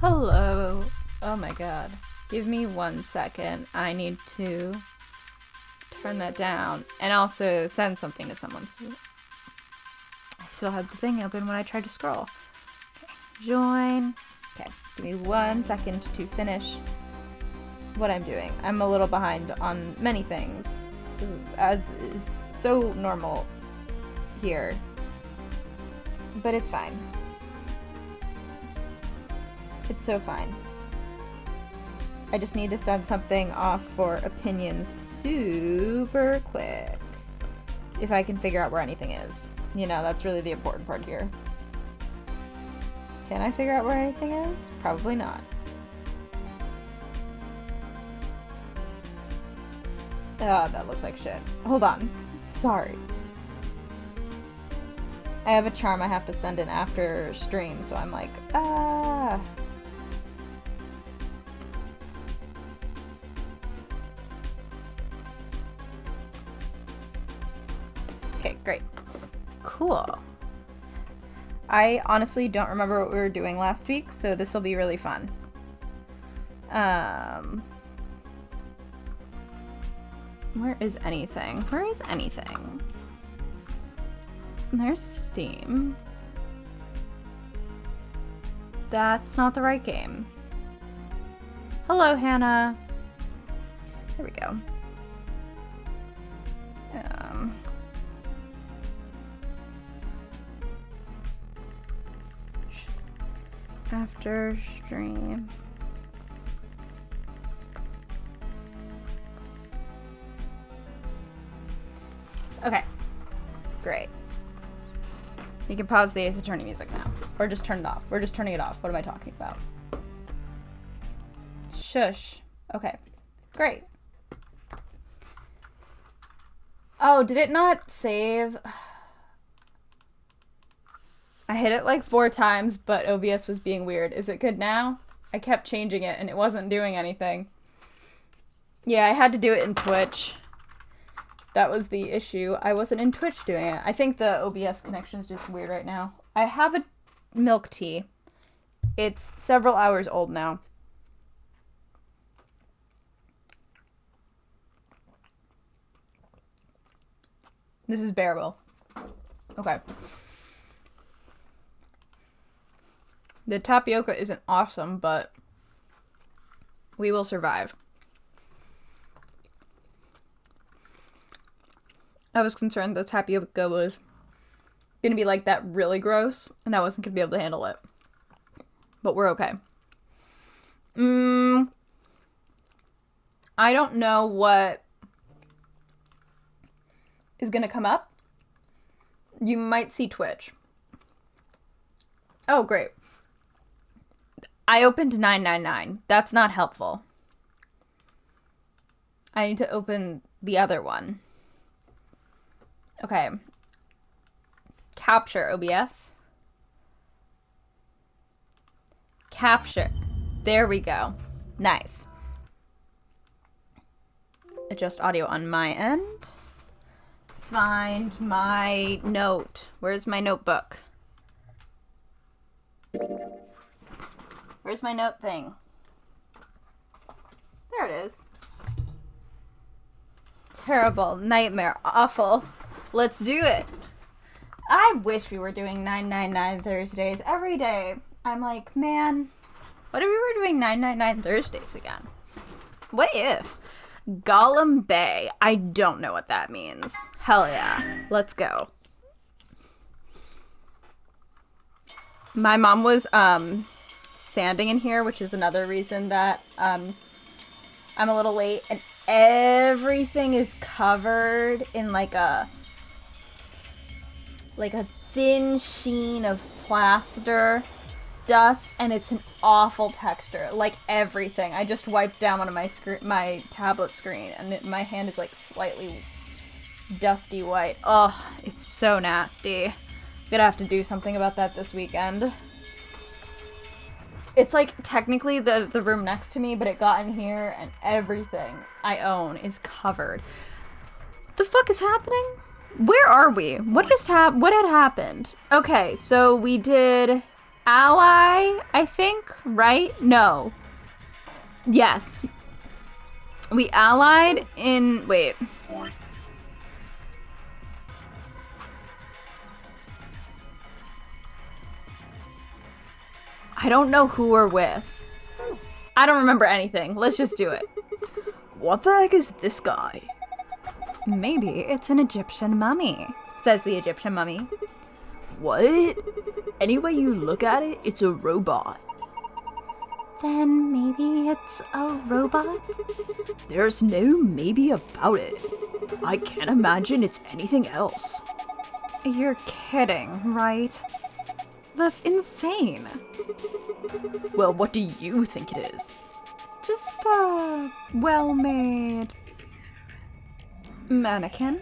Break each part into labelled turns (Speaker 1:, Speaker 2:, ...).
Speaker 1: Hello. Oh my god. Give me 1 second. I need to turn that down and also send something to someone. I still had the thing open when I tried to scroll. Okay. Join. Okay. Give me 1 second to finish what I'm doing. I'm a little behind on many things, as is so normal here. But it's fine. It's so fine. I just need to send something off for opinions super quick. If I can figure out where anything is. You know, that's really the important part here. Can I figure out where anything is? Probably not. Oh, that looks like shit. Hold on. Sorry. I have a charm I have to send in after stream, so I'm like, Okay, great. Cool. I honestly don't remember what we were doing last week, so this will be really fun. Where is anything? Where is anything? There's Steam. That's not the right game. Hello, Hannah. There we go. After stream. Okay. Great. You can pause the Ace Attorney music now. Or just turn it off. We're just turning it off. What am I talking about? Shush. Okay. Great. Oh, did it not save? I hit it like 4 times, but OBS was being weird. Is it good now? I kept changing it and it wasn't doing anything. Yeah, I had to do it in Twitch. That was the issue. I wasn't in Twitch doing it. I think the OBS connection is just weird right now. I have a milk tea. It's several hours old now. This is bearable. Okay. The tapioca isn't awesome, but we will survive. I was concerned the tapioca was gonna be like that really gross, and I wasn't gonna be able to handle it. But we're okay. I don't know what is gonna come up. You might see Twitch. Oh, great. I opened 999. That's not helpful. I need to open the other one. Okay. Capture OBS. Capture. There we go. Nice. Adjust audio on my end. Find my note. Where's my notebook? Where's my note thing? There it is. Terrible. Nightmare. Awful. Let's do it. I wish we were doing 999 Thursdays every day. I'm like, man, what if we were doing 999 Thursdays again? What if? Gollum Bay. I don't know what that means. Hell yeah. Let's go. My mom was sanding in here, which is another reason that I'm a little late, and everything is covered in like a thin sheen of plaster dust, and it's an awful texture. Like everything. I just wiped down one of my tablet screen, and my hand is like slightly dusty white. Oh, it's so nasty. I'm gonna have to do something about that this weekend. It's like technically the room next to me, but it got in here and everything I own is covered. The fuck is happening? Where are we? What had happened? Okay, so we did ally, I think, right? No. Yes. We allied in... Wait. I don't know who we're with. I don't remember anything. Let's just do it.
Speaker 2: What the heck is this guy?
Speaker 1: Maybe it's an Egyptian mummy, says the Egyptian mummy.
Speaker 2: What? Any way you look at it, it's a robot.
Speaker 1: Then maybe it's a robot?
Speaker 2: There's no maybe about it. I can't imagine it's anything else.
Speaker 1: You're kidding, right? That's insane.
Speaker 2: Well, what do you think it is?
Speaker 1: Just a well-made mannequin.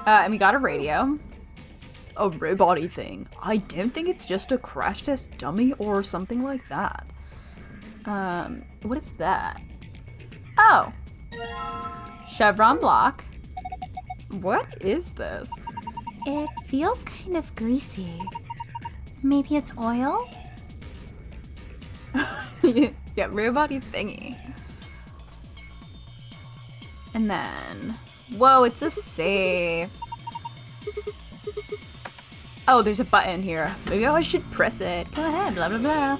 Speaker 1: And we got a radio.
Speaker 2: A robot-y thing. I don't think it's just a crash test dummy or something like that.
Speaker 1: What is that? Oh. Chevron block. What is this?
Speaker 3: It feels kind of greasy. Maybe it's oil?
Speaker 1: Yeah, robot-y thingy. And then... Whoa, it's a save. Oh, there's a button here. Maybe I should press it. Go ahead, blah, blah, blah.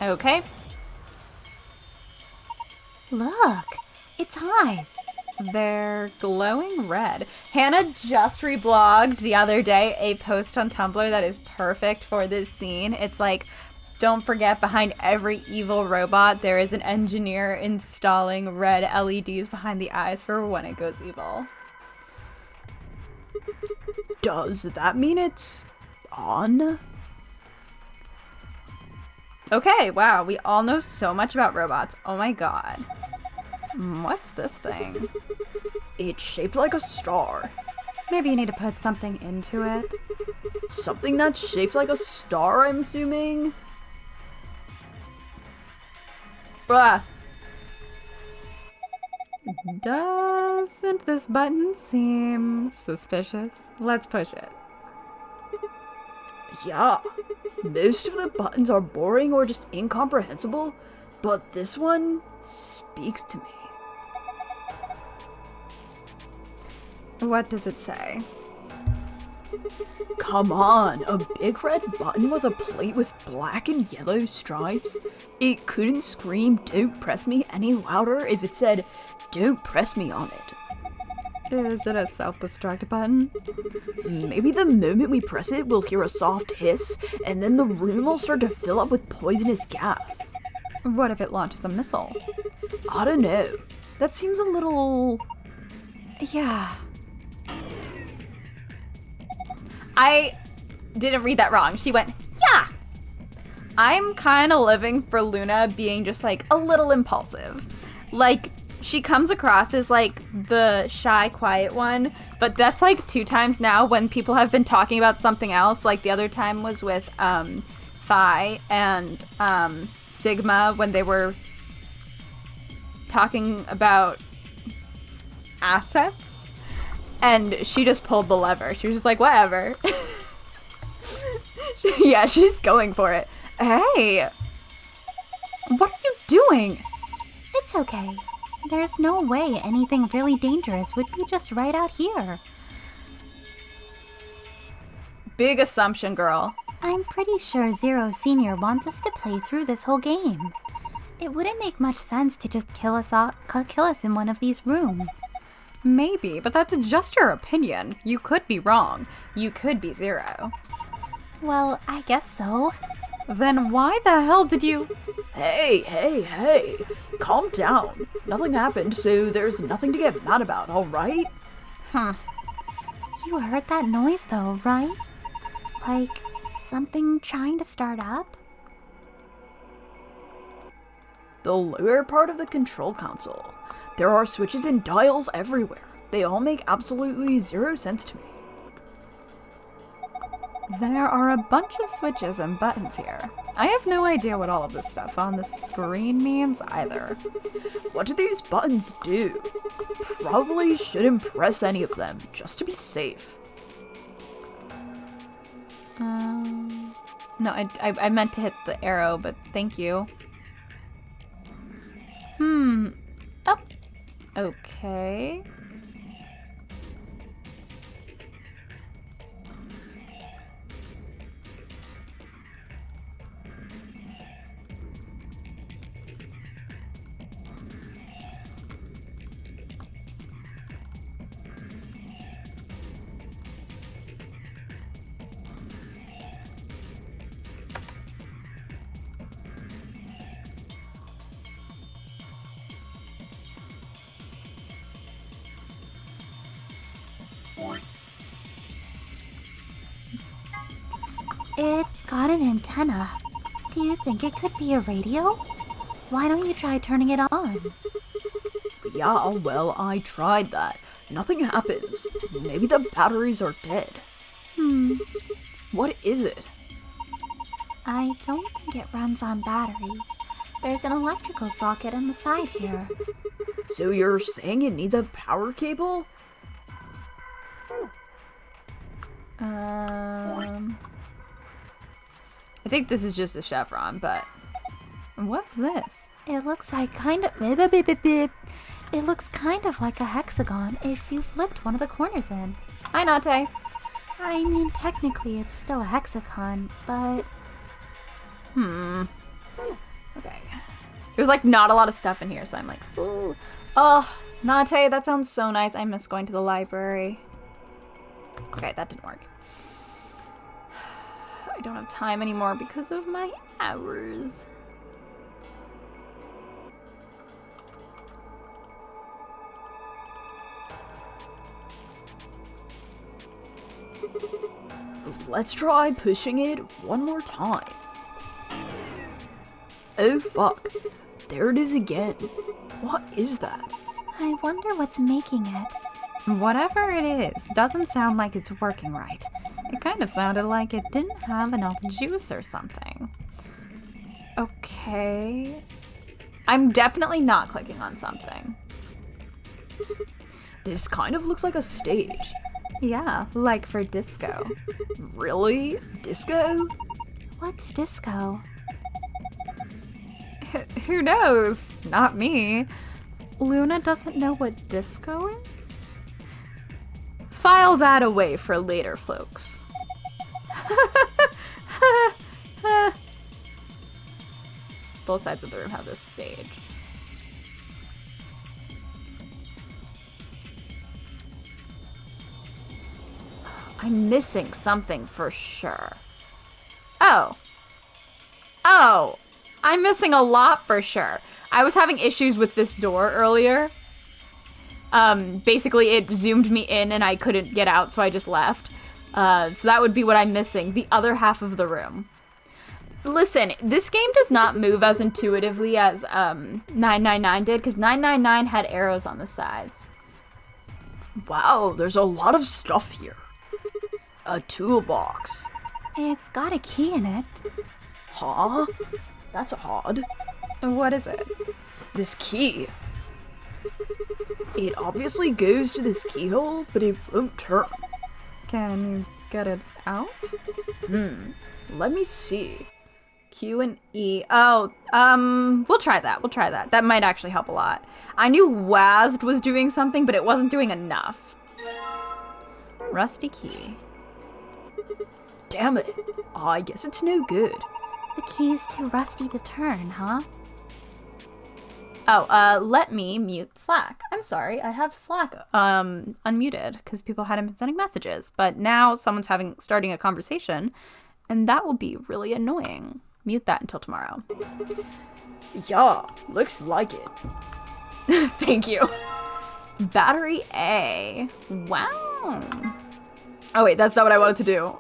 Speaker 1: Okay.
Speaker 3: Look, its eyes.
Speaker 1: They're glowing red. Hannah just reblogged the other day a post on Tumblr that is perfect for this scene. It's like, don't forget, behind every evil robot, there is an engineer installing red LEDs behind the eyes for when it goes evil.
Speaker 2: Does that mean it's on?
Speaker 1: Okay, wow, we all know so much about robots. Oh my god. What's this thing?
Speaker 2: It's shaped like a star.
Speaker 1: Maybe you need to put something into it.
Speaker 2: Something that's shaped like a star, I'm assuming?
Speaker 1: Blah. Doesn't this button seem suspicious? Let's push it.
Speaker 2: Yeah. Most of the buttons are boring or just incomprehensible, but this one speaks to me.
Speaker 1: What does it say?
Speaker 2: Come on, a big red button with a plate with black and yellow stripes? It couldn't scream, "Don't press me" any louder if it said, "Don't press me" on it.
Speaker 1: Is it a self-destruct button?
Speaker 2: Maybe the moment we press it, we'll hear a soft hiss, and then the room will start to fill up with poisonous gas.
Speaker 1: What if it launches a missile?
Speaker 2: I don't know. That seems a little...
Speaker 1: Yeah. I didn't read that wrong. She went, yeah. I'm kind of living for Luna being just like a little impulsive. Like, she comes across as like the shy, quiet one, but that's like 2 times now when people have been talking about something else. Like the other time was with Phi and Sigma when they were talking about assets. And she just pulled the lever. She was just like, whatever. Yeah, she's going for it. Hey! What are you doing?
Speaker 3: It's okay. There's no way anything really dangerous would be just right out here.
Speaker 1: Big assumption, girl.
Speaker 3: I'm pretty sure Zero Senior wants us to play through this whole game. It wouldn't make much sense to just kill us in one of these rooms.
Speaker 1: Maybe, but that's just your opinion. You could be wrong. You could be Zero.
Speaker 3: Well, I guess so.
Speaker 1: Then why the hell did you...
Speaker 2: Hey. Calm down. Nothing happened, so there's nothing to get mad about, alright?
Speaker 3: You heard that noise though, right? Like something trying to start up?
Speaker 2: The lower part of the control console. There are switches and dials everywhere. They all make absolutely zero sense to me.
Speaker 1: There are a bunch of switches and buttons here. I have no idea what all of this stuff on the screen means either.
Speaker 2: What do these buttons do? Probably shouldn't press any of them, just to be safe.
Speaker 1: No, I meant to hit the arrow, but thank you. Oh. Okay.
Speaker 3: It's got an antenna. Do you think it could be a radio? Why don't you try turning it on?
Speaker 2: Yeah, well, I tried that. Nothing happens. Maybe the batteries are dead. What is it?
Speaker 3: I don't think it runs on batteries. There's an electrical socket on the side here.
Speaker 2: So you're saying it needs a power cable?
Speaker 1: I think this is just a chevron, but what's this?
Speaker 3: It looks like it looks kind of like a hexagon if you flipped one of the corners in.
Speaker 1: Hi, Nate.
Speaker 3: I mean, technically it's still a hexagon, but...
Speaker 1: Okay. There's like not a lot of stuff in here, so I'm like, ooh. Oh, Nate, that sounds so nice. I miss going to the library. Okay, that didn't work. I don't have time anymore because of my hours.
Speaker 2: Let's try pushing it one more time. Oh fuck. There it is again. What is that?
Speaker 3: I wonder what's making it.
Speaker 1: Whatever it is, doesn't sound like it's working right. It kind of sounded like it didn't have enough juice or something. Okay. I'm definitely not clicking on something.
Speaker 2: This kind of looks like a stage.
Speaker 1: Yeah, like for disco.
Speaker 2: Really? Disco?
Speaker 3: What's disco?
Speaker 1: Who knows? Not me. Luna doesn't know what disco is? File that away for later, folks. Both sides of the room have this stage. I'm missing something for sure. Oh, I'm missing a lot for sure. I was having issues with this door earlier. Basically it zoomed me in and I couldn't get out, so I just left. So that would be what I'm missing, the other half of the room. Listen, this game does not move as intuitively as 999 did, because 999 had arrows on the sides.
Speaker 2: Wow, there's a lot of stuff here. A toolbox.
Speaker 3: It's got a key in it.
Speaker 2: Huh? That's odd.
Speaker 1: What is it?
Speaker 2: This key. It obviously goes to this keyhole, but it won't turn.
Speaker 1: Can you get it out?
Speaker 2: Let me see.
Speaker 1: Q and E. Oh, we'll try that. That might actually help a lot. I knew WASD was doing something, but it wasn't doing enough. Rusty key.
Speaker 2: Damn it. I guess it's no good.
Speaker 3: The key's too rusty to turn, huh?
Speaker 1: Oh, let me mute Slack. I'm sorry, I have Slack unmuted because people hadn't been sending messages, but now someone's starting a conversation, and that will be really annoying. Mute that until tomorrow.
Speaker 2: Yeah, looks like it.
Speaker 1: Thank you. Battery A. Wow. Oh wait, that's not what I wanted to do.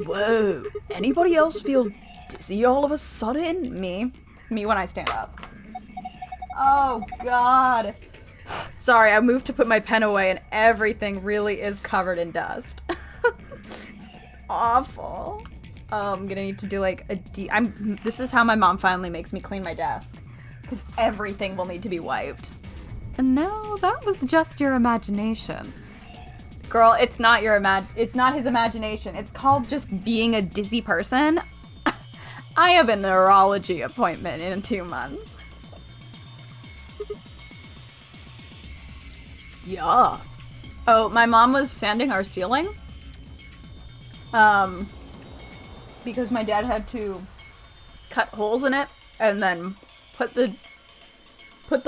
Speaker 2: Whoa, anybody else feel dizzy all of a sudden?
Speaker 1: Me when I stand up. Oh god. Sorry, I moved to put my pen away and everything really is covered in dust. It's awful. I'm gonna need to do like this is how my mom finally makes me clean my desk. Because everything will need to be wiped.
Speaker 4: And no, that was just your imagination.
Speaker 1: Girl, it's not it's not his imagination. It's called just being a dizzy person. I have a neurology appointment in 2 months.
Speaker 2: Yeah.
Speaker 1: Oh, my mom was sanding our ceiling. Because my dad had to cut holes in it and then put the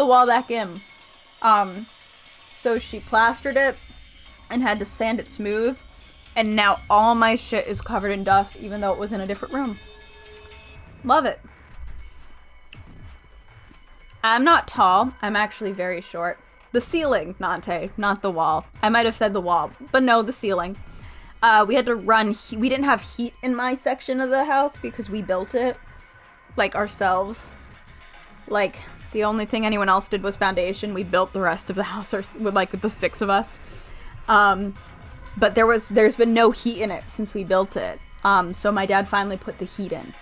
Speaker 1: wall back in. So she plastered it and had to sand it smooth, and now all my shit is covered in dust, even though it was in a different room. Love it. I'm not tall. I'm actually very short. The ceiling, Nante, not the wall. I might have said the wall, but no, the ceiling. We had to run. We didn't have heat in my section of the house because we built it, like, ourselves. Like, the only thing anyone else did was foundation. We built the rest of the house, with like the 6 of us. But there's been no heat in it since we built it. So my dad finally put the heat in.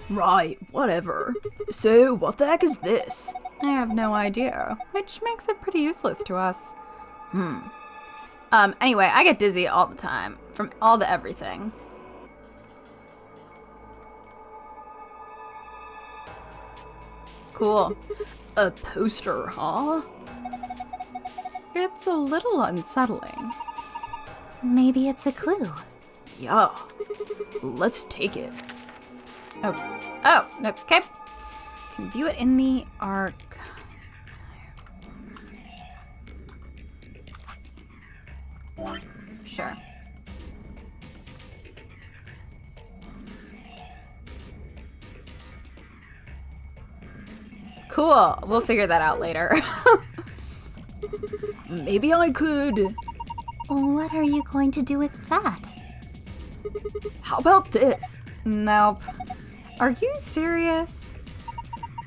Speaker 2: Right, whatever. So, what the heck is this?
Speaker 4: I have no idea, which makes it pretty useless to us.
Speaker 1: Anyway, I get dizzy all the time from all the everything. Cool.
Speaker 2: A poster, huh?
Speaker 4: It's a little unsettling.
Speaker 3: Maybe it's a clue.
Speaker 2: Yeah. Let's take it.
Speaker 1: Oh, okay. Can view it in the archive. Sure. Cool. We'll figure that out later.
Speaker 2: Maybe I could...
Speaker 3: What are you going to do with that?
Speaker 2: How about this?
Speaker 1: Nope.
Speaker 4: Are you serious?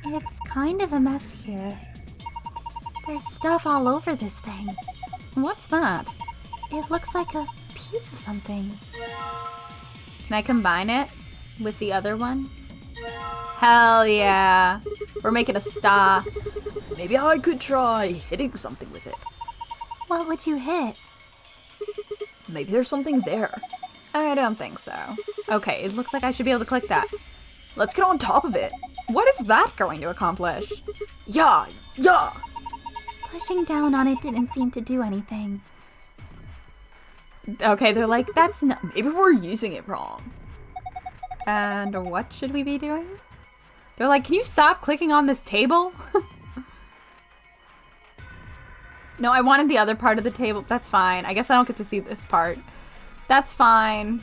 Speaker 3: It's kind of a mess here. There's stuff all over this thing.
Speaker 4: What's that?
Speaker 3: It looks like a piece of something.
Speaker 1: Can I combine it with the other one? Hell yeah. We're making a star.
Speaker 2: Maybe I could try hitting something with it.
Speaker 3: What would you hit?
Speaker 2: Maybe there's something there.
Speaker 1: I don't think so. Okay, it looks like I should be able to click that.
Speaker 2: Let's get on top of it.
Speaker 1: What is that going to accomplish?
Speaker 2: Yeah.
Speaker 3: Pushing down on it didn't seem to do anything.
Speaker 1: Okay, they're like, that's not...
Speaker 2: Maybe we're using it wrong.
Speaker 4: And what should we be doing?
Speaker 1: They're like, can you stop clicking on this table? No, I wanted the other part of the table. That's fine. I guess I don't get to see this part. That's fine.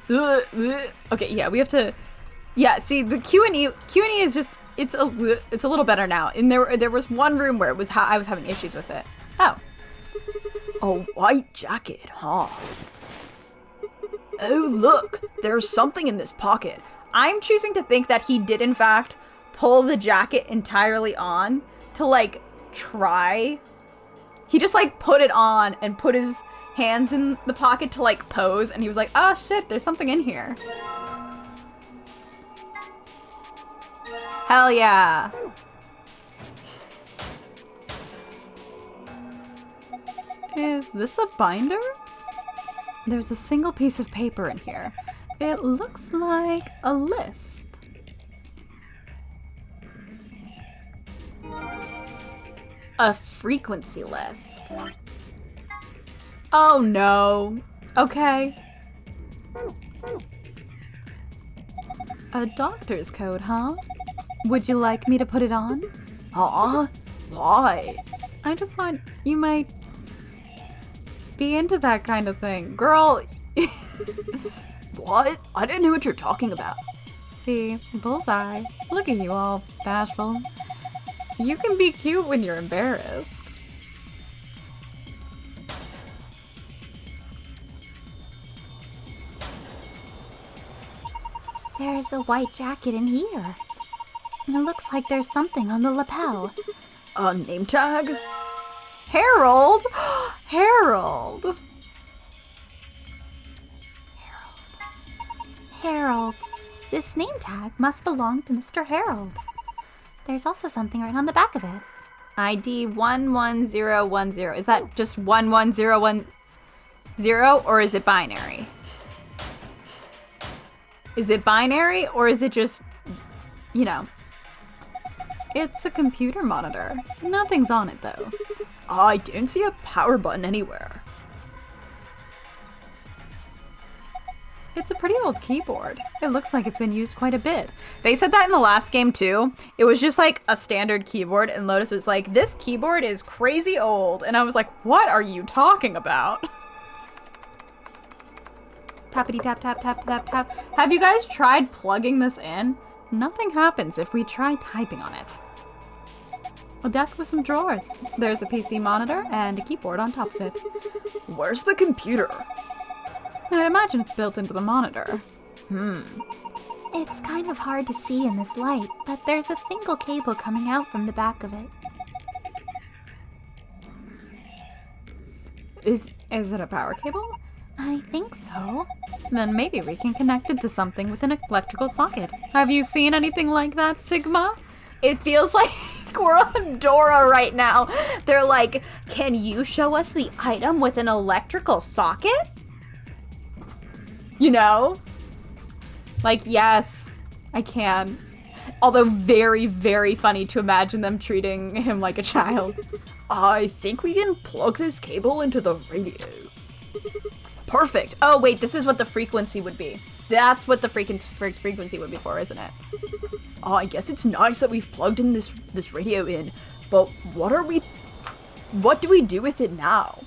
Speaker 1: Okay, yeah, we have to... Yeah, see, the Q&E is just... It's a little better now. And there was one room where it was I was having issues with it. Oh.
Speaker 2: A white jacket, huh? Oh, look! There's something in this pocket.
Speaker 1: I'm choosing to think that he did, in fact, pull the jacket entirely on to, like, try. He just, like, put it on and put his hands in the pocket to, like, pose, and he was like, oh, shit, there's something in here. Hell yeah.
Speaker 4: Is this a binder? There's a single piece of paper in here. It looks like a list.
Speaker 1: A frequency list. Oh no. Okay.
Speaker 4: A doctor's coat, huh? Would you like me to put it on?
Speaker 2: Huh? Why?
Speaker 4: I just thought you might be into that kind of thing. Girl,
Speaker 2: What? I didn't know what you're talking about.
Speaker 4: see, bullseye. Look at you all bashful. You can be cute when you're embarrassed.
Speaker 3: There's a white jacket in here. And it looks like there's something on the lapel.
Speaker 2: A name tag?
Speaker 1: Harold? Harold.
Speaker 3: Harold, This name tag must belong to Mr. Harold. There's also something right on the back of it.
Speaker 1: ID 11010. Is that just 11010 or is it binary? Is it binary or is it just, you know?
Speaker 4: It's a computer monitor. Nothing's on it, though.
Speaker 2: I don't see a power button anywhere.
Speaker 4: It's a pretty old keyboard. It looks like it's been used quite a bit.
Speaker 1: They said that in the last game too. It was just like a standard keyboard and Lotus was like, this keyboard is crazy old. And I was like, what are you talking about? Tappity tap tap tap tap tap. Have you guys tried plugging this in?
Speaker 4: Nothing happens if we try typing on it. A desk with some drawers. There's a PC monitor and a keyboard on top of it.
Speaker 2: Where's the computer?
Speaker 4: I'd imagine it's built into the monitor.
Speaker 3: It's kind of hard to see in this light, but there's a single cable coming out from the back of it.
Speaker 4: Is it a power cable?
Speaker 3: I think so.
Speaker 4: Then maybe we can connect it to something with an electrical socket. Have you seen anything like that, Sigma?
Speaker 1: It feels like we're on Dora right now. They're like, can you show us the item with an electrical socket? You know? Like, yes, I can. Although very, very funny to imagine them treating him like a child.
Speaker 2: I think we can plug this cable into the radio.
Speaker 1: Perfect. Oh, wait, this is what the frequency would be. That's what the frequency would be for, isn't it?
Speaker 2: I guess it's nice that we've plugged in this radio in, but what do we do with it now?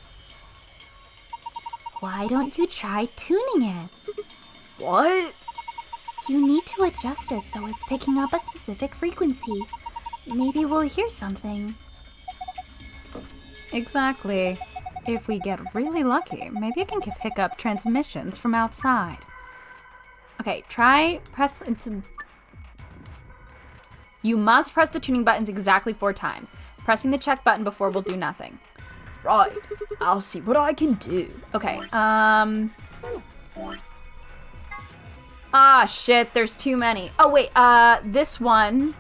Speaker 3: Why don't you try tuning it?
Speaker 2: What?
Speaker 3: You need to adjust it so it's picking up a specific frequency. Maybe we'll hear something.
Speaker 4: Exactly. If we get really lucky, maybe it can pick up transmissions from outside.
Speaker 1: Okay, press into... You must press the tuning buttons exactly 4 times. Pressing the check button before will do nothing.
Speaker 2: Right. I'll see what I can do.
Speaker 1: Okay, Ah, shit, there's too many. Oh, wait, this one...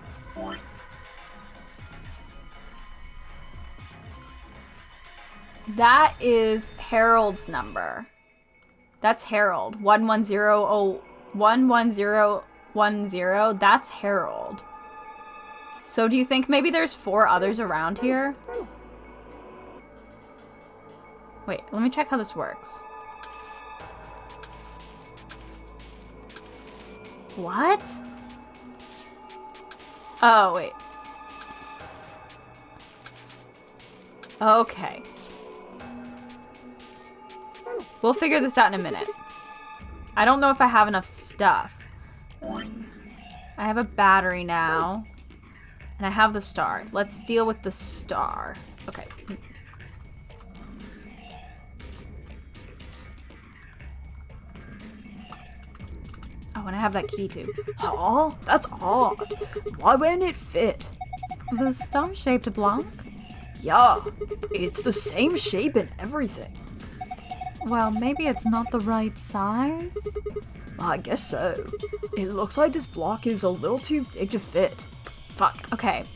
Speaker 1: That is Harold's number. That's Harold. 11010. That's Harold. So do you think maybe there's 4 others around here? Wait, let me check how this works. What? Oh, wait. Okay. We'll figure this out in a minute. I don't know if I have enough stuff. I have a battery now. And I have the star. Let's deal with the star. Okay. Oh, and I have that key too.
Speaker 2: Huh? That's odd. Why wouldn't it fit?
Speaker 4: The star-shaped block?
Speaker 2: Yeah, it's the same shape and everything.
Speaker 4: Well, maybe it's not the right size?
Speaker 2: I guess so. It looks like this block is a little too big to fit.
Speaker 1: Fuck. Okay.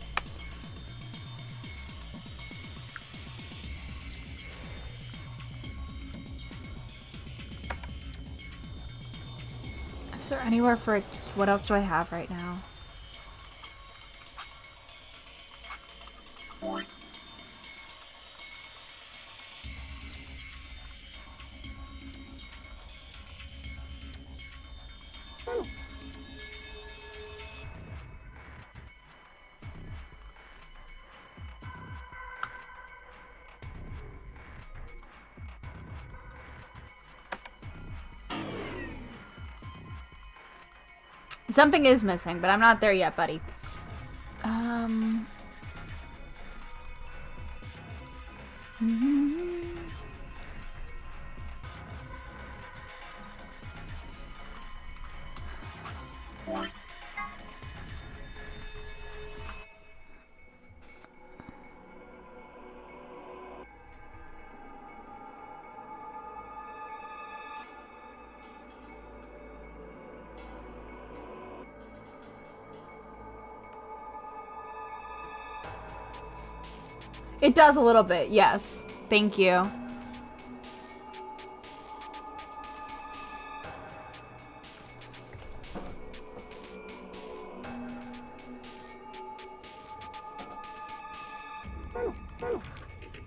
Speaker 1: Is there anywhere for a key? What else do I have right now? Something is missing, but I'm not there yet, buddy.
Speaker 4: It does a little bit, yes. Thank you.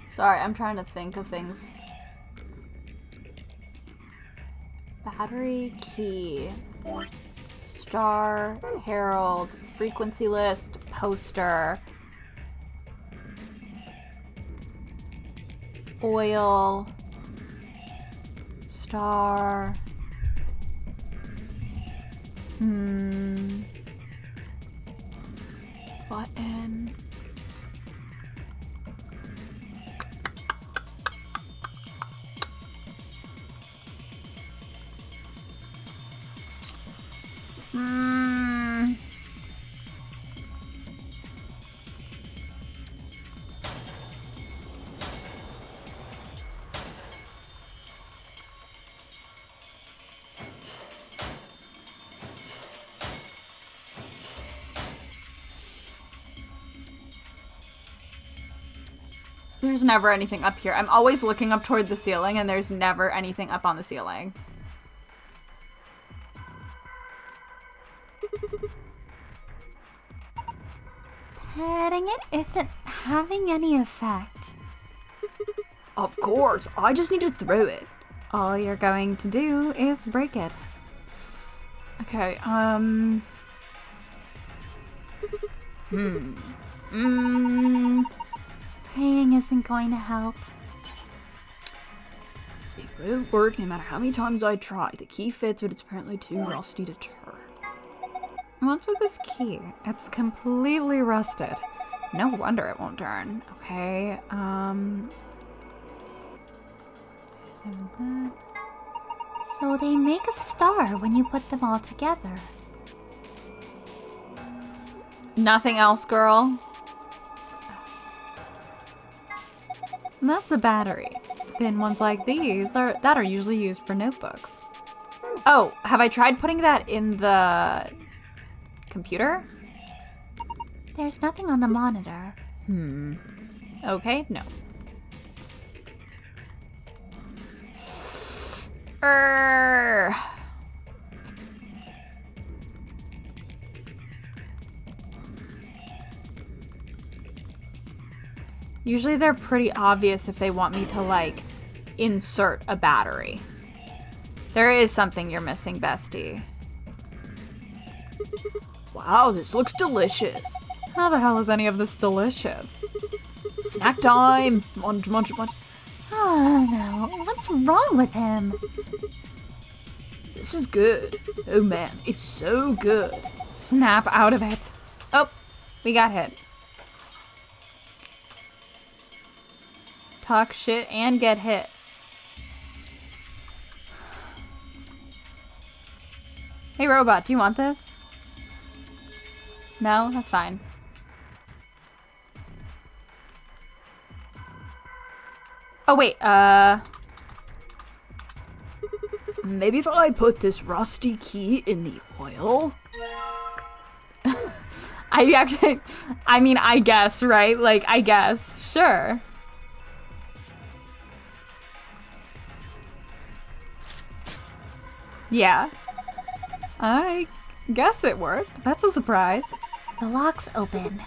Speaker 4: Sorry, I'm trying to think of things. Battery key. Star, herald, frequency list, poster. Oil. Star. Button. There's never anything up here. I'm always looking up toward the ceiling, and there's never anything up on the ceiling.
Speaker 3: Petting it isn't having any effect.
Speaker 2: Of course, I just need to throw it.
Speaker 4: All you're going to do is break it. Okay,
Speaker 3: Praying isn't going to help.
Speaker 2: It won't work no matter how many times I try. The key fits, but it's apparently too rusty to turn.
Speaker 4: What's with this key? It's completely rusted. No wonder it won't turn. Okay,
Speaker 3: So they make a star when you put them all together.
Speaker 4: nothing else, girl. That's a battery. Thin ones like these are usually used for notebooks. Oh, have I tried putting that in the computer?
Speaker 3: There's nothing on the monitor.
Speaker 4: Okay, no. Usually they're pretty obvious if they want me to, like, insert a battery. There is something you're missing, bestie.
Speaker 2: Wow, this looks delicious.
Speaker 4: How the hell is any of this delicious?
Speaker 2: Snack time. Munch, munch, munch.
Speaker 3: Oh no, what's wrong with him?
Speaker 2: This is good. Oh man, it's so good.
Speaker 4: Snap out of it. Oh, we got hit. Talk shit and get hit. Hey robot, do you want this? No, that's fine. Oh wait,
Speaker 2: Maybe if I put this rusty key in the oil?
Speaker 4: I guess, right? Like, I guess, sure. Yeah. I guess it worked. That's a surprise.
Speaker 3: The lock's open.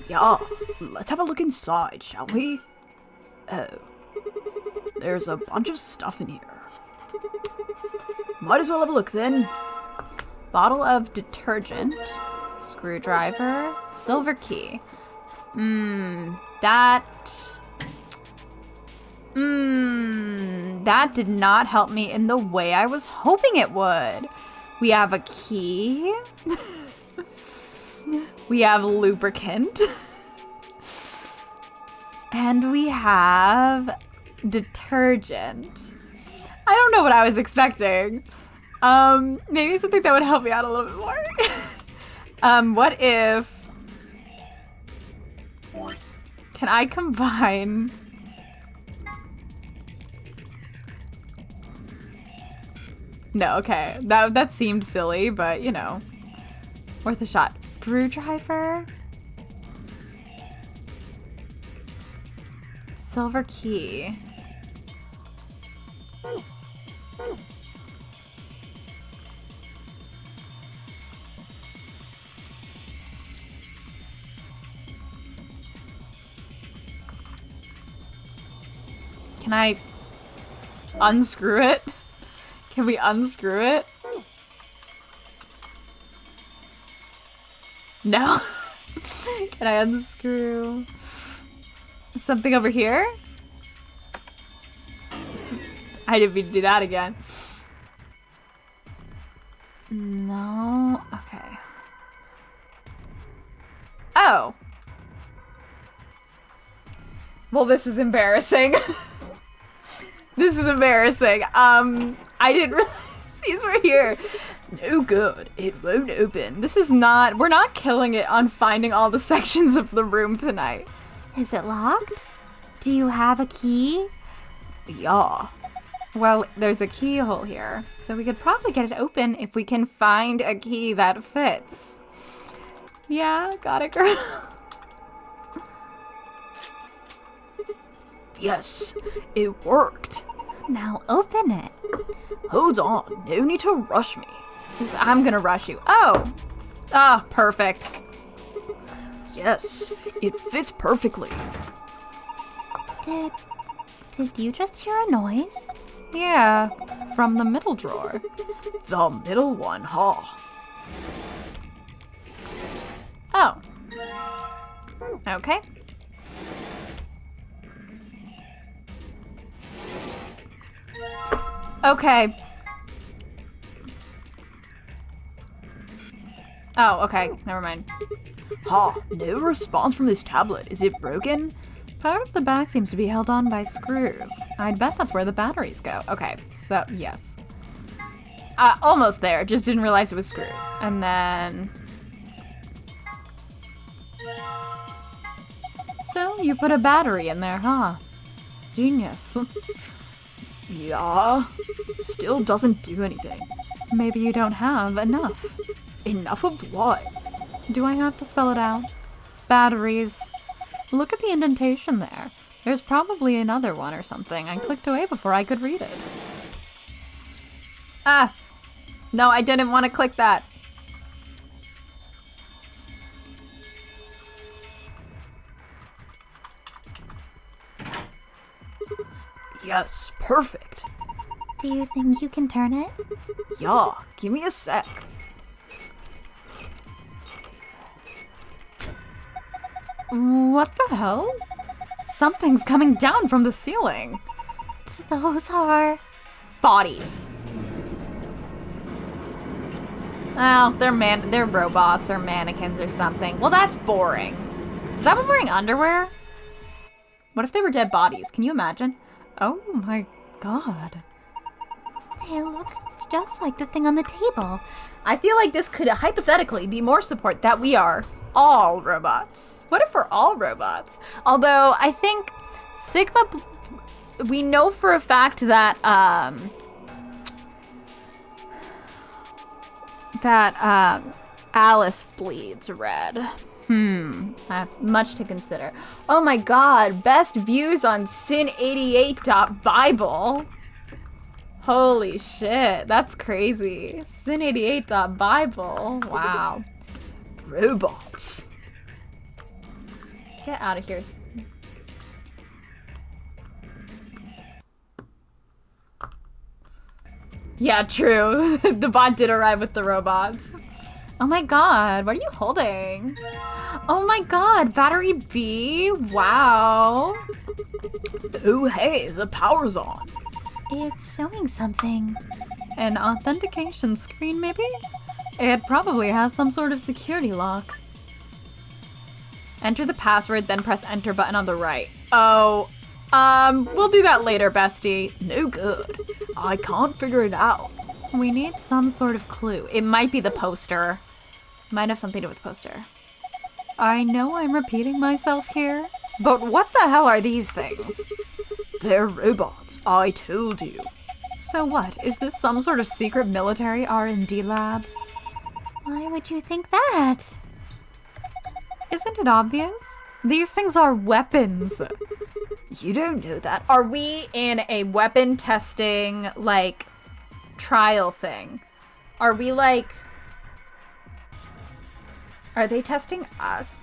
Speaker 2: Yeah, let's have a look inside, shall we? Oh. There's a bunch of stuff in here. Might as well have a look then.
Speaker 4: Bottle of detergent, screwdriver, silver key. That did not help me in the way I was hoping it would. We have a key. We have lubricant. And we have detergent. I don't know what I was expecting. Maybe something that would help me out a little bit more. What if... Can I combine... No, okay. That seemed silly, but, you know. Worth a shot. Screwdriver? silver key. Can I unscrew it? Can we unscrew it? No. Can I unscrew something over here? I didn't mean to do that again. No. Okay. Oh. Well, this is embarrassing. This is embarrassing. I didn't realize these were here. No good. It won't open. This is not... We're not killing it on finding all the sections of the room tonight.
Speaker 3: Is it locked? Do you have a key?
Speaker 2: Yeah.
Speaker 4: Well, there's a keyhole here, so we could probably get it open if we can find a key that fits. Yeah, got it, girl.
Speaker 2: Yes, it worked.
Speaker 3: Now open it.
Speaker 2: Hold on, no need to rush me.
Speaker 4: I'm gonna rush you. Oh! Ah, perfect.
Speaker 2: Yes, it fits perfectly.
Speaker 3: Did you just hear a noise?
Speaker 4: Yeah, from the middle drawer.
Speaker 2: The middle one, huh?
Speaker 4: Oh. Okay. Okay. Oh, okay. Never mind.
Speaker 2: Ha, no response from this tablet. Is it broken?
Speaker 4: Part of the back seems to be held on by screws. I'd bet that's where the batteries go. Okay, so yes. Almost there. Just didn't realize it was screwed. And then... So, you put a battery in there, huh? Genius.
Speaker 2: Yeah, still doesn't do anything.
Speaker 4: Maybe you don't have enough.
Speaker 2: Enough of what?
Speaker 4: Do I have to spell it out? Batteries. Look at the indentation there. There's probably another one or something. I clicked away before I could read it. Ah! No, I didn't want to click that.
Speaker 2: Yes, perfect.
Speaker 3: Do you think you can turn it?
Speaker 2: Yeah, give me a sec.
Speaker 4: What the hell? Something's coming down from the ceiling.
Speaker 3: Those are...
Speaker 4: Bodies. Oh, they're robots or mannequins or something. Well, that's boring. Is that one wearing underwear? What if they were dead bodies? Can you imagine? Oh my god.
Speaker 3: They look just like the thing on the table.
Speaker 4: I feel like this could hypothetically be more support that we are all robots. What if we're all robots? Although I think Sigma, we know for a fact that Alice bleeds red. I have much to consider. Oh my god, best views on sin88.bible. Holy shit, that's crazy. Sin88.bible. Wow.
Speaker 2: Robots.
Speaker 4: Get out of here. Yeah, true. The bot did arrive with the robots. Oh my god, what are you holding? Oh my god, battery B? Wow.
Speaker 2: Oh hey, the power's on.
Speaker 3: It's showing something.
Speaker 4: An authentication screen, maybe? It probably has some sort of security lock. Enter the password, then press enter button on the right. Oh, we'll do that later, bestie.
Speaker 2: No good. I can't figure it out.
Speaker 4: We need some sort of clue. It might be the poster. Might have something to do with the poster. I know I'm repeating myself here, but what the hell are these things?
Speaker 2: They're robots, I told you.
Speaker 4: So what? Is this some sort of secret military R&D lab?
Speaker 3: Why would you think that?
Speaker 4: Isn't it obvious? These things are weapons.
Speaker 2: You don't know that.
Speaker 4: Are we in a weapon testing, like, trial thing? Are we, like... Are they testing us?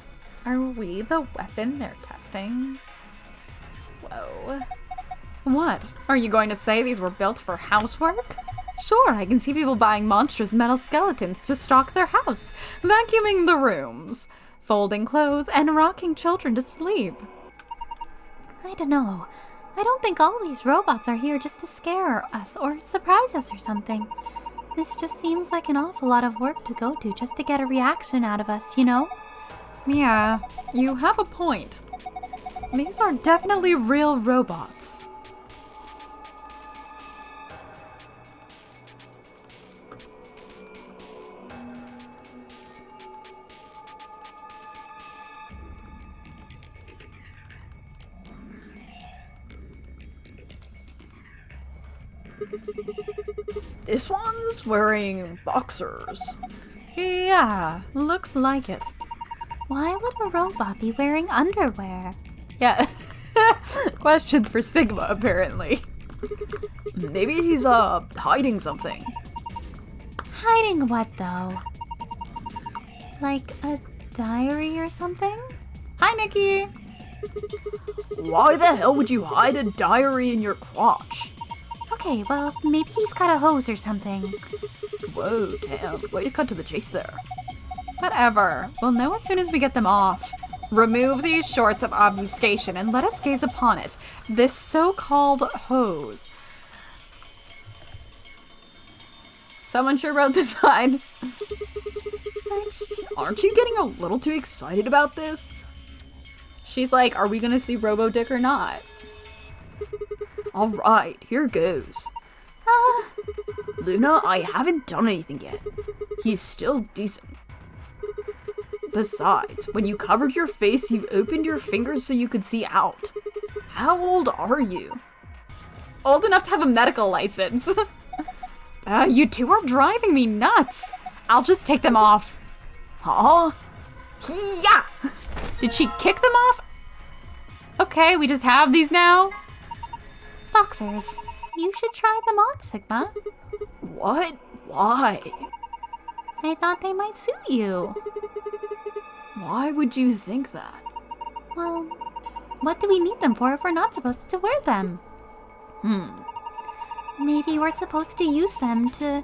Speaker 4: Are we the weapon they're testing? Whoa. What? Are you going to say these were built for housework? Sure, I can see people buying monstrous metal skeletons to stock their house, vacuuming the rooms, folding clothes, and rocking children to sleep.
Speaker 3: I don't know. I don't think all these robots are here just to scare us or surprise us or something. This just seems like an awful lot of work to go to just to get a reaction out of us, you know?
Speaker 4: Yeah, you have a point. These are definitely real robots.
Speaker 2: This one's wearing boxers.
Speaker 4: Yeah, looks like it.
Speaker 3: Why would a robot be wearing underwear?
Speaker 4: Yeah. Questions for Sigma, apparently.
Speaker 2: Maybe he's, hiding something.
Speaker 3: Hiding what, though? Like a diary or something?
Speaker 4: Hi, Nikki!
Speaker 2: Why the hell would you hide a diary in your crotch?
Speaker 3: Okay, well, maybe he's got a hose or something.
Speaker 2: Whoa, damn. Way to cut to the chase there.
Speaker 4: Whatever. We'll know as soon as we get them off. Remove these shorts of obfuscation and let us gaze upon it. This so-called hose. Someone sure wrote this line.
Speaker 2: Aren't you getting a little too excited about this?
Speaker 4: She's like, are we gonna see Robo-Dick or not?
Speaker 2: Alright, here goes. Luna, I haven't done anything yet. He's still decent. Besides, when you covered your face, you opened your fingers so you could see out. How old are you?
Speaker 4: Old enough to have a medical license. You two are driving me nuts. I'll just take them off.
Speaker 2: Huh?
Speaker 4: Yeah! Did she kick them off? Okay, we just have these now.
Speaker 3: Boxers, you should try them on, Sigma.
Speaker 2: What? Why?
Speaker 3: I thought they might suit you.
Speaker 2: Why would you think that?
Speaker 3: Well, what do we need them for if we're not supposed to wear them? Maybe we're supposed to use them to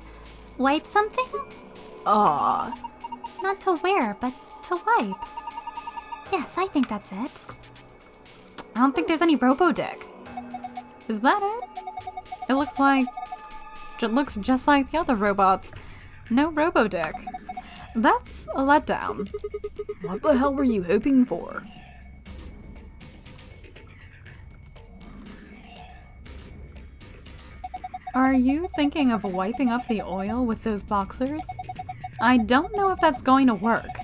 Speaker 3: wipe something? Not to wear, but to wipe. Yes, I think that's it.
Speaker 4: I don't think there's any Robo-Dick. Is that it? It looks just like the other robots. No Robo-Dick. That's a letdown.
Speaker 2: What the hell were you hoping for?
Speaker 4: Are you thinking of wiping up the oil with those boxers? I don't know if that's going to work.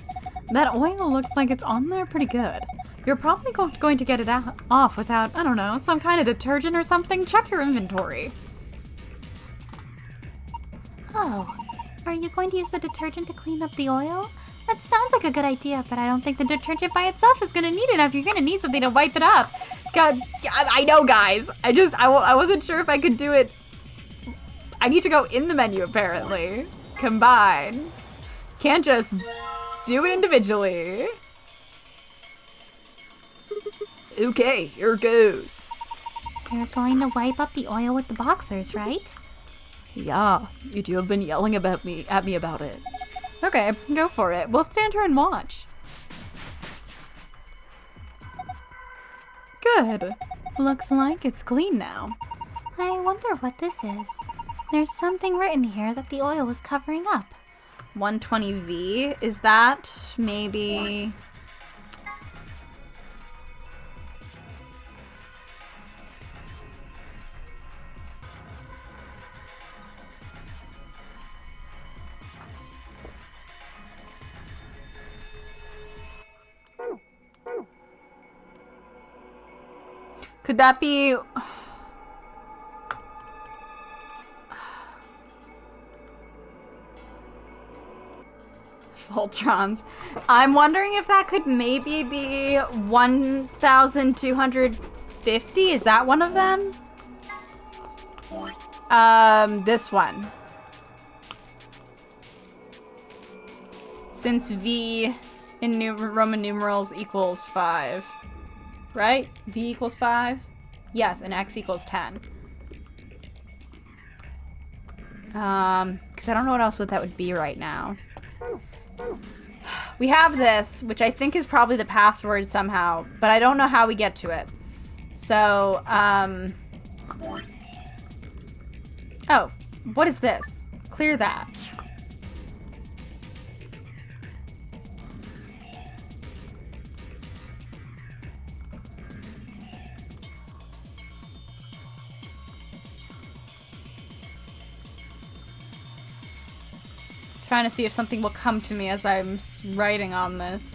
Speaker 4: That oil looks like it's on there pretty good. You're probably going to get it off without, I don't know, some kind of detergent or something. Check your inventory.
Speaker 3: Oh, are you going to use the detergent to clean up the oil? That sounds like a good idea, but I don't think the detergent by itself is going to need enough. You're going to need something to wipe it up.
Speaker 4: God, I know, guys. I wasn't sure if I could do it. I need to go in the menu, apparently. Combine. Can't just do it individually.
Speaker 2: Okay, here goes.
Speaker 3: You're going to wipe up the oil with the boxers, right?
Speaker 2: Yeah, you two have been yelling at me about it.
Speaker 4: Okay, go for it. We'll stand here and watch. Good. Looks like it's clean now.
Speaker 3: I wonder what this is. There's something written here that the oil was covering up.
Speaker 4: 120V? Is that maybe... Could that be... Voltrons. I'm wondering if that could maybe be 1,250 50? Is that one of them? This one. Since V in Roman numerals equals 5. Right? V equals 5? Yes, and X equals 10. Because I don't know what else that would be right now. We have this, which I think is probably the password somehow, but I don't know how we get to it. So, oh, what is this? Clear that. Trying to see if something will come to me as I'm writing on this.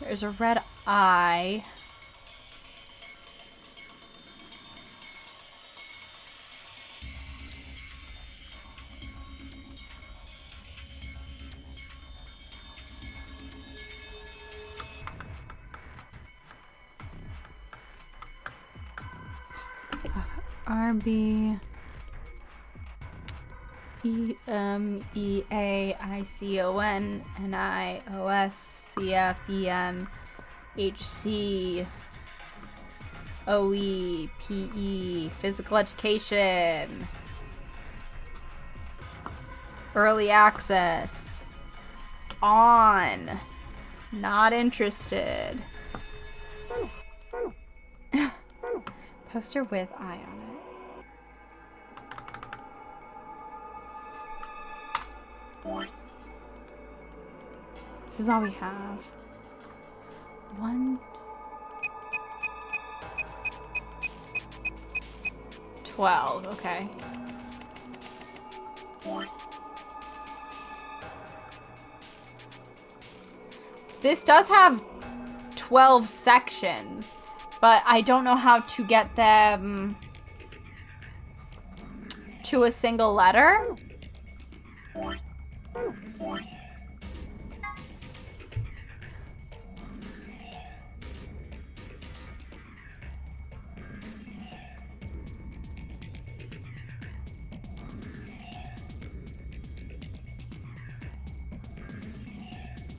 Speaker 4: There's a red eye. RB EAICON NIOS CFEN HC OE PE Physical Education Early Access On Not Interested Poster with eye on it. This is all we have. 1 12, okay. This does have 12 sections, but I don't know how to get them to a single letter.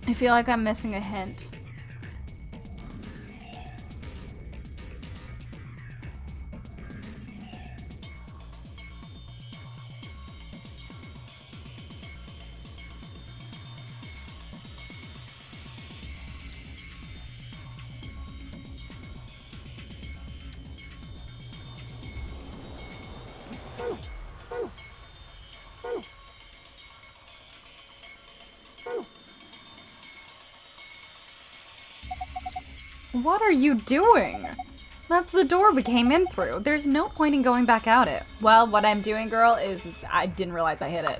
Speaker 4: I feel like I'm missing a hint. What are you doing? That's the door we came in through. There's no point in going back out it. Well, what I'm doing, girl, is I didn't realize I hit it.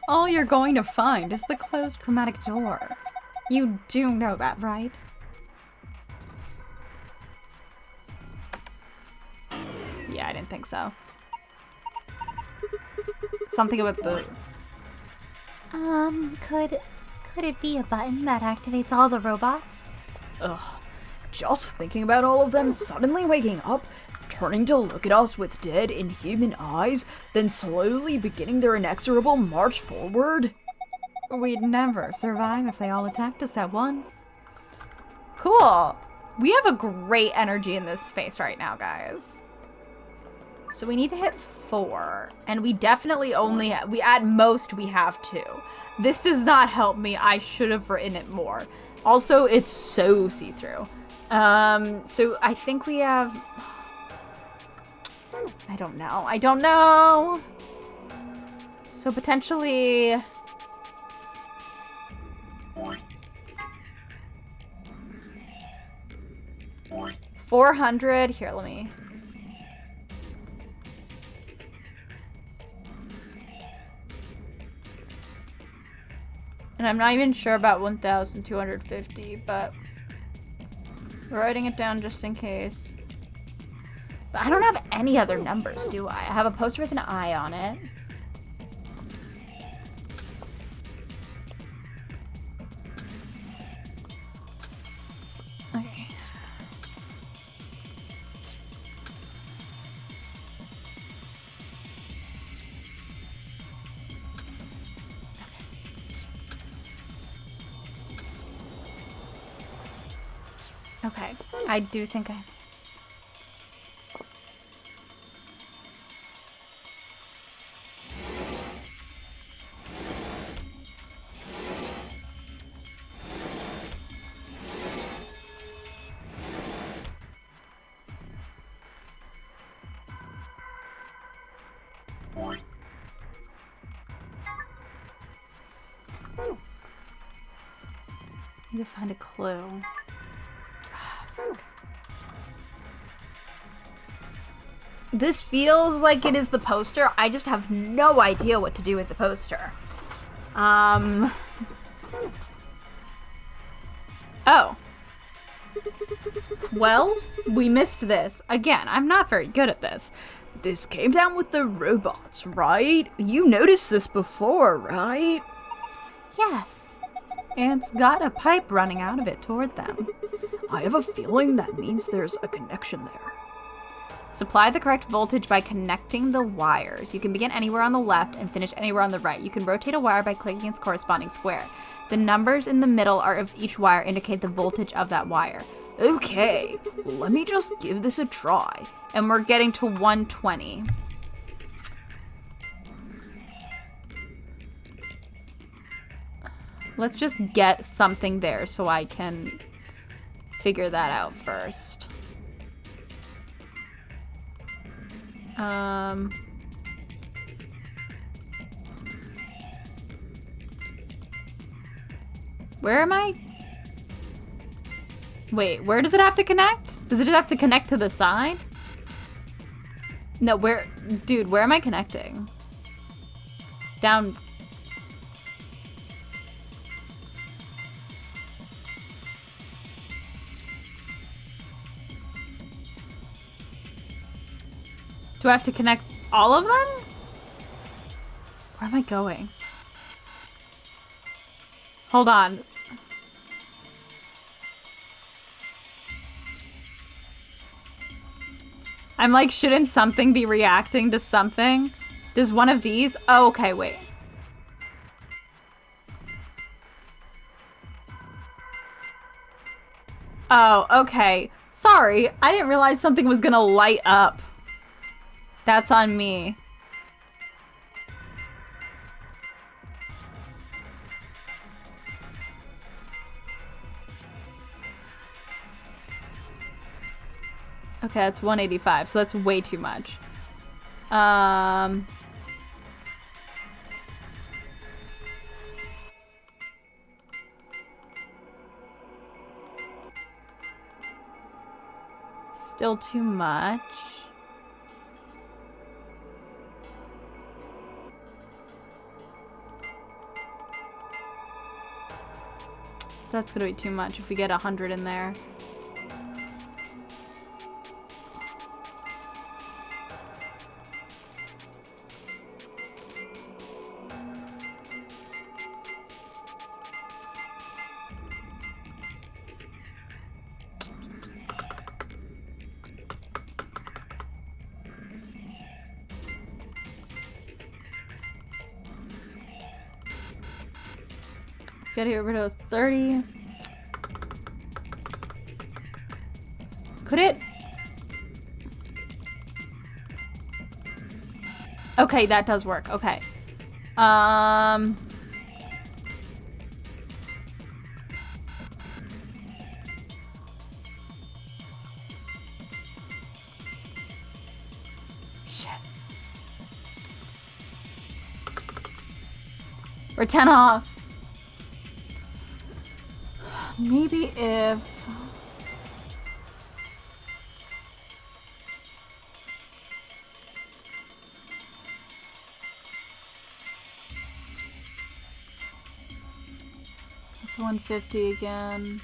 Speaker 4: All you're going to find is the closed chromatic door. You do know that, right? Yeah, I didn't think so. Something about the...
Speaker 3: Could it be a button that activates all the robots?
Speaker 2: Ugh. Just thinking about all of them suddenly waking up, turning to look at us with dead, inhuman eyes, then slowly beginning their inexorable march forward.
Speaker 4: We'd never survive if they all attacked us at once. Cool. We have a great energy in this space right now, guys. So we need to hit 4, and we definitely only at most we have 2. This does not help me. I should have written it more. Also, it's so see-through. So I think we have... I don't know. So potentially... 400. Here, let me... And I'm not even sure about 1,250, but... we're writing it down just in case. But I don't have any other numbers, do I? I have a poster with an eye on it. Okay, I do think I... Need to find a clue.
Speaker 1: This feels like it is the poster. I just have no idea what to do with the poster.
Speaker 4: Oh. Well, we missed this. Again, I'm not very good at this.
Speaker 2: This came down with the robots, right? You noticed this before, right?
Speaker 3: Yes.
Speaker 4: It's got a pipe running out of it toward them.
Speaker 2: I have a feeling that means there's a connection there.
Speaker 4: Supply the correct voltage by connecting the wires. You can begin anywhere on the left and finish anywhere on the right. You can rotate a wire by clicking its corresponding square. The numbers in the middle of each wire indicate the voltage of that wire.
Speaker 2: Okay, let me just give this a try.
Speaker 4: And we're getting to 120. Let's just get something there so I can figure that out first. Where am I? Wait, where does it have to connect? Does it just have to connect to the side? No, where? Dude, where am I connecting? Down. Do I have to connect all of them? Where am I going? Hold on. I'm like, shouldn't something be reacting to something? Does one of these? Oh, okay, wait. Oh, okay. Sorry, I didn't realize something was gonna light up. That's on me. Okay, that's 185, so that's way too much. Still too much. That's gonna be too much if we get 100 in there. Gotta get rid of 30. Could it? Okay, that does work. Okay. Shit. We're 10 off. Maybe if... It's 150 again.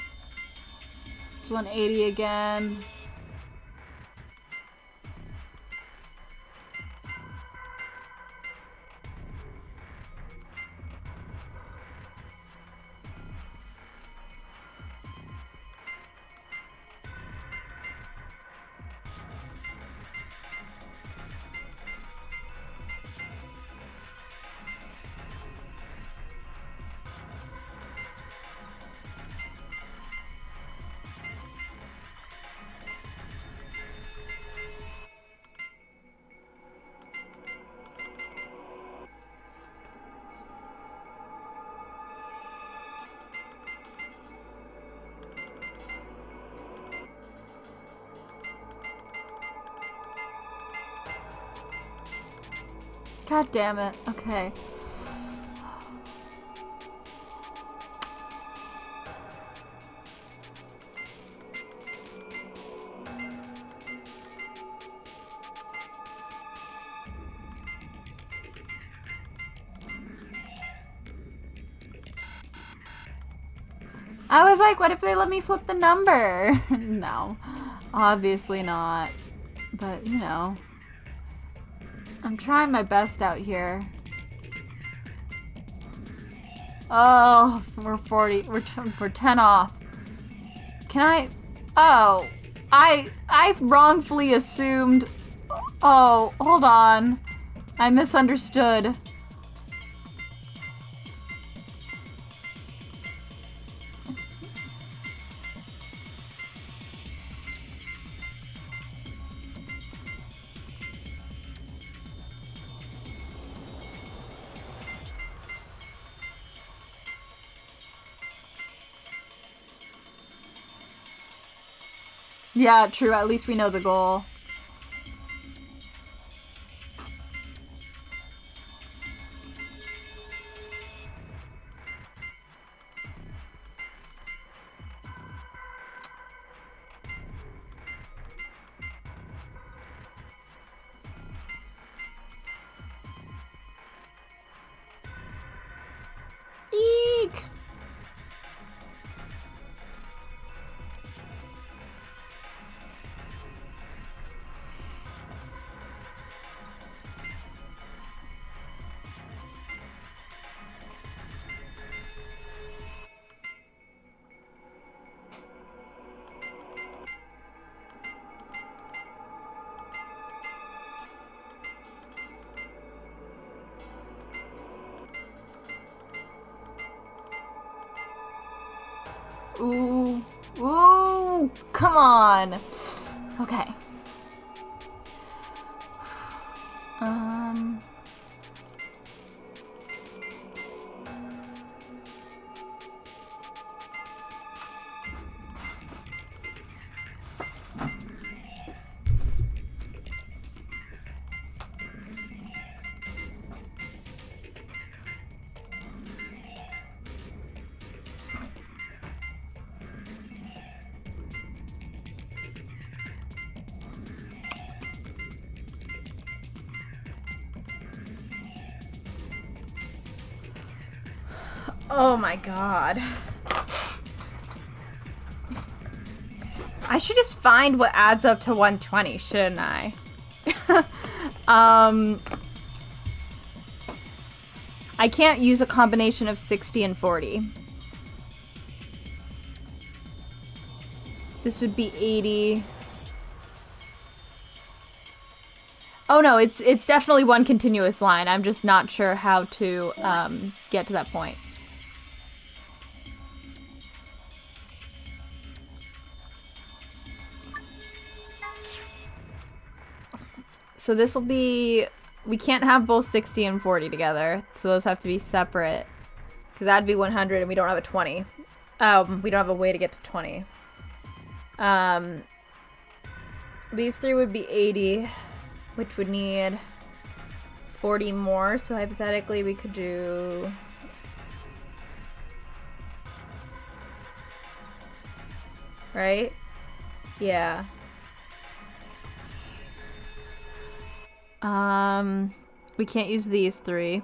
Speaker 4: It's 180 again. God damn it. Okay. I was like, what if they let me flip the number? No, obviously not. But, you know, I'm trying my best out here. Oh, we're 40. We're 10 off. Can I? Oh, I wrongfully assumed. Oh, hold on. I misunderstood. Yeah, true. At least we know the goal. Eek! Ooh. Ooh! Come on! Okay.
Speaker 1: Oh my god. I should just find what adds up to 120, shouldn't I? I can't use a combination of 60 and 40. This would be 80. Oh no, it's definitely one continuous line. I'm just not sure how to get to that point. So this will be... We can't have both 60 and 40 together. So those have to be separate. Because that'd be 100 and we don't have a 20. We don't have a way to get to 20. These three would be 80. Which would need 40 more. So hypothetically we could do... Right? Yeah. We can't use these three.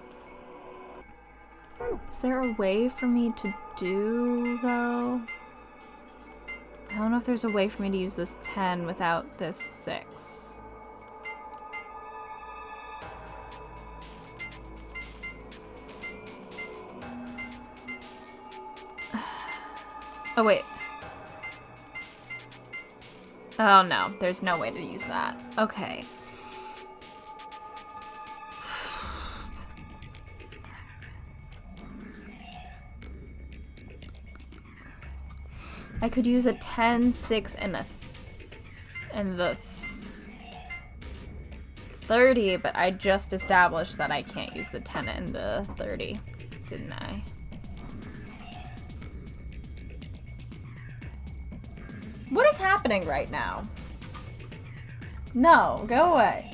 Speaker 1: Is there a way for me to do, though? I don't know if there's a way for me to use this 10 without this 6. Oh, wait. Oh, no. There's no way to use that. Okay. I could use a 10, 6, and the 30, but I just established that I can't use the 10 and the 30, didn't I? What is happening right now? No, go away.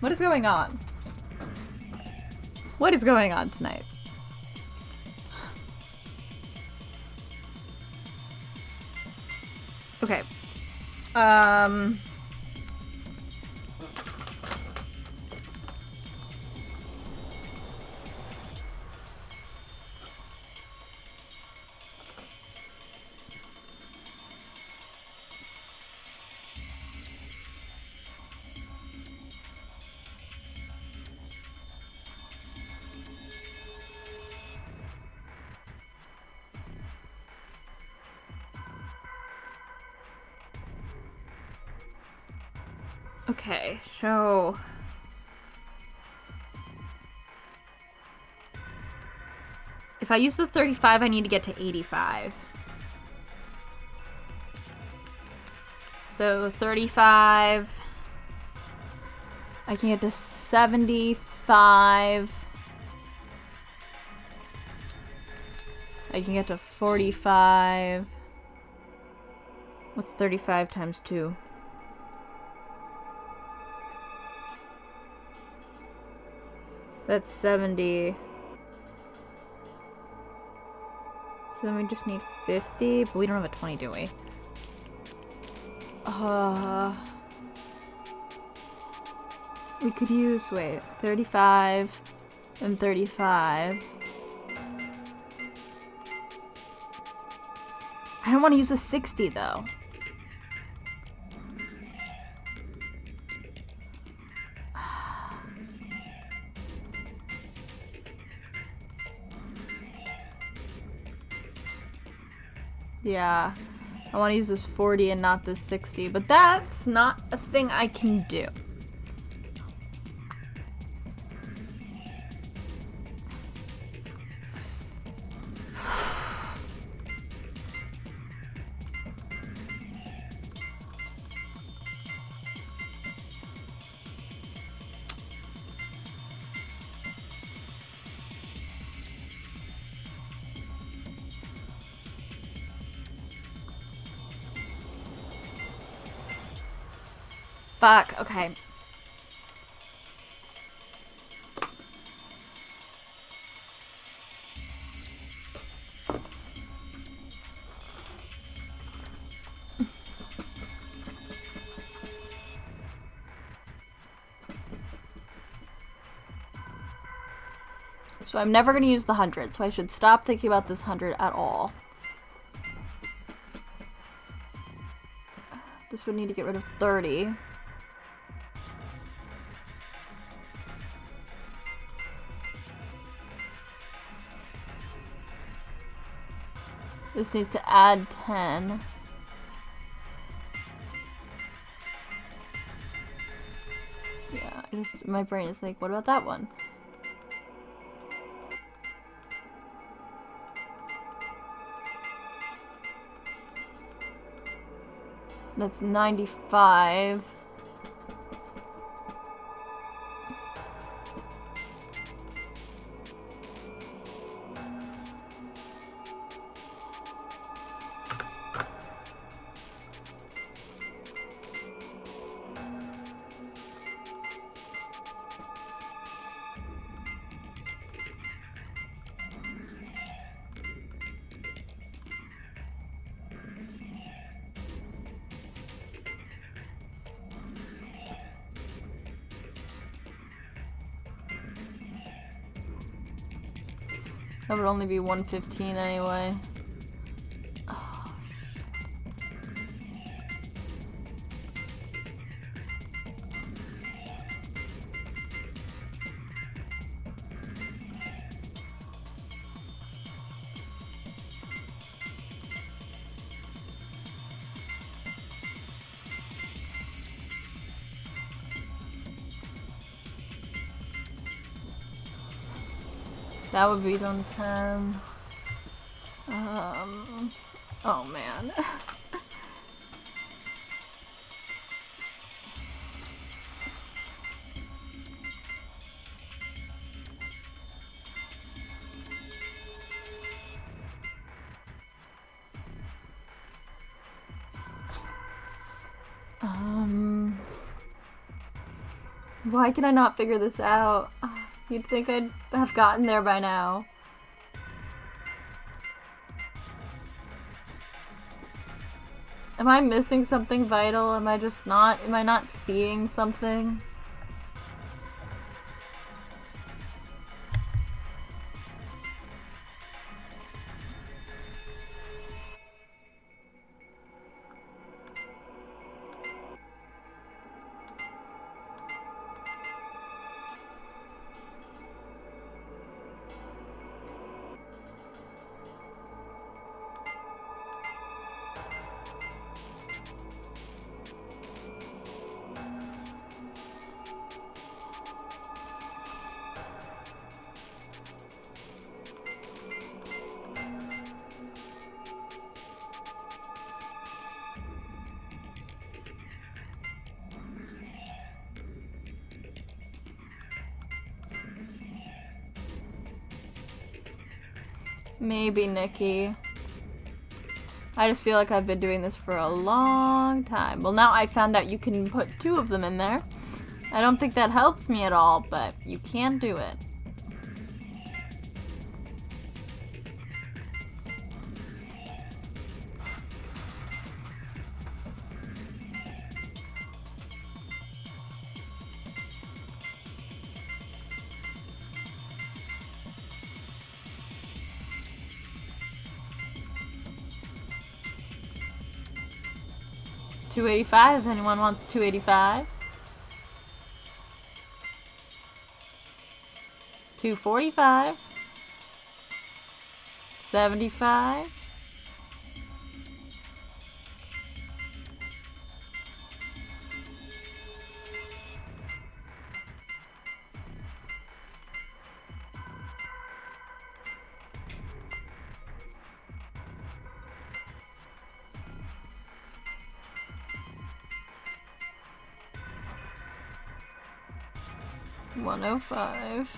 Speaker 4: What is going on? What is going on tonight?
Speaker 1: Okay. Okay, so if I use the 35, I need to get to 85. So 35, I can get to 75. I can get to 45. What's 35 times 2? That's 70. So then we just need 50, but we don't have a 20, do we? We could use, wait, 35 and 35. I don't want to use a 60 though. Yeah, I want to use this 40 and not this 60, but that's not a thing I can do. Fuck, okay. So I'm never going to use the 100, so I should stop thinking about this 100 at all. This would need to get rid of 30. This needs to add 10. Yeah, my brain is like, what about that one? That's 95. That would only be 115 anyway. Oh. That would be done 10. Oh man. Why can I not figure this out? You'd think I'd have gotten there by now. Am I missing something vital? Am I not seeing something? Maybe, Nikki. I just feel like I've been doing this for a long time. Well, now I found out you can put 2 of them in there. I don't think that helps me at all, but you can do it. $285, if anyone wants $285. $245. $75. $105.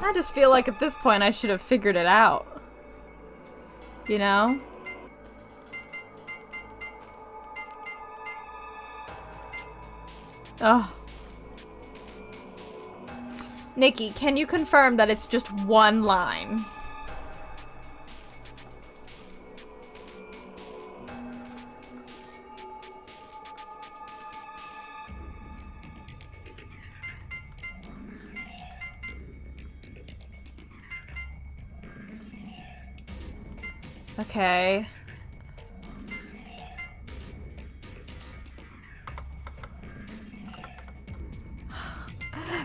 Speaker 1: I just feel like at this point I should have figured it out. You know? Oh. Nikki, can you confirm that it's just one line? Okay.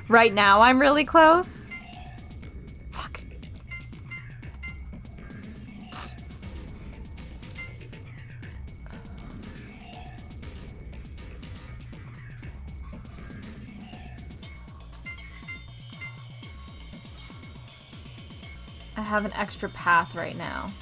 Speaker 1: Right now I'm really close. Fuck. I have an extra path right now.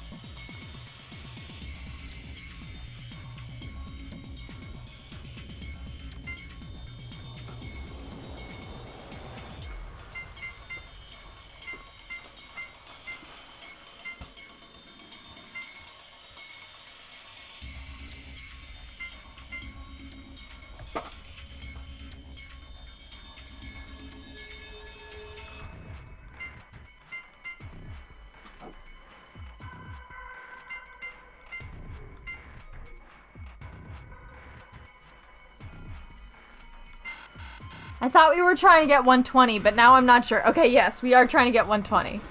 Speaker 1: I thought we were trying to get 120, but now I'm not sure. Okay, yes, we are trying to get 120.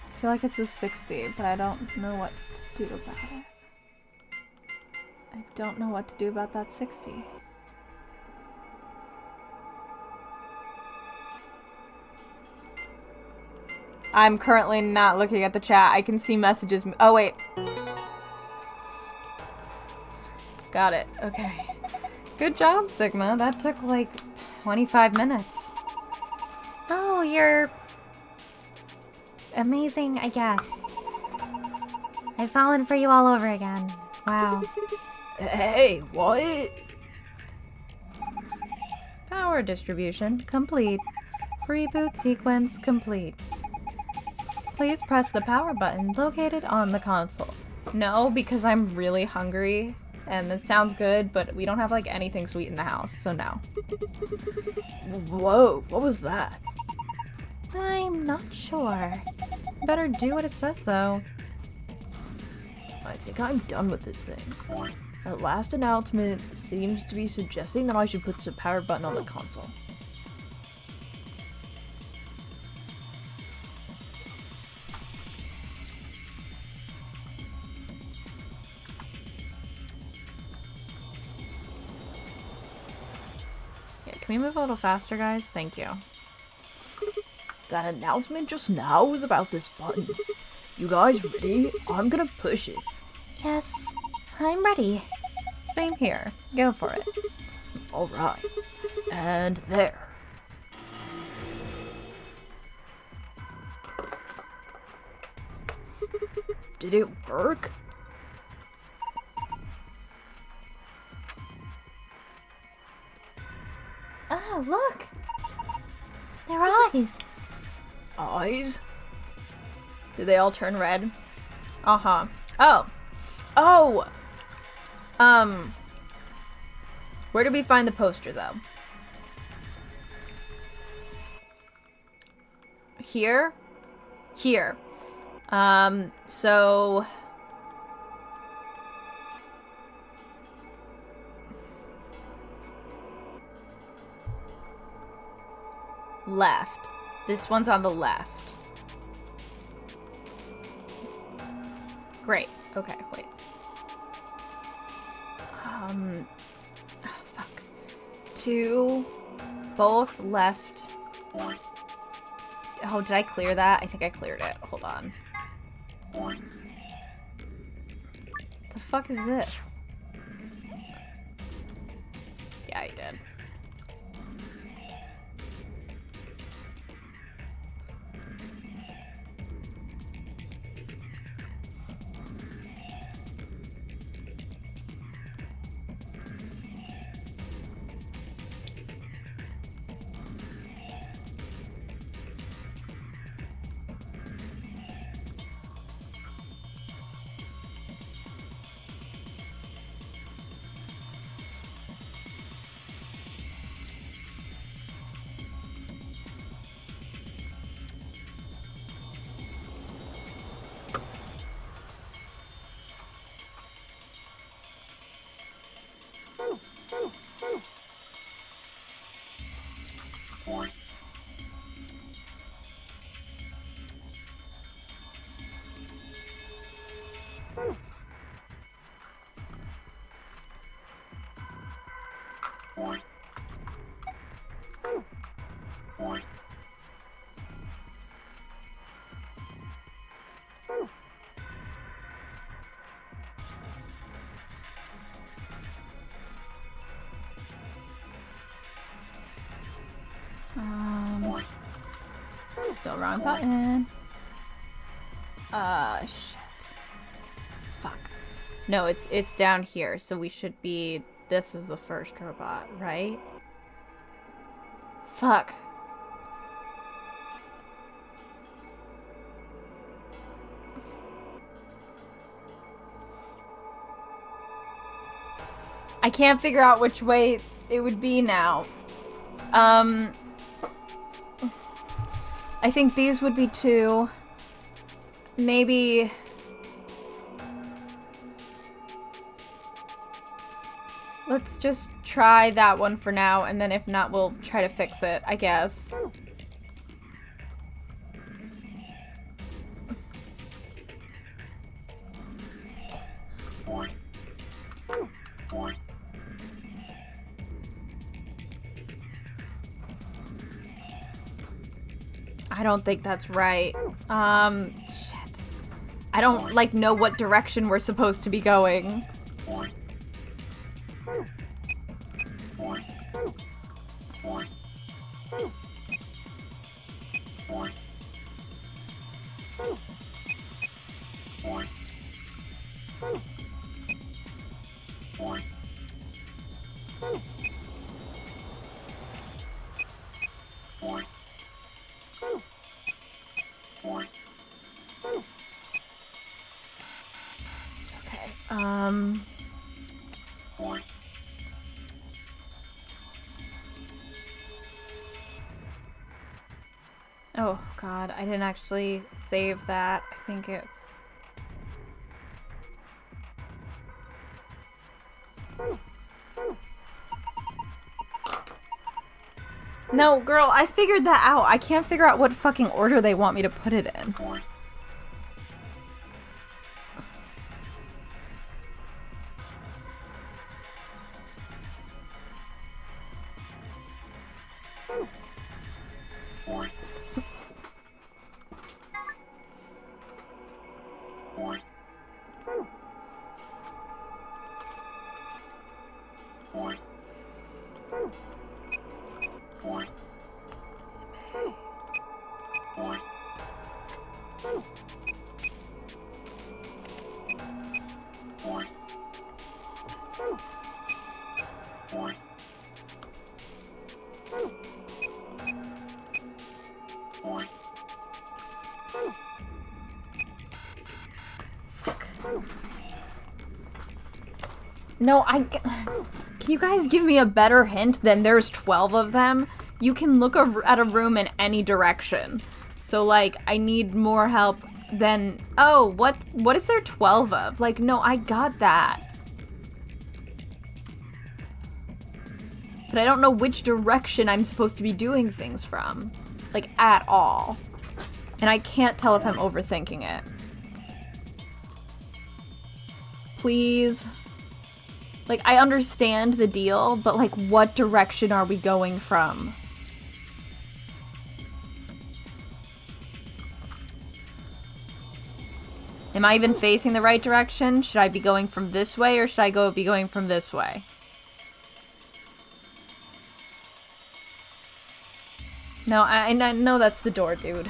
Speaker 1: I feel like it's a 60, but I don't know what to do about it. I don't know what to do about that 60. I'm currently not looking at the chat. I can see messages. Oh, wait. Got it. Okay. Good job, Sigma. That took like 25 minutes.
Speaker 3: Oh, you're amazing, I guess. I've fallen for you all over again. Wow.
Speaker 2: Hey, what?
Speaker 1: Power distribution complete. Reboot sequence complete. Please press the power button located on the console. No, because I'm really hungry, and it sounds good, but we don't have like anything sweet in the house, so no.
Speaker 2: Whoa, what was that?
Speaker 3: I'm not sure.
Speaker 1: Better do what it says, though.
Speaker 2: I think I'm done with this thing. That last announcement seems to be suggesting that I should put the power button on the console.
Speaker 1: Yeah, can we move a little faster, guys? Thank you.
Speaker 2: That announcement just now was about this button. You guys ready? I'm gonna push it.
Speaker 3: Yes, I'm ready.
Speaker 1: Same here. Go for it.
Speaker 2: Alright. And there. Did it work?
Speaker 3: Oh, look! Their eyes!
Speaker 2: Eyes?
Speaker 1: Did they all turn red? Uh-huh. Oh!
Speaker 2: Oh!
Speaker 1: Where did we find the poster, though? Here? Here. So... Left. This one's on the left. Great. Okay, wait. Oh, fuck. Two. Both left. Oh, did I clear that? I think I cleared it. Hold on. The fuck is this? Yeah, I did. Still wrong button. Shit. Fuck. No, it's down here, so we should be... This is the first robot, right? Fuck. I can't figure out which way it would be now. I think these would be two. Maybe... Let's just try that one for now, and then if not, we'll try to fix it, I guess. I don't think that's right. Shit. I don't, like, know what direction we're supposed to be going. Okay, oh god, I didn't actually save that. I think it's... No, girl, I figured that out. I can't figure out what fucking order they want me to put it in. No, can you guys give me a better hint than there's 12 of them? You can look at a room in any direction. So, like, I need more help than... Oh, what is there 12 of? Like, no, I got that. But I don't know which direction I'm supposed to be doing things from. Like, at all. And I can't tell if I'm overthinking it. Please... Like, I understand the deal, but, like, what direction are we going from? Am I even facing the right direction? Should I be going from this way, or should I be going from this way? No, I know that's the door, dude.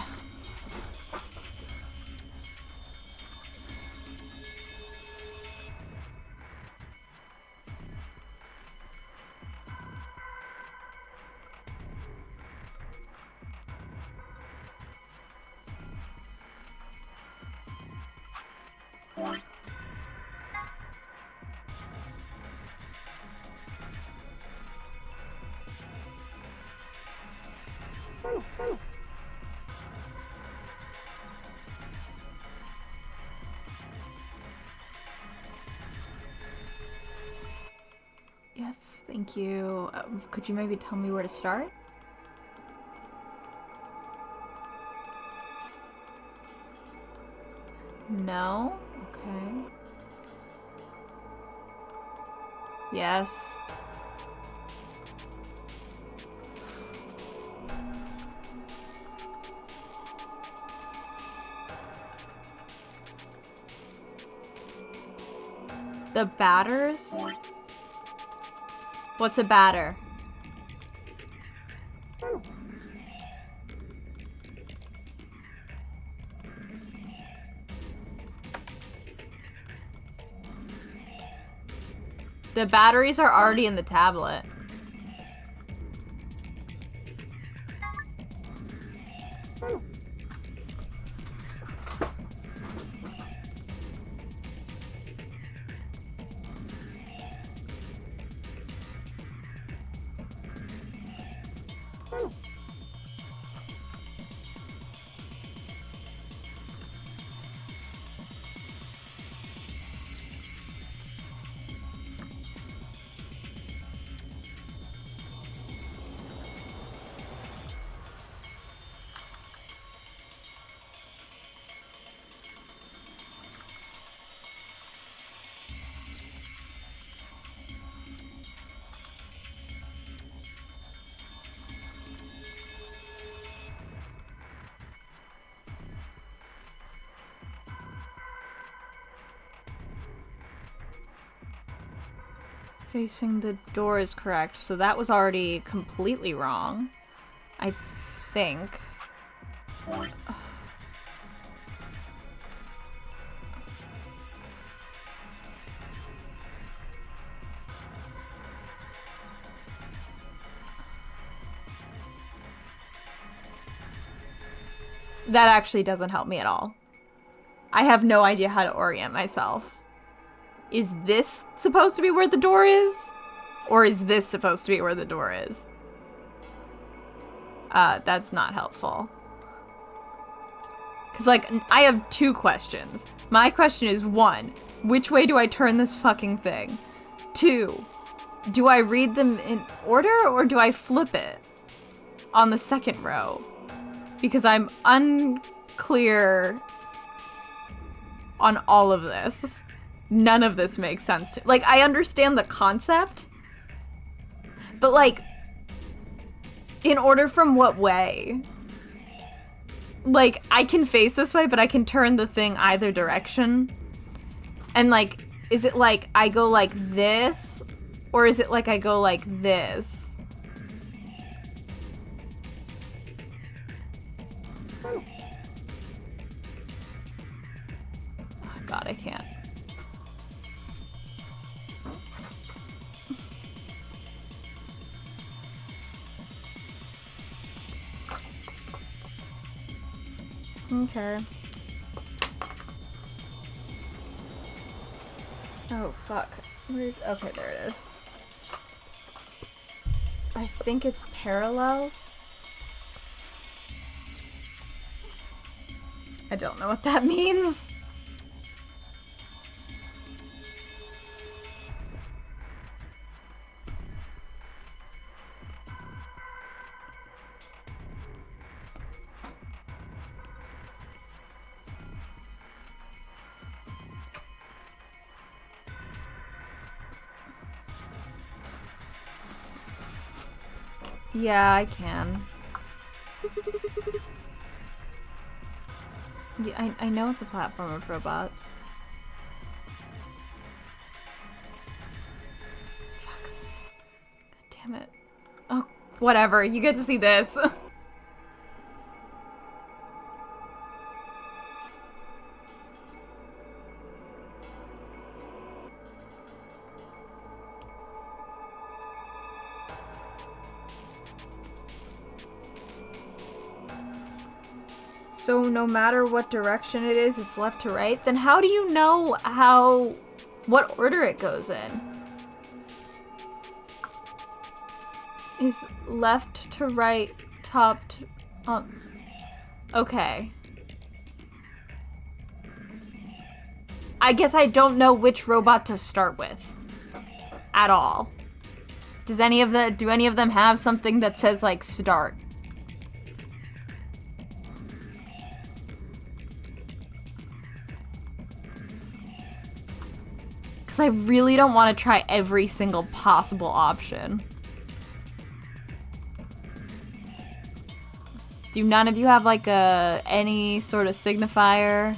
Speaker 1: Yes, thank you. Could you maybe tell me where to start? No? Okay. Yes. The batters? What's a batter? The batteries are already in the tablet. Facing the door is correct, so that was already completely wrong. I think.
Speaker 4: That actually doesn't help me at all. I have no idea how to orient myself. Is this supposed to be where the door is? Or is this supposed to be where the door is? That's not helpful. Because, like, I have 2 questions. My question is, 1, which way do I turn this fucking thing? 2, do I read them in order or do I flip it on the second row? Because I'm unclear on all of this. None of this makes sense to, like, I understand the concept, but, like, in order from what way? Like, I can face this way, but I can turn the thing either direction. And, like, is it like I go like this? Or is it like I go like this? Oh, God, I can't.
Speaker 1: Okay. Oh, fuck. Okay, there it is. I think it's parallels.
Speaker 4: I don't know what that means. Yeah, I can. Yeah, I know it's a platform of robots. Fuck. God damn it. Oh, whatever. You get to see this.
Speaker 1: So no matter what direction it is, it's left to right?
Speaker 4: Then how do you know what order it goes in? Is left to right, top to, okay. I guess I don't know which robot to start with. At all. Do any of them have something that says, like, start? Because I really don't want to try every single possible option. Do none of you have, like, any sort of signifier?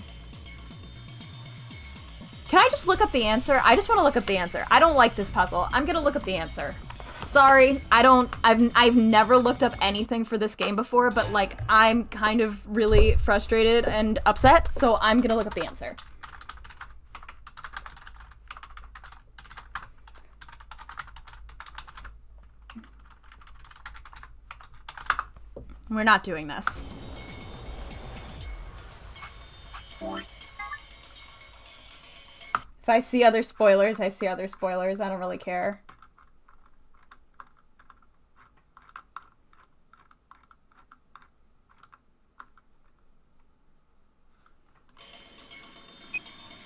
Speaker 4: Can I just look up the answer? I just want to look up the answer. I don't like this puzzle. I'm gonna look up the answer. Sorry, I've never looked up anything for this game before, but, like, I'm kind of really frustrated and upset, so I'm gonna look up the answer. We're not doing this. If I see other spoilers, I see other spoilers. I don't really care.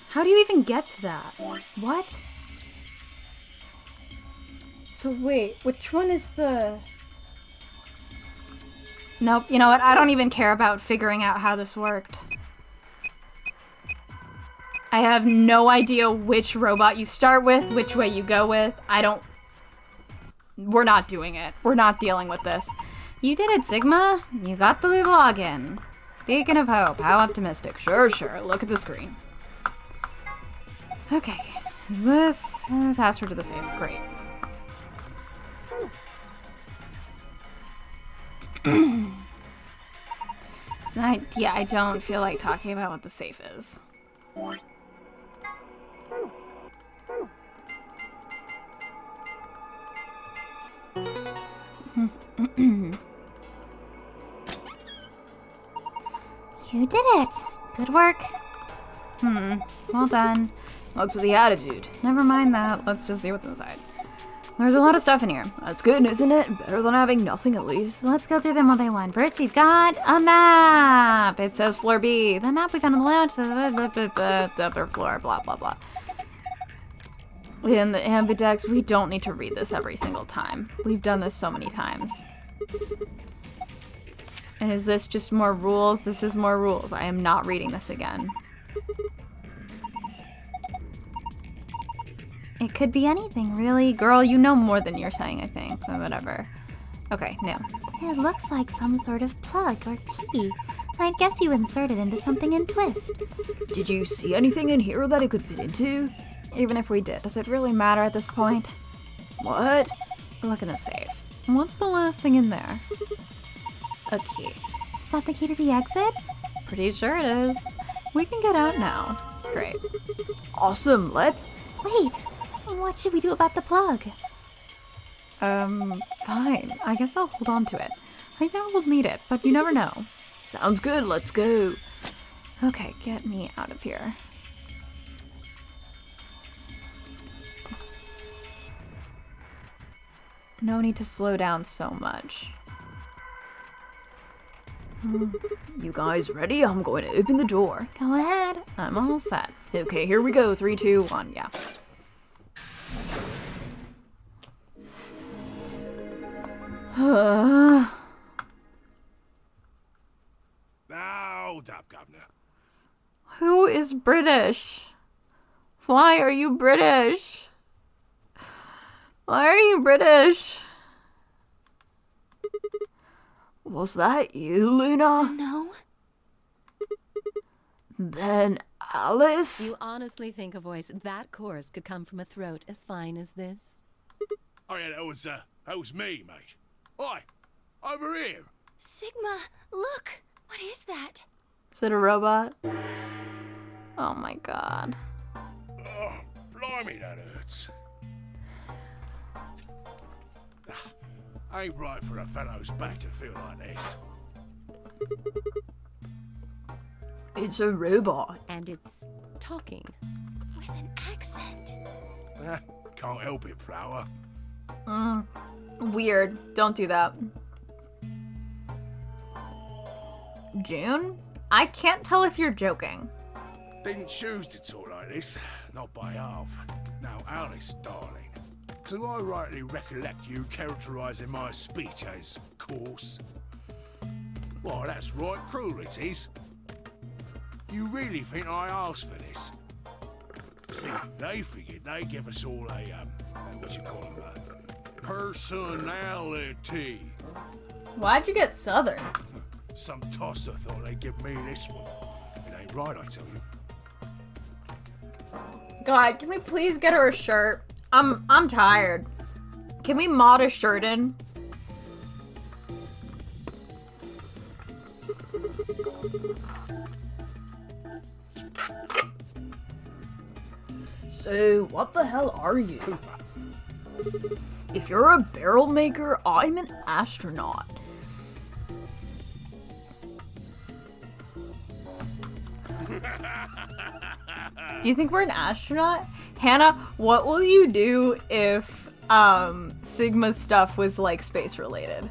Speaker 4: How do you even get to that? What?
Speaker 1: So wait, which one is the...
Speaker 4: Nope, you know what? I don't even care about figuring out how this worked. I have no idea which robot you start with, which way you go with. We're not doing it. We're not dealing with this. You did it, Sigma. You got the login. Beacon of hope. How optimistic. Sure, sure. Look at the screen. Okay. Is this password to the safe? Great. I don't feel like talking about what the safe is.
Speaker 3: You did it! Good work.
Speaker 4: Well done.
Speaker 2: What's the attitude?
Speaker 4: Never mind that. Let's just see what's inside. There's a lot of stuff in here.
Speaker 2: That's good, isn't it? Better than having nothing, at least.
Speaker 3: So let's go through them one by one. First, we've got a map.
Speaker 4: It says floor B. The map we found in the lounge says the upper floor, blah, blah, blah. In the ambidex, we don't need to read this every single time. We've done this so many times. And is this just more rules? This is more rules. I am not reading this again.
Speaker 3: It could be anything, really.
Speaker 4: Girl, you know more than you're saying, I think. But whatever. Okay, no.
Speaker 3: It looks like some sort of plug or key. I'd guess you insert it into something and twist.
Speaker 2: Did you see anything in here that it could fit into?
Speaker 4: Even if we did, does it really matter at this point?
Speaker 2: What?
Speaker 4: Look in the safe. What's the last thing in there? A key.
Speaker 3: Is that the key to the exit?
Speaker 4: Pretty sure it is. We can get out now. Great.
Speaker 2: Awesome, let's...
Speaker 3: Wait! What should we do about the plug?
Speaker 4: Fine. I guess I'll hold on to it. I doubt we'll need it, but you never know.
Speaker 2: Sounds good, let's go.
Speaker 4: Okay, get me out of here. No need to slow down so much.
Speaker 2: You guys ready? I'm going to open the door.
Speaker 3: Go ahead.
Speaker 4: I'm all set.
Speaker 2: Okay, here we go. 3, 2, 1,
Speaker 4: Yeah.
Speaker 5: Now, hold up, Governor.
Speaker 4: Who is British? Why are you British? Why are you British?
Speaker 2: Was that you, Luna?
Speaker 3: No.
Speaker 2: Then Alice?
Speaker 6: You honestly think a voice that coarse could come from a throat as fine as this?
Speaker 5: Oh yeah, that was me, mate. Oi, over here.
Speaker 3: Sigma, look! What is that?
Speaker 4: Is it a robot? Oh my god.
Speaker 5: Oh, blimey, that hurts. Ain't right for a fellow's back to feel like this.
Speaker 2: It's a robot.
Speaker 6: And it's talking.
Speaker 3: With an accent.
Speaker 5: Can't help it, Flower.
Speaker 4: Weird. Don't do that. June? I can't tell if you're joking.
Speaker 5: Didn't choose to talk like this, not by half. Now, Alice, darling, do I rightly recollect you characterising my speech as coarse? Why, that's right cruel it is. You really think I asked for this? See, they figured they'd give us all a, what you call them, personality.
Speaker 4: Why'd you get Southern?
Speaker 5: Some tosser thought they'd give me this one. It ain't right, I tell you.
Speaker 4: God, can we please get her a shirt? I'm tired. Can we mod a shirt in?
Speaker 2: So, what the hell are you? If you're a barrel maker, I'm an astronaut.
Speaker 4: Do you think we're an astronaut? Hannah, what will you do if Sigma's stuff was like space related?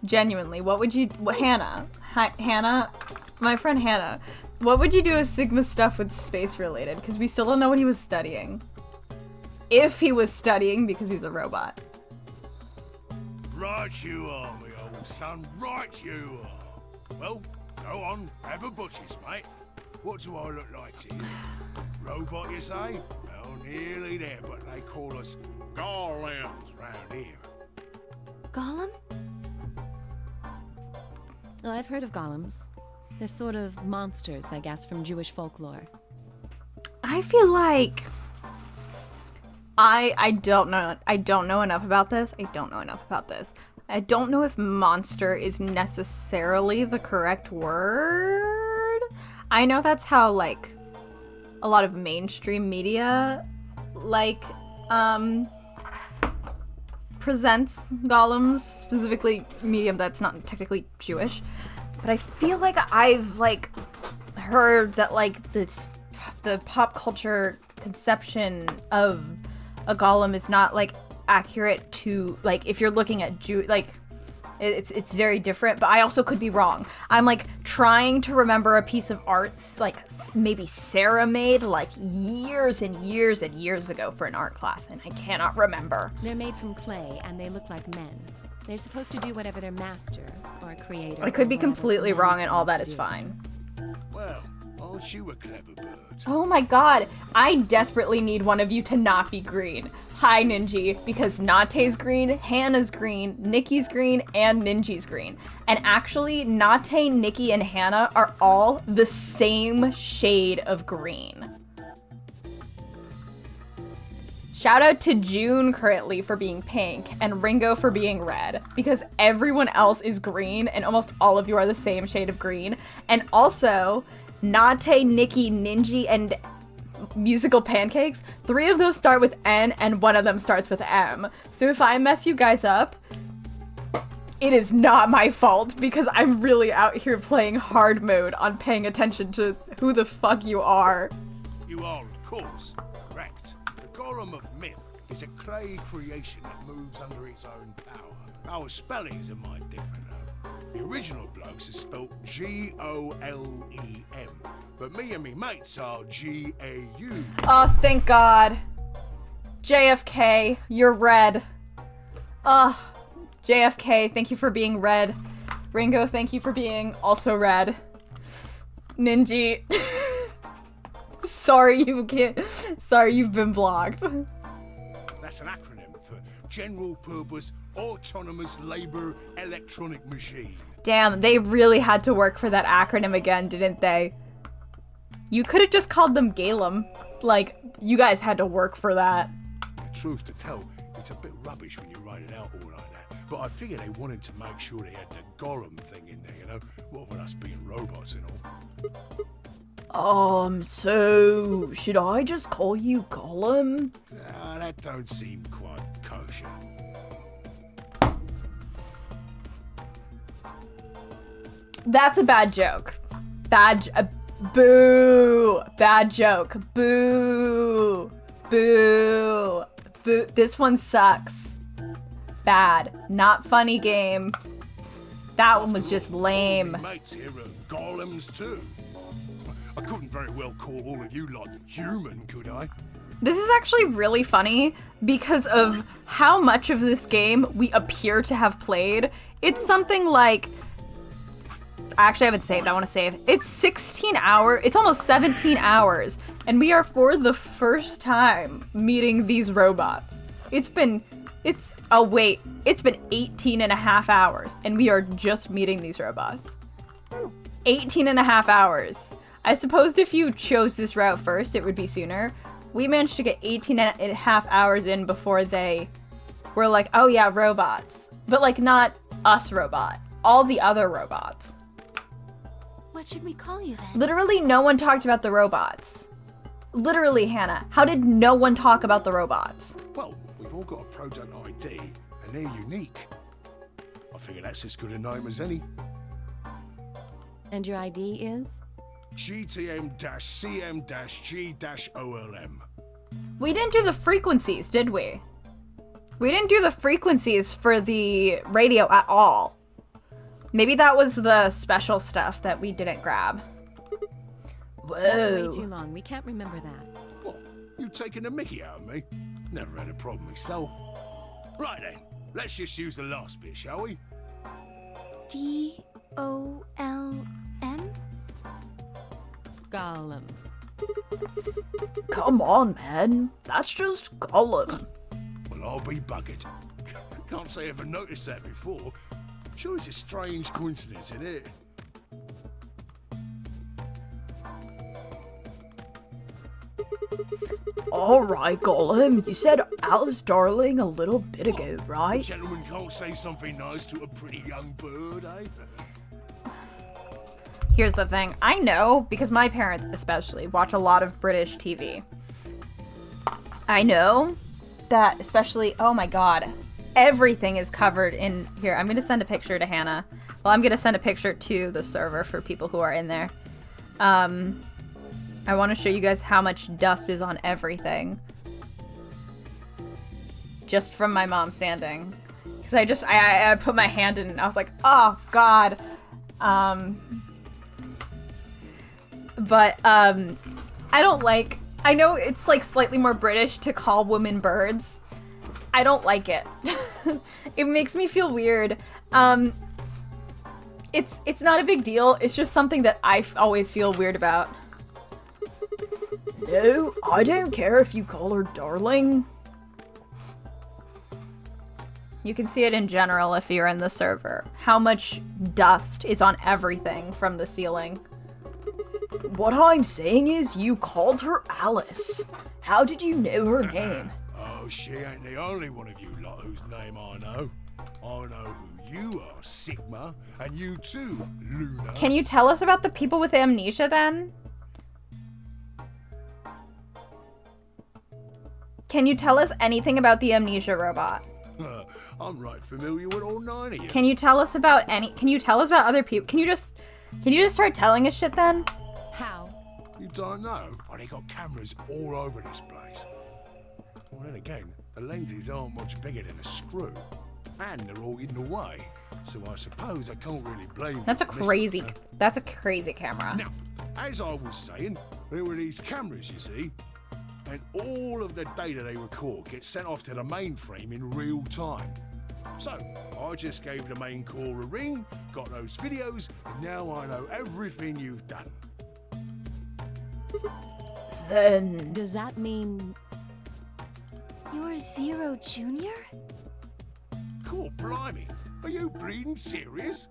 Speaker 4: Genuinely, what would you Hannah, my friend Hannah, what would you do if Sigma's stuff was space related? Because we still don't know what he was studying. If he was studying, because he's a robot.
Speaker 5: Right you are, me old son, right you are. Well, go on, have a butcher's, mate. What do I look like to you? Robot, you say? Well, nearly there, but they call us golems round here.
Speaker 3: Golem?
Speaker 6: Oh, I've heard of golems. They're sort of monsters, I guess, from Jewish folklore.
Speaker 4: I feel like I don't know enough about this. I don't know if monster is necessarily the correct word. I know that's how like a lot of mainstream media like presents golems, specifically medium that's not technically Jewish.
Speaker 1: but I feel like I've, like, heard that, like, the pop culture conception of a golem is not, like, accurate to, like, if you're looking at it's very different, but I also could be wrong. I'm, like, trying to remember a piece of art, like, maybe Sarah made, like, years and years and years ago for an art class, and I cannot remember.
Speaker 6: They're made from clay, and they look like men. They're supposed to do whatever their master or creator.
Speaker 1: I could be
Speaker 6: or whatever
Speaker 1: completely wrong, and
Speaker 6: commands
Speaker 1: all
Speaker 6: them
Speaker 1: that
Speaker 6: to
Speaker 1: is
Speaker 6: do.
Speaker 1: fine.
Speaker 5: Well, aren't you a clever bird?
Speaker 1: Oh my god, I desperately need one of you to not be green. Hi, Ninji, because Nate's green, Hannah's green, Nikki's green, and Ninji's green. And actually, Nate, Nikki, and Hannah are all the same shade of green. Shout out to June Critley for being pink and Ringo for being red, because everyone else is green and almost all of you are the same shade of green. And also, Nate, Nikki, Ninji, and Musical Pancakes, 3 of those start with N and 1 of them starts with M. So if I mess you guys up, it is not my fault, because I'm really out here playing hard mode on paying attention to who the fuck you are.
Speaker 5: You are, of course, correct. The Golem of Myth is a clay creation that moves under its own power. Our spellings are might different, though. The original blokes is spelt Golem, but me and me mates are G-A-U.
Speaker 1: Oh, thank God. JFK, you're red. JFK, thank you for being red. Ringo, thank you for being also red. Ninji, sorry you've been blocked.
Speaker 5: That's an acronym for General Purpose Autonomous Labor Electronic Machine.
Speaker 1: Damn, they really had to work for that acronym again, didn't they? You could have just called them Galem. Like, you guys had to work for that.
Speaker 5: The truth to tell, it's a bit rubbish when you write it out all like that. But I figure they wanted to make sure they had the Golem thing in there, you know? What with us being robots and all.
Speaker 2: So, should I just call you Golem?
Speaker 5: That don't seem quite kosher.
Speaker 1: That's a bad joke. Boo! Bad joke. Boo! Boo! Boo! This one sucks. Bad. Not funny game. That one was just lame.
Speaker 5: My mates here are golems too. I couldn't very well call all of you lot human, could I?
Speaker 1: This is actually really funny because of how much of this game we appear to have played. It's something like... Actually, I haven't saved. I want to save. It's 16 hours. It's almost 17 hours. And we are for the first time meeting these robots. It's been 18 and a half hours. And we are just meeting these robots. 18 and a half hours. I suppose if you chose this route first, it would be sooner. We managed to get 18 and a half hours in before they were like, oh yeah, robots. But like not us robot. All the other robots.
Speaker 3: What should we call you then?
Speaker 1: Literally no one talked about the robots. Literally, Hannah. How did no one talk about the robots?
Speaker 5: Well, we've all got a product ID, and they're unique. I figure that's as good a name as any.
Speaker 6: And your ID is?
Speaker 5: GTM-CM-G-OLM.
Speaker 1: We didn't do the frequencies, did we? We didn't do the frequencies for the radio at all. Maybe that was the special stuff that we didn't grab.
Speaker 6: That's way
Speaker 2: Whoa.
Speaker 6: too long. We can't remember that.
Speaker 5: What? You taking the mickey out of me? Never had a problem myself. Right then, let's just use the last bit, shall we?
Speaker 3: Golem?
Speaker 6: Golem.
Speaker 2: Come on, man. That's just Golem.
Speaker 5: Well, I'll be buggered. Can't say I ever noticed that before. Sure, it's a strange coincidence, isn't it?
Speaker 2: Alright, Golem. You said Alice Darling a little bit ago,
Speaker 5: A
Speaker 2: right?
Speaker 5: gentleman can't say something nice to a pretty young bird, eh?
Speaker 1: Here's the thing. I know, because my parents especially watch a lot of British TV. I know that especially, oh my god, everything is covered in here. I'm going to send a picture to Hannah. Well, I'm gonna send a picture to the server for people who are in there. I want to show you guys how much dust is on everything. Just from my mom sanding. Because I put my hand in and I was like, oh, God. But I don't like... I know it's like slightly more British to call women birds. I don't like it. It makes me feel weird. It's not a big deal. It's just something that I always feel weird about.
Speaker 2: No, I don't care if you call her darling.
Speaker 1: You can see it in general if you're in the server. How much dust is on everything from the ceiling.
Speaker 2: What I'm saying is you called her Alice. How did you know her name?
Speaker 5: Oh, she ain't the only one of you lot whose name I know. I know who you are, Sigma, and you too, Luna.
Speaker 1: Can you tell us about the people with amnesia then? Can you tell us anything about the amnesia robot?
Speaker 5: I'm right familiar with all 9 of you.
Speaker 1: Can you tell us about can you tell us about other people? Can you just start telling us shit then?
Speaker 6: How?
Speaker 5: You don't know? Oh, they got cameras all over this place. Well, then again, the lenses aren't much bigger than a screw. And they're all hidden away. So I suppose I can't really blame you.
Speaker 1: That's a crazy camera.
Speaker 5: Now, as I was saying, there were these cameras, you see. And all of the data they record gets sent off to the mainframe in real time. So, I just gave the main core a ring, got those videos, and now I know everything you've done.
Speaker 2: Then...
Speaker 6: Does that mean...
Speaker 3: You're Zero Junior?
Speaker 5: Cool, blimey. Are you bleeding serious?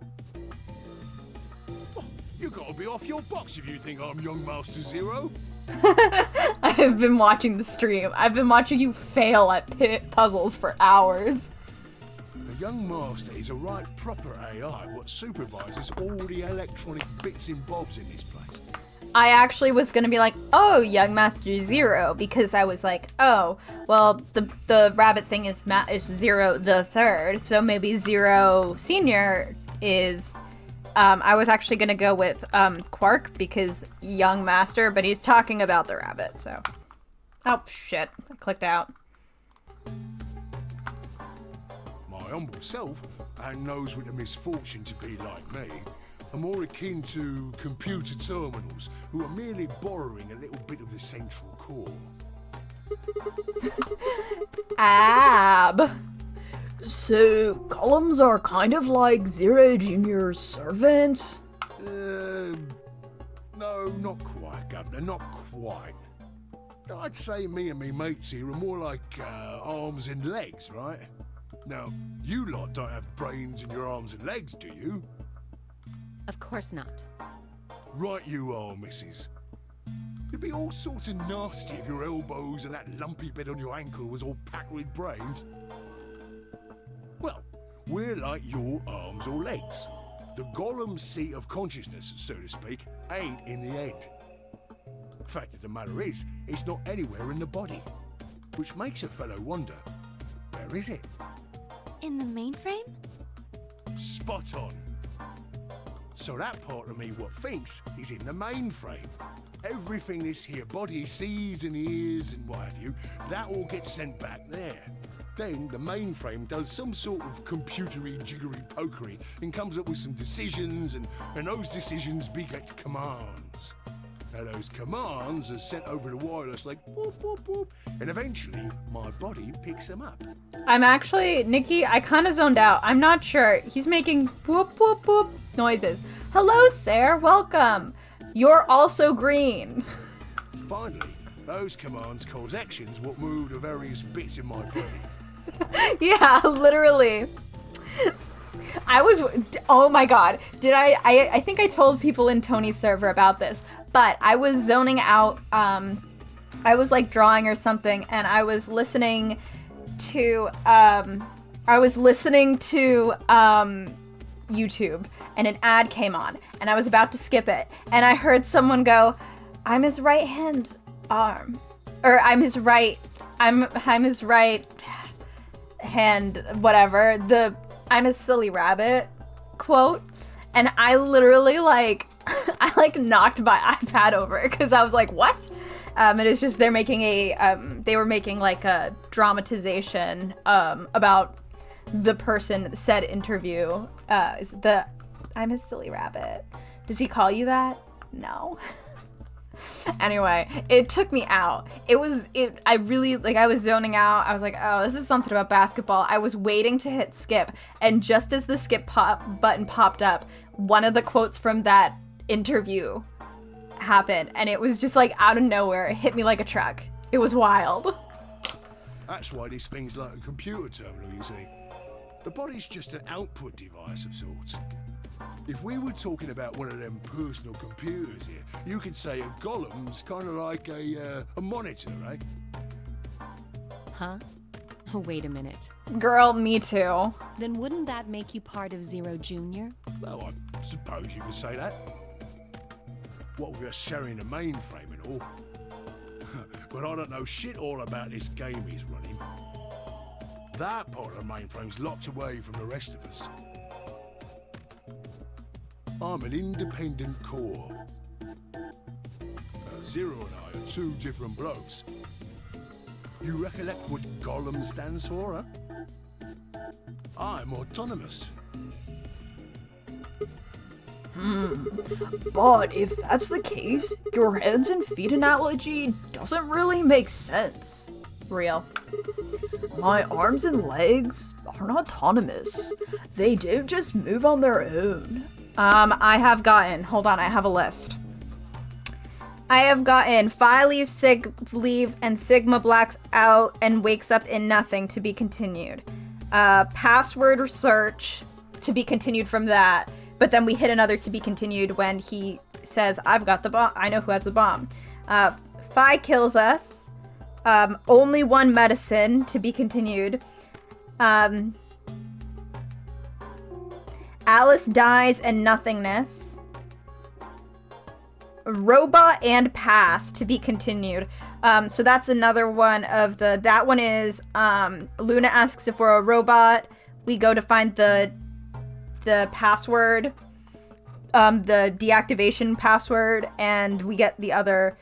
Speaker 5: Oh, you gotta be off your box if you think I'm young Master Zero.
Speaker 1: I've been watching the stream. I've been watching you fail at puzzles for hours.
Speaker 5: The young master is a right proper AI what supervises all the electronic bits and bobs in this place.
Speaker 1: I actually was gonna be like, oh, young Master Zero, because I was like, oh, well, the rabbit thing is Zero the Third, so maybe Zero Senior is. I was actually gonna go with Quark because young Master, but he's talking about the rabbit, so. Oh shit! I clicked out.
Speaker 5: My humble self, and those with the misfortune to be like me, are more akin to computer terminals who are merely borrowing a little bit of the central core.
Speaker 1: Ab.
Speaker 2: So, columns are kind of like Zero Junior's servants?
Speaker 5: No, not quite, Governor, not quite. I'd say me and me mates here are more like arms and legs, right? Now, you lot don't have brains in your arms and legs, do you?
Speaker 6: Of course not.
Speaker 5: Right you are, missus. You'd be all sorts of nasty if your elbows and that lumpy bit on your ankle was all packed with brains. Well, we're like your arms or legs. The golem's seat of consciousness, so to speak, ain't in the head. The fact of the matter is, it's not anywhere in the body. Which makes a fellow wonder, where is it?
Speaker 3: In the mainframe?
Speaker 5: Spot on. So that part of me what thinks is in the mainframe. Everything this here body sees and hears and what have you, that all gets sent back there. Then the mainframe does some sort of computery jiggery pokery and comes up with some decisions, and those decisions beget commands. Now those commands are sent over the wireless like whoop whoop whoop, and eventually my body picks them up.
Speaker 1: I'm actually, Nikki, I kind of zoned out. I'm not sure. He's making whoop whoop whoop noises. Hello, sir. Welcome. You're also green.
Speaker 5: Finally, those commands cause actions what move the various bits in my body.
Speaker 1: Yeah, literally. Oh my god. Did I think I told people in Tony's server about this, but I was zoning out. I was like drawing or something, and I was listening to YouTube, and an ad came on, and I was about to skip it, and I heard someone go, I'm his right hand arm, or I'm his right hand, whatever, I'm a silly rabbit quote,
Speaker 4: And I literally like, I like knocked my iPad over because I was like, what? It is just, they were making like a dramatization about the person said interview. I'm a silly rabbit. Does he call you that? No. Anyway, it took me out. I was zoning out. I was like, oh, this is something about basketball. I was waiting to hit skip, and just as the skip button popped up, one of the quotes from that interview happened, and it was just like out of nowhere. It hit me like a truck. It was wild.
Speaker 5: That's why this thing's like a computer terminal, you see. The body's just an output device of sorts. If we were talking about one of them personal computers here, you could say a golem's kind of like a monitor, right?
Speaker 6: Huh? Oh, wait a minute.
Speaker 4: Girl, me too.
Speaker 6: Then wouldn't that make you part of Zero Junior?
Speaker 5: Well, I suppose you could say that. What with us sharing the mainframe and all. But I don't know shit all about this game he's running. That part of the mainframe's locked away from the rest of us. I'm an independent core. Zero and I are two different blokes. You recollect what Golem stands for, huh? I'm autonomous.
Speaker 2: But if that's the case, your hands and feet analogy doesn't really make sense.
Speaker 4: Real.
Speaker 2: My arms and legs aren't autonomous. They don't just move on their own.
Speaker 4: I have a list. I have gotten Phi leaves, Sig leaves, and Sigma blacks out and wakes up in nothing to be continued. Password research to be continued from that, but then we hit another to be continued when he says, I've got the bomb. I know who has the bomb. Phi kills us. Only one medicine to be continued. Alice dies and nothingness. Robot and pass to be continued. So that's another one of that one is, Luna asks if we're a robot. We go to find the password, the deactivation password, and we get the other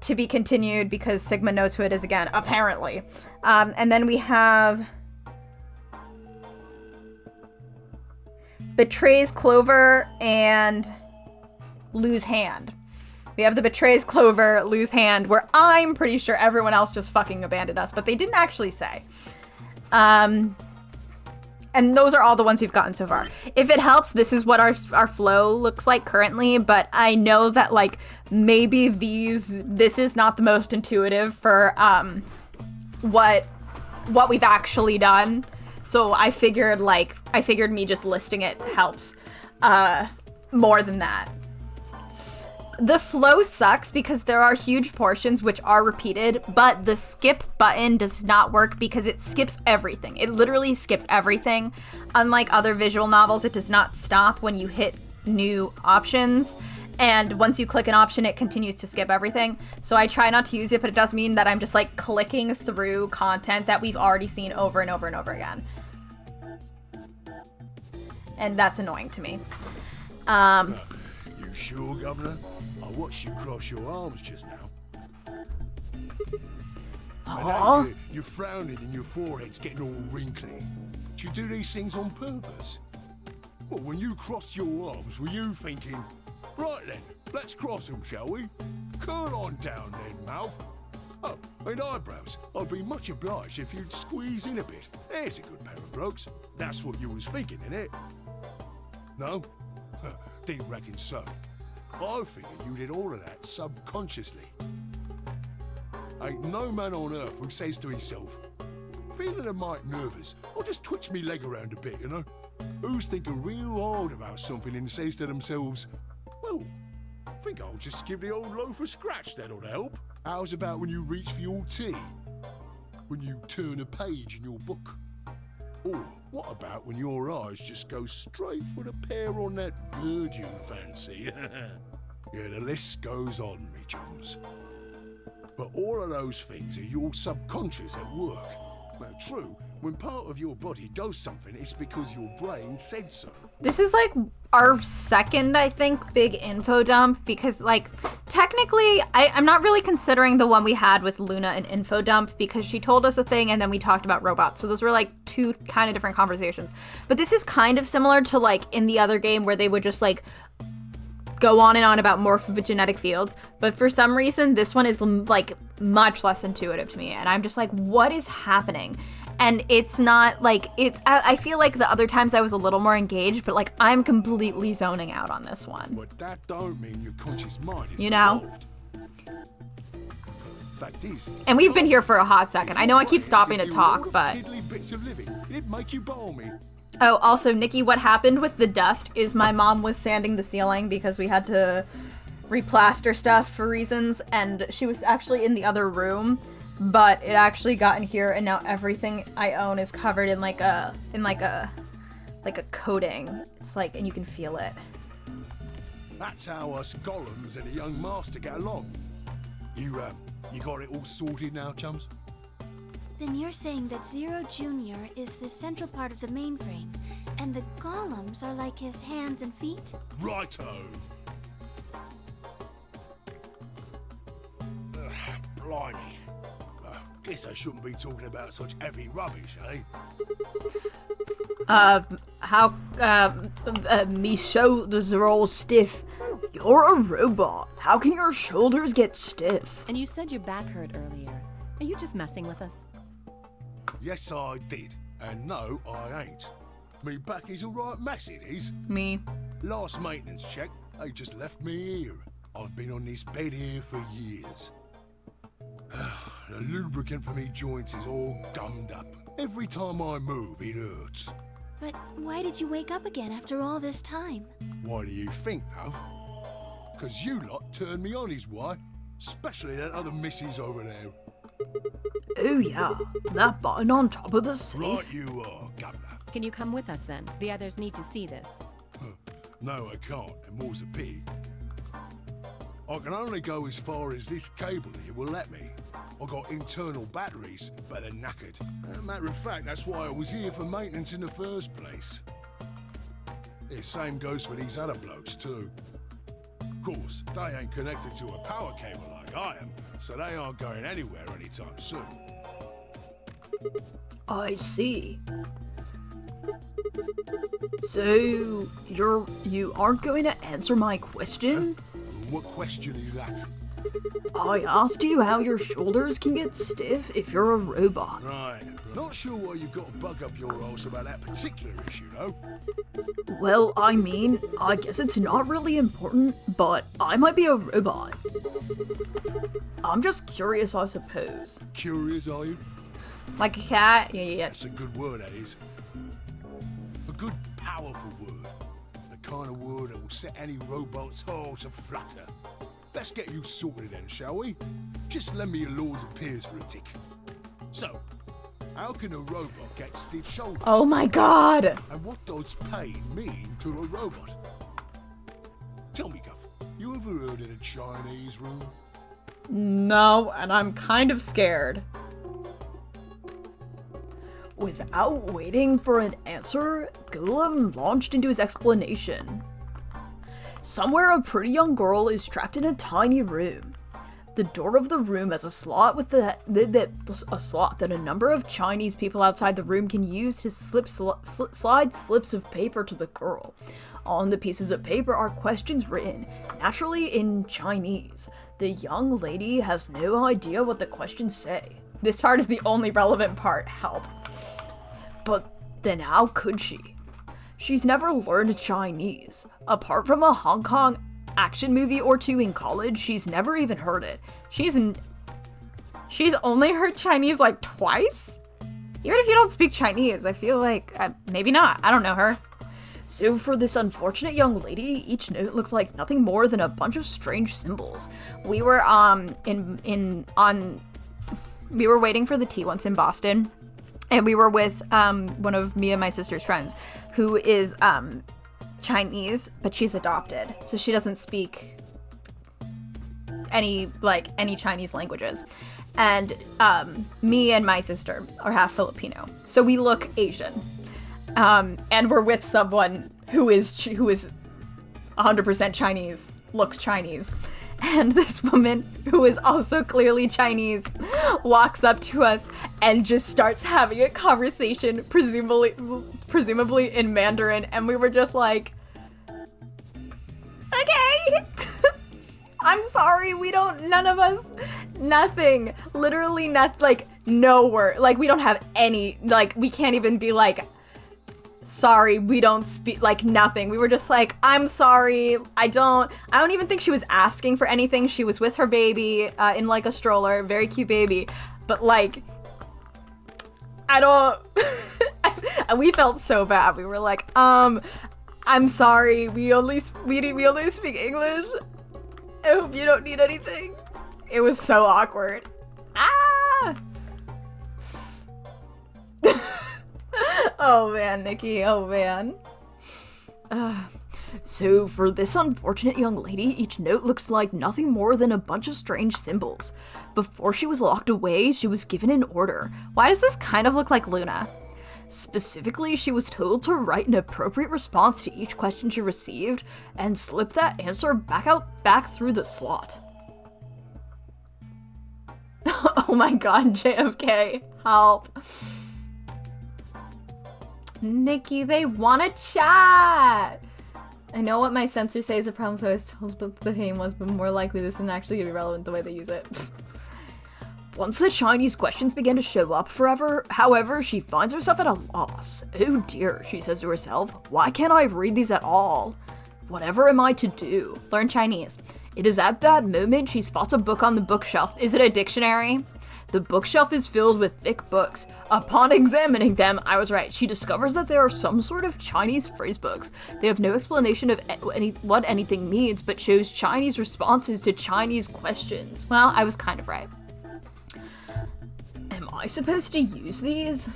Speaker 4: to be continued because Sigma knows who it is again, apparently. And then we have betrays Clover and lose hand. We have the betrays Clover, lose hand, where I'm pretty sure everyone else just fucking abandoned us, but they didn't actually say. And those are all the ones we've gotten so far. If it helps, this is what our flow looks like currently, but I know that like maybe this is not the most intuitive for what we've actually done. So I figured me just listing it helps more than that. The flow sucks because there are huge portions which are repeated, but the skip button does not work because it skips everything. It literally skips everything. Unlike other visual novels, it does not stop when you hit new options. And once you click an option, it continues to skip everything. So I try not to use it, but it does mean that I'm just like clicking through content that we've already seen over and over and over again. And that's annoying to me.
Speaker 5: You sure, Governor? I watched you cross your arms just now. I know you're frowning and your forehead's getting all wrinkly. Do you do these things on purpose? Well, when you crossed your arms, were you thinking, right then, let's cross them, shall we? Curl on down then, mouth. Oh, and eyebrows. I'd be much obliged if you'd squeeze in a bit. There's a good pair of blokes. That's what you was thinking, innit? No? Didn't reckon so. I figured you did all of that subconsciously. Ain't no man on earth who says to himself, feeling a mite nervous, I'll just twitch me leg around a bit, you know? Who's thinking real hard about something and says to themselves, well, I think I'll just give the old loaf a scratch, that'll help. How's about when you reach for your tea? When you turn a page in your book? Or what about when your eyes just go straight for the pear on that bird you fancy? Yeah, the list goes on, me chums. But all of those things are your subconscious at work. True, when part of your body does something, it's because your brain said so.
Speaker 4: This is like our second, I think, big info dump because, like, technically, I'm not really considering the one we had with Luna an info dump because she told us a thing and then we talked about robots. So those were like two kind of different conversations. But this is kind of similar to like in the other game where they would just like go on and on about morphogenetic fields. But for some reason, this one is like much less intuitive to me. And I'm just like, what is happening? And it's not like, I feel like the other times I was a little more engaged, but like I'm completely zoning out on this one.
Speaker 5: But that don't mean your conscious mind is
Speaker 4: You know?
Speaker 5: involved. Fact is,
Speaker 4: And we've been here for a hot second. I know I keep stopping to
Speaker 5: do a
Speaker 4: talk,
Speaker 5: lot of
Speaker 4: but...
Speaker 5: piddly bits of living. It'd make you balmy.
Speaker 4: Oh, also, Nikki, what happened with the dust is my mom was sanding the ceiling because we had to replaster stuff for reasons, and she was actually in the other room, but it actually got in here, and now everything I own is covered in like a coating. It's like, and you can feel it.
Speaker 5: That's how us golems and a young master get along. You got it all sorted now, chums?
Speaker 7: Then you're saying that Zero Jr. is the central part of the mainframe, and the golems are like his hands and feet?
Speaker 5: Righto. Blimey. Guess I shouldn't be talking about such heavy rubbish, eh?
Speaker 2: Me shoulders are all stiff. You're a robot. How can your shoulders get stiff?
Speaker 6: And you said your back hurt earlier. Are you just messing with us?
Speaker 5: Yes, I did. And no, I ain't. Me back is a right mess, it is.
Speaker 4: Me.
Speaker 5: Last maintenance check, they just left me here. I've been on this bed here for years. The lubricant for me joints is all gummed up. Every time I move, it hurts.
Speaker 7: But why did you wake up again after all this time?
Speaker 5: Why do you think, love? 'Cause you lot turned me on is why. Especially that other missus over there.
Speaker 2: Oh yeah, that button on top of the safe.
Speaker 5: Right you are, Governor.
Speaker 6: Can you come with us then? The others need to see this.
Speaker 5: No, I can't, and more's a pity. I can only go as far as this cable here will let me. I got internal batteries, but they're knackered. Matter of fact, that's why I was here for maintenance in the first place. The same goes for these other blokes too. Of course, they ain't connected to a power cable like I am, so they aren't going anywhere anytime soon.
Speaker 2: I see. So, you aren't going to answer my question?
Speaker 5: What question is that?
Speaker 2: I asked you how your shoulders can get stiff if you're a robot.
Speaker 5: Right. Not sure why you've got to bug up your arse about that particular issue, though.
Speaker 2: Well, I mean, I guess it's not really important, but I might be a robot. I'm just curious, I suppose.
Speaker 5: Curious, are you?
Speaker 4: Like a cat? Yeah.
Speaker 5: That's a good word, that is. A good, powerful word. The kind of word that will set any robot's heart aflutter. Let's get you sorted then, shall we? Just lend me your lords and peers for a tick. So, how can a robot get stiff shoulders?
Speaker 4: Oh my god!
Speaker 5: And what does pain mean to a robot? Tell me, Guff, you ever heard of the Chinese room?
Speaker 4: No, and I'm kind of scared.
Speaker 2: Without waiting for an answer, Golem launched into his explanation. Somewhere a pretty young girl is trapped in a tiny room. The door of the room has a slot with a slot that a number of Chinese people outside the room can use to slide slips of paper to the girl. On the pieces of paper are questions written, naturally in Chinese. The young lady has no idea what the questions say.
Speaker 4: This part is the only relevant part. Help.
Speaker 2: But then how could she? She's never learned Chinese. Apart from a Hong Kong action movie or two in college, she's never even heard it.
Speaker 4: She's only heard Chinese like twice? Even if you don't speak Chinese, I feel like maybe not. I don't know her.
Speaker 2: So for this unfortunate young lady, each note looks like nothing more than a bunch of strange symbols.
Speaker 4: We were we were waiting for the tea once in Boston, and we were with one of me and my sister's friends who is Chinese, but she's adopted, so she doesn't speak any Chinese languages. and me and my sister are half Filipino, so we look Asian. And we're with someone who is 100% Chinese, looks Chinese. And this woman, who is also clearly Chinese, walks up to us and just starts having a conversation, presumably in Mandarin, and we were just like, okay. I'm sorry, none of us, nothing, literally nothing, like, no word, like, we don't have any, like, we can't even be like, sorry, we don't speak, like, nothing. We were just like, I'm sorry, I don't even think she was asking for anything. She was with her baby, in, like, a stroller, very cute baby, but, like, I don't, we felt so bad. We were like, I'm sorry, we only speak English. I hope you don't need anything. It was so awkward. Ah! Oh man, Nikki, oh man.
Speaker 2: So for this unfortunate young lady, each note looks like nothing more than a bunch of strange symbols. Before she was locked away, she was given an order.
Speaker 4: Why does this kind of look like Luna?
Speaker 2: Specifically, she was told to write an appropriate response to each question she received and slip that answer back through the slot.
Speaker 4: Oh my god, JFK, help. Nikki, they want to chat! I know what my censors say is a problem, so I was told what the game was, but more likely this isn't actually going to be relevant the way they use it.
Speaker 2: Once the Chinese questions began to show up however, she finds herself at a loss. Oh dear, she says to herself, why can't I read these at all? Whatever am I to do?
Speaker 4: Learn Chinese.
Speaker 2: It is at that moment she spots a book on the bookshelf.
Speaker 4: Is it a dictionary?
Speaker 2: The bookshelf is filled with thick books. Upon examining them, I was right. She discovers that there are some sort of Chinese phrase books. They have no explanation of what anything means, but shows Chinese responses to Chinese questions.
Speaker 4: Well, I was kind of right.
Speaker 2: Am I supposed to use these?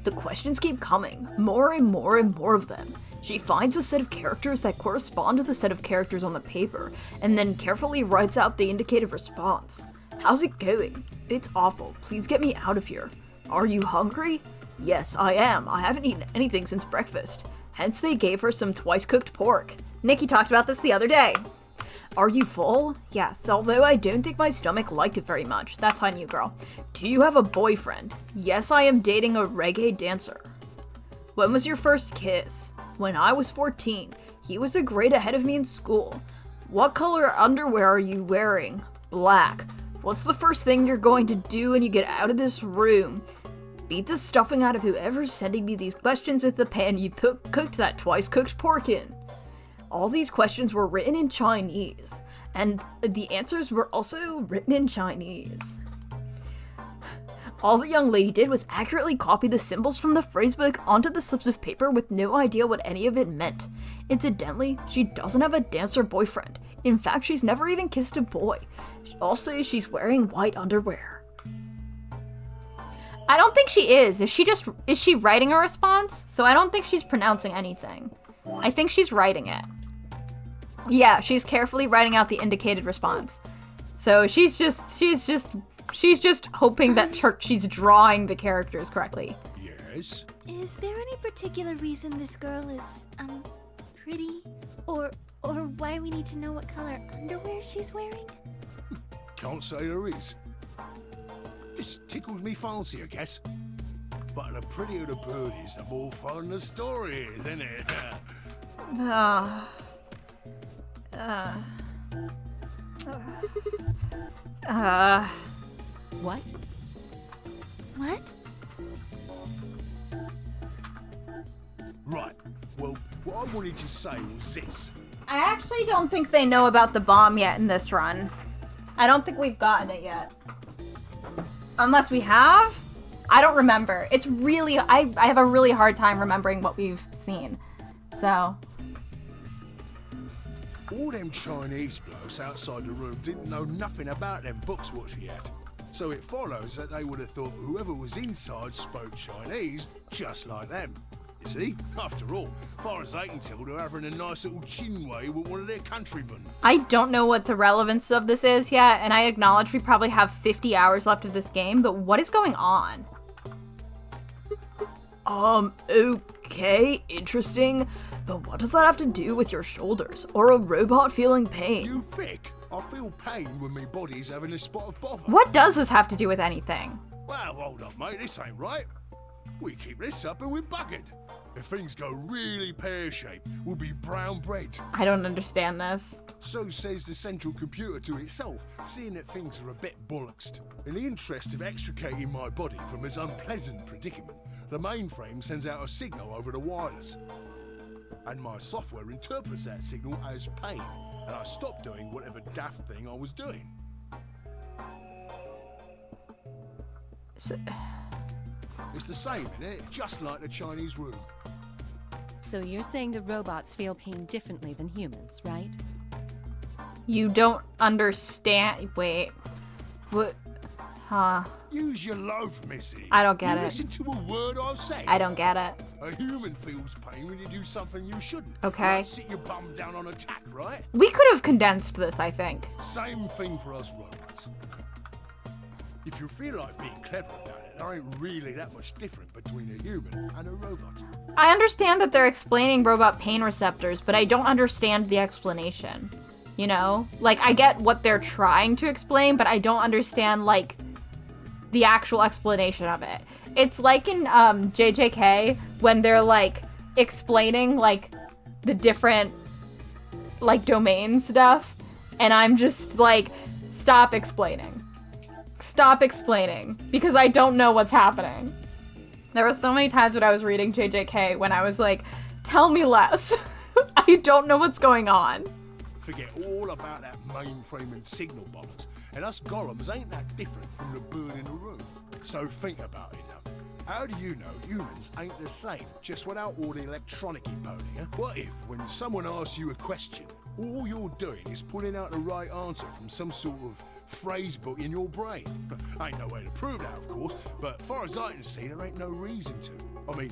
Speaker 2: The questions keep coming, more and more and more of them. She finds a set of characters that correspond to the set of characters on the paper, and then carefully writes out the indicated response. How's it going? It's awful. Please get me out of here. Are you hungry? Yes, I am. I haven't eaten anything since breakfast. Hence they gave her some twice-cooked pork.
Speaker 4: Nikki talked about this the other day.
Speaker 2: Are you full?
Speaker 4: Yes, although I don't think my stomach liked it very much. That's on you, girl.
Speaker 2: Do you have a boyfriend? Yes, I am dating a reggae dancer. When was your first kiss? When I was 14. He was a grade ahead of me in school. What color underwear are you wearing? Black. What's the first thing you're going to do when you get out of this room? Beat the stuffing out of whoever's sending me these questions with the pan you cooked that twice-cooked pork in. All these questions were written in Chinese, and the answers were also written in Chinese. All the young lady did was accurately copy the symbols from the phrasebook onto the slips of paper with no idea what any of it meant. Incidentally, she doesn't have a dancer boyfriend. In fact, she's never even kissed a boy. Also, she's wearing white underwear.
Speaker 4: I don't think she is. Is she writing a response? So I don't think she's pronouncing anything. I think she's writing it. Yeah, she's carefully writing out the indicated response. So she's just hoping that she's drawing the characters correctly.
Speaker 5: Yes?
Speaker 7: Is there any particular reason this girl is, pretty? Or why we need to know what color underwear she's wearing?
Speaker 5: Can't say there is. Just tickles me fancy, I guess. But the prettier the bird is, the more fun the story is, isn't it?
Speaker 6: What?
Speaker 7: What?
Speaker 5: Right. Well, what I wanted to say was this.
Speaker 4: I actually don't think they know about the bomb yet in this run. I don't think we've gotten it yet. Unless we have? I don't remember. It's really, I have a really hard time remembering what we've seen. So.
Speaker 5: All them Chinese blokes outside the room didn't know nothing about them books what she had. So it follows that they would have thought whoever was inside spoke Chinese just like them. See? After all, far as I can tell, they're having a nice little chinway with one of their countrymen.
Speaker 1: I don't know what the relevance of this is yet, and I acknowledge we probably have 50 hours left of this game, but what is going on?
Speaker 2: Okay, interesting. But what does that have to do with your shoulders or a robot feeling pain?
Speaker 5: You thick? I feel pain when my body's having a spot of bother.
Speaker 1: What does this have to do with anything?
Speaker 5: Well, hold up, mate, this ain't right. We keep this up and we're buggered. If things go really pear-shaped, we'll be brown bread.
Speaker 1: I don't understand this.
Speaker 5: So says the central computer to itself, seeing that things are a bit bollocksed. In the interest of extricating my body from this unpleasant predicament, the mainframe sends out a signal over the wireless. And my software interprets that signal as pain, and I stop doing whatever daft thing I was doing.
Speaker 1: So,
Speaker 5: It's the same, innit? Just like the Chinese room.
Speaker 6: So you're saying the robots feel pain differently than humans, right?
Speaker 1: you don't understand. Wait. What? Huh.
Speaker 5: Use your loaf, missy.
Speaker 1: I don't get
Speaker 5: you
Speaker 1: it.
Speaker 5: Listen to a word I say.
Speaker 1: I don't get it.
Speaker 5: A human feels pain when you do something you shouldn't.
Speaker 1: Okay.
Speaker 5: Like sit your bum down on a tack, right?
Speaker 1: We could have condensed this, I think.
Speaker 5: Same thing for us robots. If you feel like being clever about it, there ain't really that much different between a human and a robot.
Speaker 1: I understand that they're explaining robot pain receptors, but I don't understand the explanation. You know? Like, I get what they're trying to explain, but I don't understand, like, the actual explanation of it. It's like in JJK, when they're, like, explaining, like, the different, like, domain stuff, and I'm just like, stop explaining. Stop explaining, because I don't know what's happening. There were so many times when I was reading JJK when I was like, tell me less. I don't know what's going on.
Speaker 5: Forget all about that mainframe and signal bombers, and us golems ain't that different from the bird in the room. So think about it now. How do you know humans ain't the same, just without all the electronic-y pony, huh? What if, when someone asks you a question, all you're doing is pulling out the right answer from some sort of phrase book in your brain? Ain't no way to prove that, of course, but far as I can see, there ain't no reason to. I mean,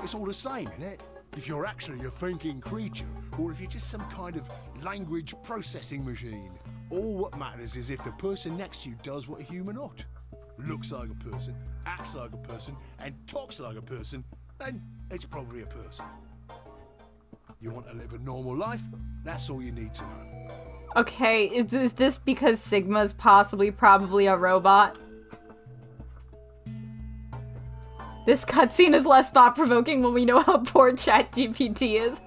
Speaker 5: it's all the same, innit? If you're actually a thinking creature, or if you're just some kind of language processing machine. All what matters is if the person next to you does what a human ought. Looks like a person, acts like a person, and talks like a person, then it's probably a person. You want to live a normal life? That's all you need to know.
Speaker 1: Okay, is this because Sigma's probably a robot? This cutscene is less thought-provoking when we know how poor ChatGPT is.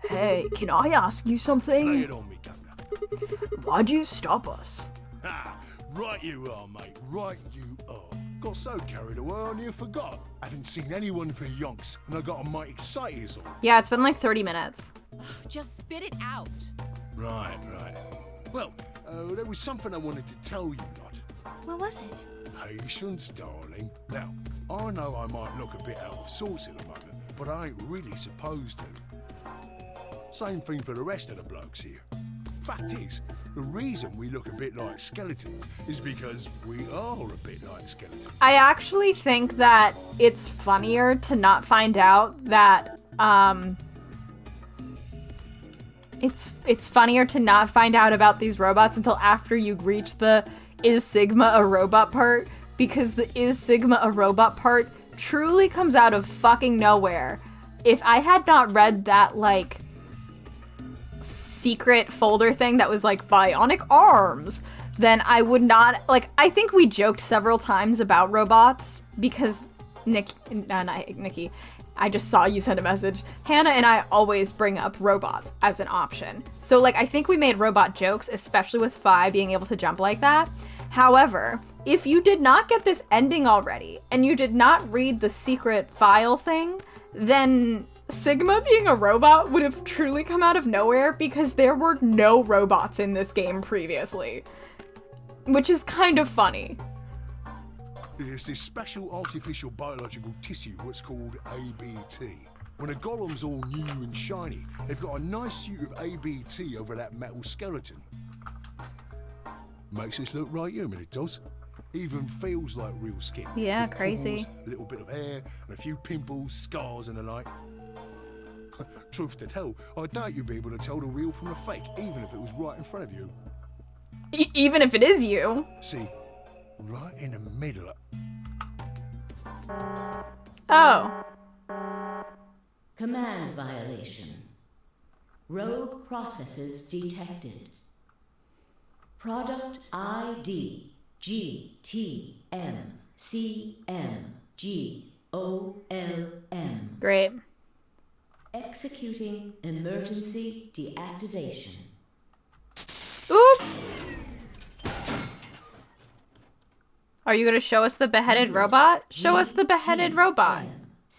Speaker 2: Hey, can I ask you
Speaker 5: Lay
Speaker 2: something?
Speaker 5: it on me, Governor.
Speaker 2: Why'd you stop us?
Speaker 5: Ah, right you are, mate. Right you are. Got so carried away I near forgot. I haven't seen anyone for yonks, and I got a mite excited as all.
Speaker 1: Yeah, it's been like 30 minutes.
Speaker 6: Just spit it out.
Speaker 5: Right. Well, there was something I wanted to tell you, lot.
Speaker 7: What was it?
Speaker 5: Patience, darling. Now, I know I might look a bit out of sorts at the moment, but I ain't really supposed to. Same thing for the rest of the blokes here. Fact is, the reason we look a bit like skeletons is because we are a bit like skeletons.
Speaker 1: I actually think that it's funnier to not find out that, It's funnier to not find out about these robots until after you reach the is Sigma a robot part, because the is Sigma a robot part truly comes out of fucking nowhere. If I had not read that, like, secret folder thing that was like bionic arms, then I would not, like, I think we joked several times about robots because Nikki, I just saw you send a message. Hannah and I always bring up robots as an option. So, like, I think we made robot jokes, especially with Phi being able to jump like that. However, if you did not get this ending already, and you did not read the secret file thing, then Sigma being a robot would have truly come out of nowhere because there were no robots in this game previously. Which is kind of funny.
Speaker 5: There's this special artificial biological tissue what's called ABT. When a golem's all new and shiny, they've got a nice suit of ABT over that metal skeleton. Makes us look right human, it does. Even feels like real skin.
Speaker 1: Yeah,
Speaker 5: With
Speaker 1: crazy.
Speaker 5: pores, a little bit of hair, and a few pimples, scars, and the like. Truth to tell, I doubt you'd be able to tell the real from the fake, even if it was right in front of you.
Speaker 4: Even if it is you.
Speaker 5: See, right in the middle.
Speaker 4: Oh.
Speaker 8: Command violation. Rogue processes detected. Product ID GTMCMGOLM.
Speaker 1: Great.
Speaker 8: Executing emergency deactivation.
Speaker 1: Oop! Are you gonna show us the beheaded robot? Show us the beheaded robot.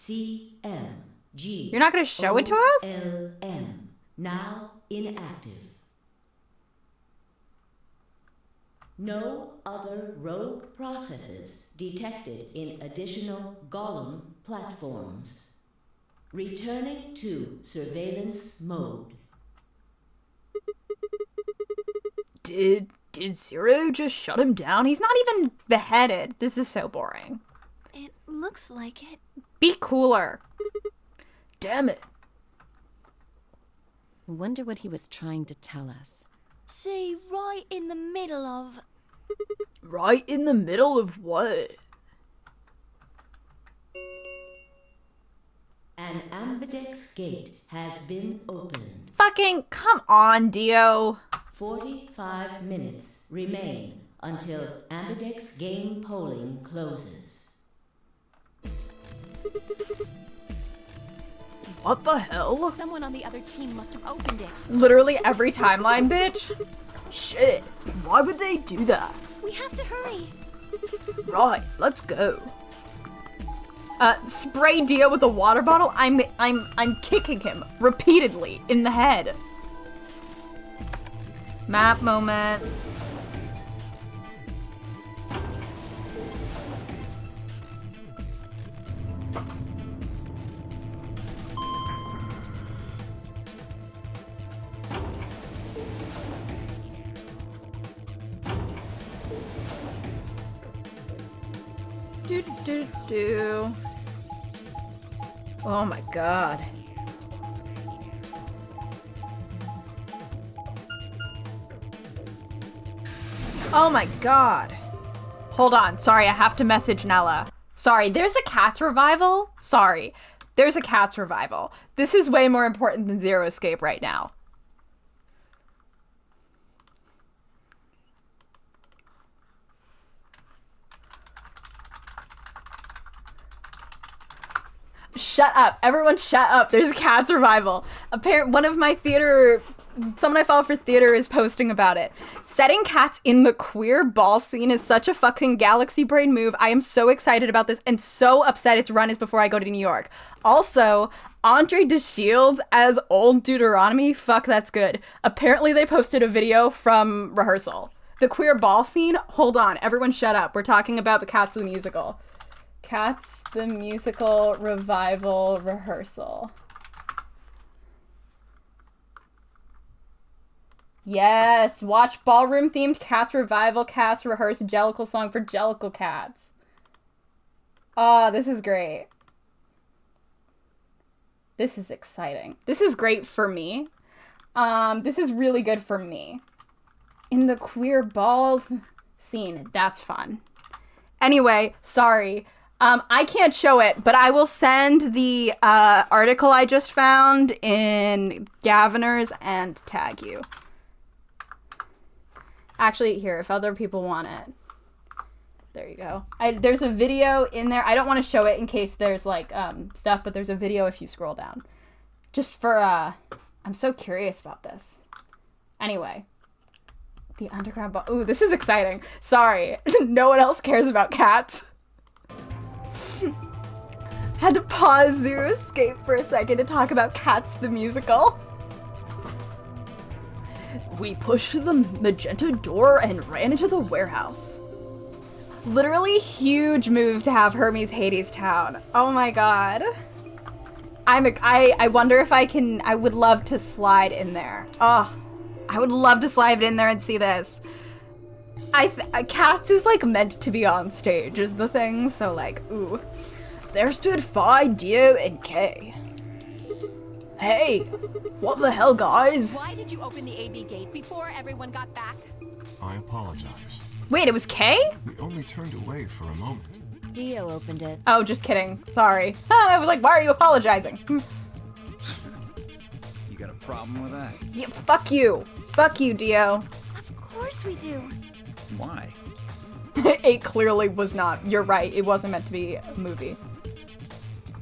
Speaker 1: You're not gonna show it to us?
Speaker 8: LM. Now inactive. No other rogue processes detected in additional Golem platforms. Returning to surveillance mode.
Speaker 2: Did Zero just shut him down?
Speaker 1: He's not even beheaded. This is so boring.
Speaker 7: It looks like it.
Speaker 1: Be cooler.
Speaker 2: Damn it.
Speaker 6: Wonder what he was trying to tell us.
Speaker 7: See, right in the middle of...
Speaker 2: Right in the middle of what?
Speaker 8: An ambidex gate has been opened.
Speaker 1: Fucking come on, Dio.
Speaker 8: 45 minutes remain until ambidex game polling closes.
Speaker 2: What the hell?
Speaker 7: Someone on the other team must have opened it.
Speaker 1: Literally every timeline, bitch.
Speaker 2: Shit. Why would they do that?
Speaker 7: We have to hurry.
Speaker 2: Right, let's go.
Speaker 1: Spray Dio with a water bottle. I'm kicking him repeatedly in the head. Map moment. Do. Oh my god. Oh my god. Hold on. Sorry, I have to message Nella. Sorry, there's a Cats revival? Sorry. There's a Cats revival. This is way more important than Zero Escape right now. Shut up. Everyone shut up. There's a Cats revival. One of my someone I follow for theater is posting about it. Setting Cats in the queer ball scene is such a fucking galaxy brain move. I am so excited about this and so upset its run is before I go to New York. Also, Andre DeShields as old Deuteronomy. Fuck, that's good. Apparently they posted a video from rehearsal. The queer ball scene? Hold on. Everyone shut up. We're talking about the Cats the musical. Cats the musical revival rehearsal. Yes, watch ballroom themed Cats revival cast rehearse Jellicle song for Jellicle Cats. Oh, this is great. This is exciting. This is great for me. This is really good for me. In the queer ball scene, that's fun. Anyway, sorry. I can't show it, but I will send the article I just found in Gaviner's and tag you. Actually, here, if other people want it. There you go. There's a video in there. I don't want to show it in case there's, like, stuff, but there's a video if you scroll down. Just for, I'm so curious about this. Anyway. The underground ball. Ooh, this is exciting. Sorry. No one else cares about cats. Had to pause Zero Escape for a second to talk about Cats the musical.
Speaker 2: We pushed through the magenta door and ran into the warehouse.
Speaker 1: Literally huge move to have Hermes Hades Town. Oh my god. I wonder if I would love to slide in there. Oh, I would love to slide in there and see this. Cats is like meant to be on stage is the thing, so like, ooh.
Speaker 2: There stood Phi, Dio, and K. Hey, what the hell, guys?
Speaker 9: Why did you open the AB gate before everyone got back?
Speaker 10: I apologize.
Speaker 1: Wait, it was K?
Speaker 10: We only turned away for a moment.
Speaker 6: Dio opened it.
Speaker 1: Oh, just kidding. Sorry. I was like, why are you apologizing?
Speaker 11: You got a problem with that?
Speaker 1: Yeah, fuck you. Fuck you, Dio.
Speaker 7: Of course we do.
Speaker 11: Why?
Speaker 1: It clearly was not. You're right. It wasn't meant to be a movie.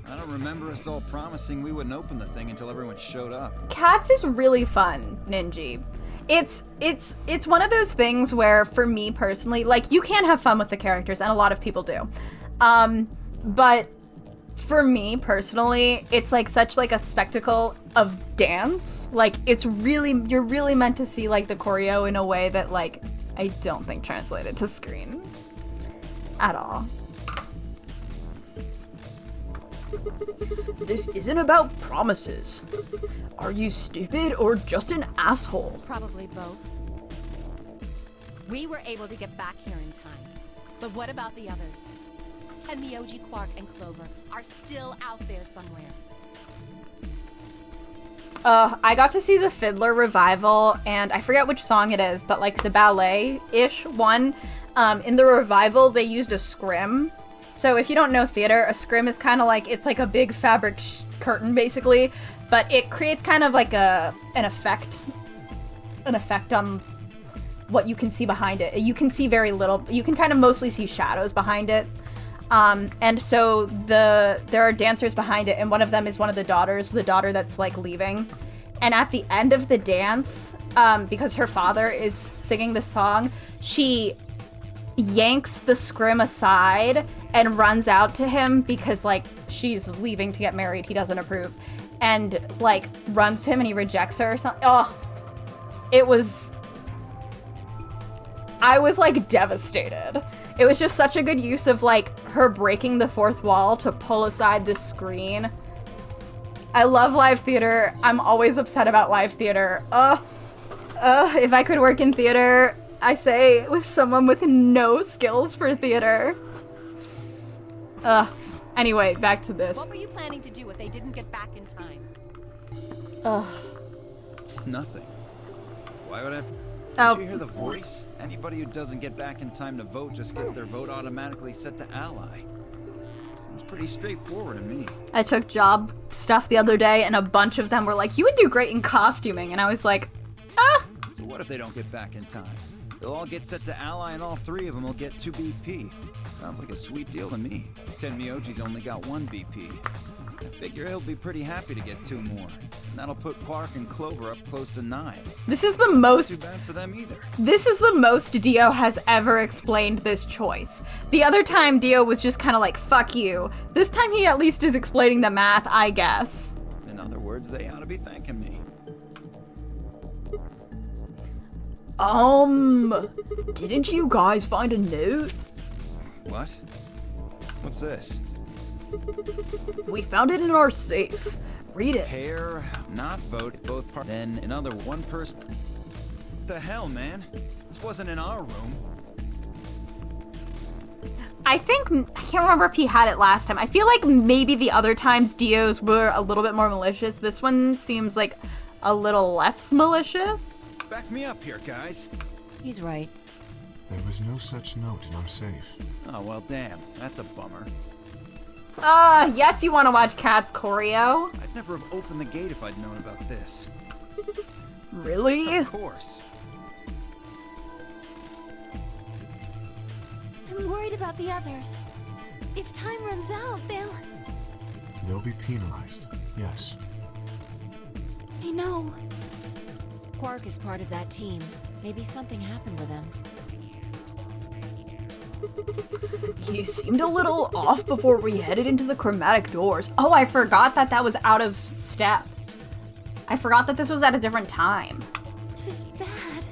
Speaker 11: I don't remember us all promising we wouldn't open the thing until everyone showed up.
Speaker 1: Cats is really fun, Ninji. It's one of those things where, for me personally, like, you can have fun with the characters, and a lot of people do. But for me personally, it's like such like a spectacle of dance. Like, you're really meant to see like the choreo in a way that like I don't think translated to screen at all.
Speaker 2: This isn't about promises. Are you stupid or just an asshole?
Speaker 9: Probably both. We were able to get back here in time. But what about the others? And Myoji, Quark, and Clover are still out there somewhere.
Speaker 1: I got to see the Fiddler revival, and I forget which song it is, but like the ballet-ish one. In the revival, they used a scrim. So if you don't know theater, a scrim is kind of like, it's like a big fabric curtain basically, but it creates kind of like an effect on what you can see behind it. You can see very little, you can kind of mostly see shadows behind it. And so there are dancers behind it, and one of them is one of the daughter that's like leaving. And at the end of the dance, because her father is singing the song, she yanks the scrim aside and runs out to him because like she's leaving to get married. He doesn't approve, and like runs to him and he rejects her or something. Oh, I was like devastated. It was just such a good use of like her breaking the fourth wall to pull aside the screen. I love live theater. I'm always upset about live theater. If I could work in theater, I say with someone with no skills for theater. Anyway, back to this.
Speaker 9: What were you planning to do if they didn't get back in time?
Speaker 11: Nothing. Why would I?
Speaker 1: Oh.
Speaker 11: Did you hear the voice? Anybody who doesn't get back in time to vote just gets their vote automatically set to ally. Seems pretty straightforward to me.
Speaker 1: I took job stuff the other day, and a bunch of them were like, you would do great in costuming, and I was like,
Speaker 11: So what if they don't get back in time? They'll all get set to ally, and all three of them will get 2 BP. Sounds like a sweet deal to me. Tenmyoji's only got 1 BP. I figure he'll be pretty happy to get 2 more. And that'll put Quark and Clover up close to 9.
Speaker 1: This is the
Speaker 11: Not
Speaker 1: most...
Speaker 11: too bad for them either.
Speaker 1: This is the most Dio has ever explained this choice. The other time, Dio was just kind of like, fuck you. This time, he at least is explaining the math, I guess.
Speaker 11: In other words, they ought to be thanking me.
Speaker 2: Didn't you guys find a note?
Speaker 11: What? What's this?
Speaker 2: We found it in our safe. Read it.
Speaker 11: Pair, not vote, both parties. Then another one person. What the hell, man? This wasn't in our room.
Speaker 1: I can't remember if he had it last time. I feel like maybe the other times Dio's were a little bit more malicious. This one seems like a little less malicious.
Speaker 11: Back me up here, guys.
Speaker 6: He's right.
Speaker 10: There was no such note in our safe.
Speaker 11: Oh, well, damn. That's a bummer.
Speaker 1: Yes, you want to watch Cat's choreo?
Speaker 11: I'd never have opened the gate if I'd known about this.
Speaker 2: Really?
Speaker 11: Of course.
Speaker 7: I'm worried about the others. If time runs out,
Speaker 10: They'll be penalized, yes.
Speaker 7: I know.
Speaker 6: Quark is part of that team. Maybe something happened with him.
Speaker 2: He seemed a little off before we headed into the chromatic doors.
Speaker 1: Oh, I forgot that was out of step. I forgot that this was at a different time.
Speaker 7: This is bad.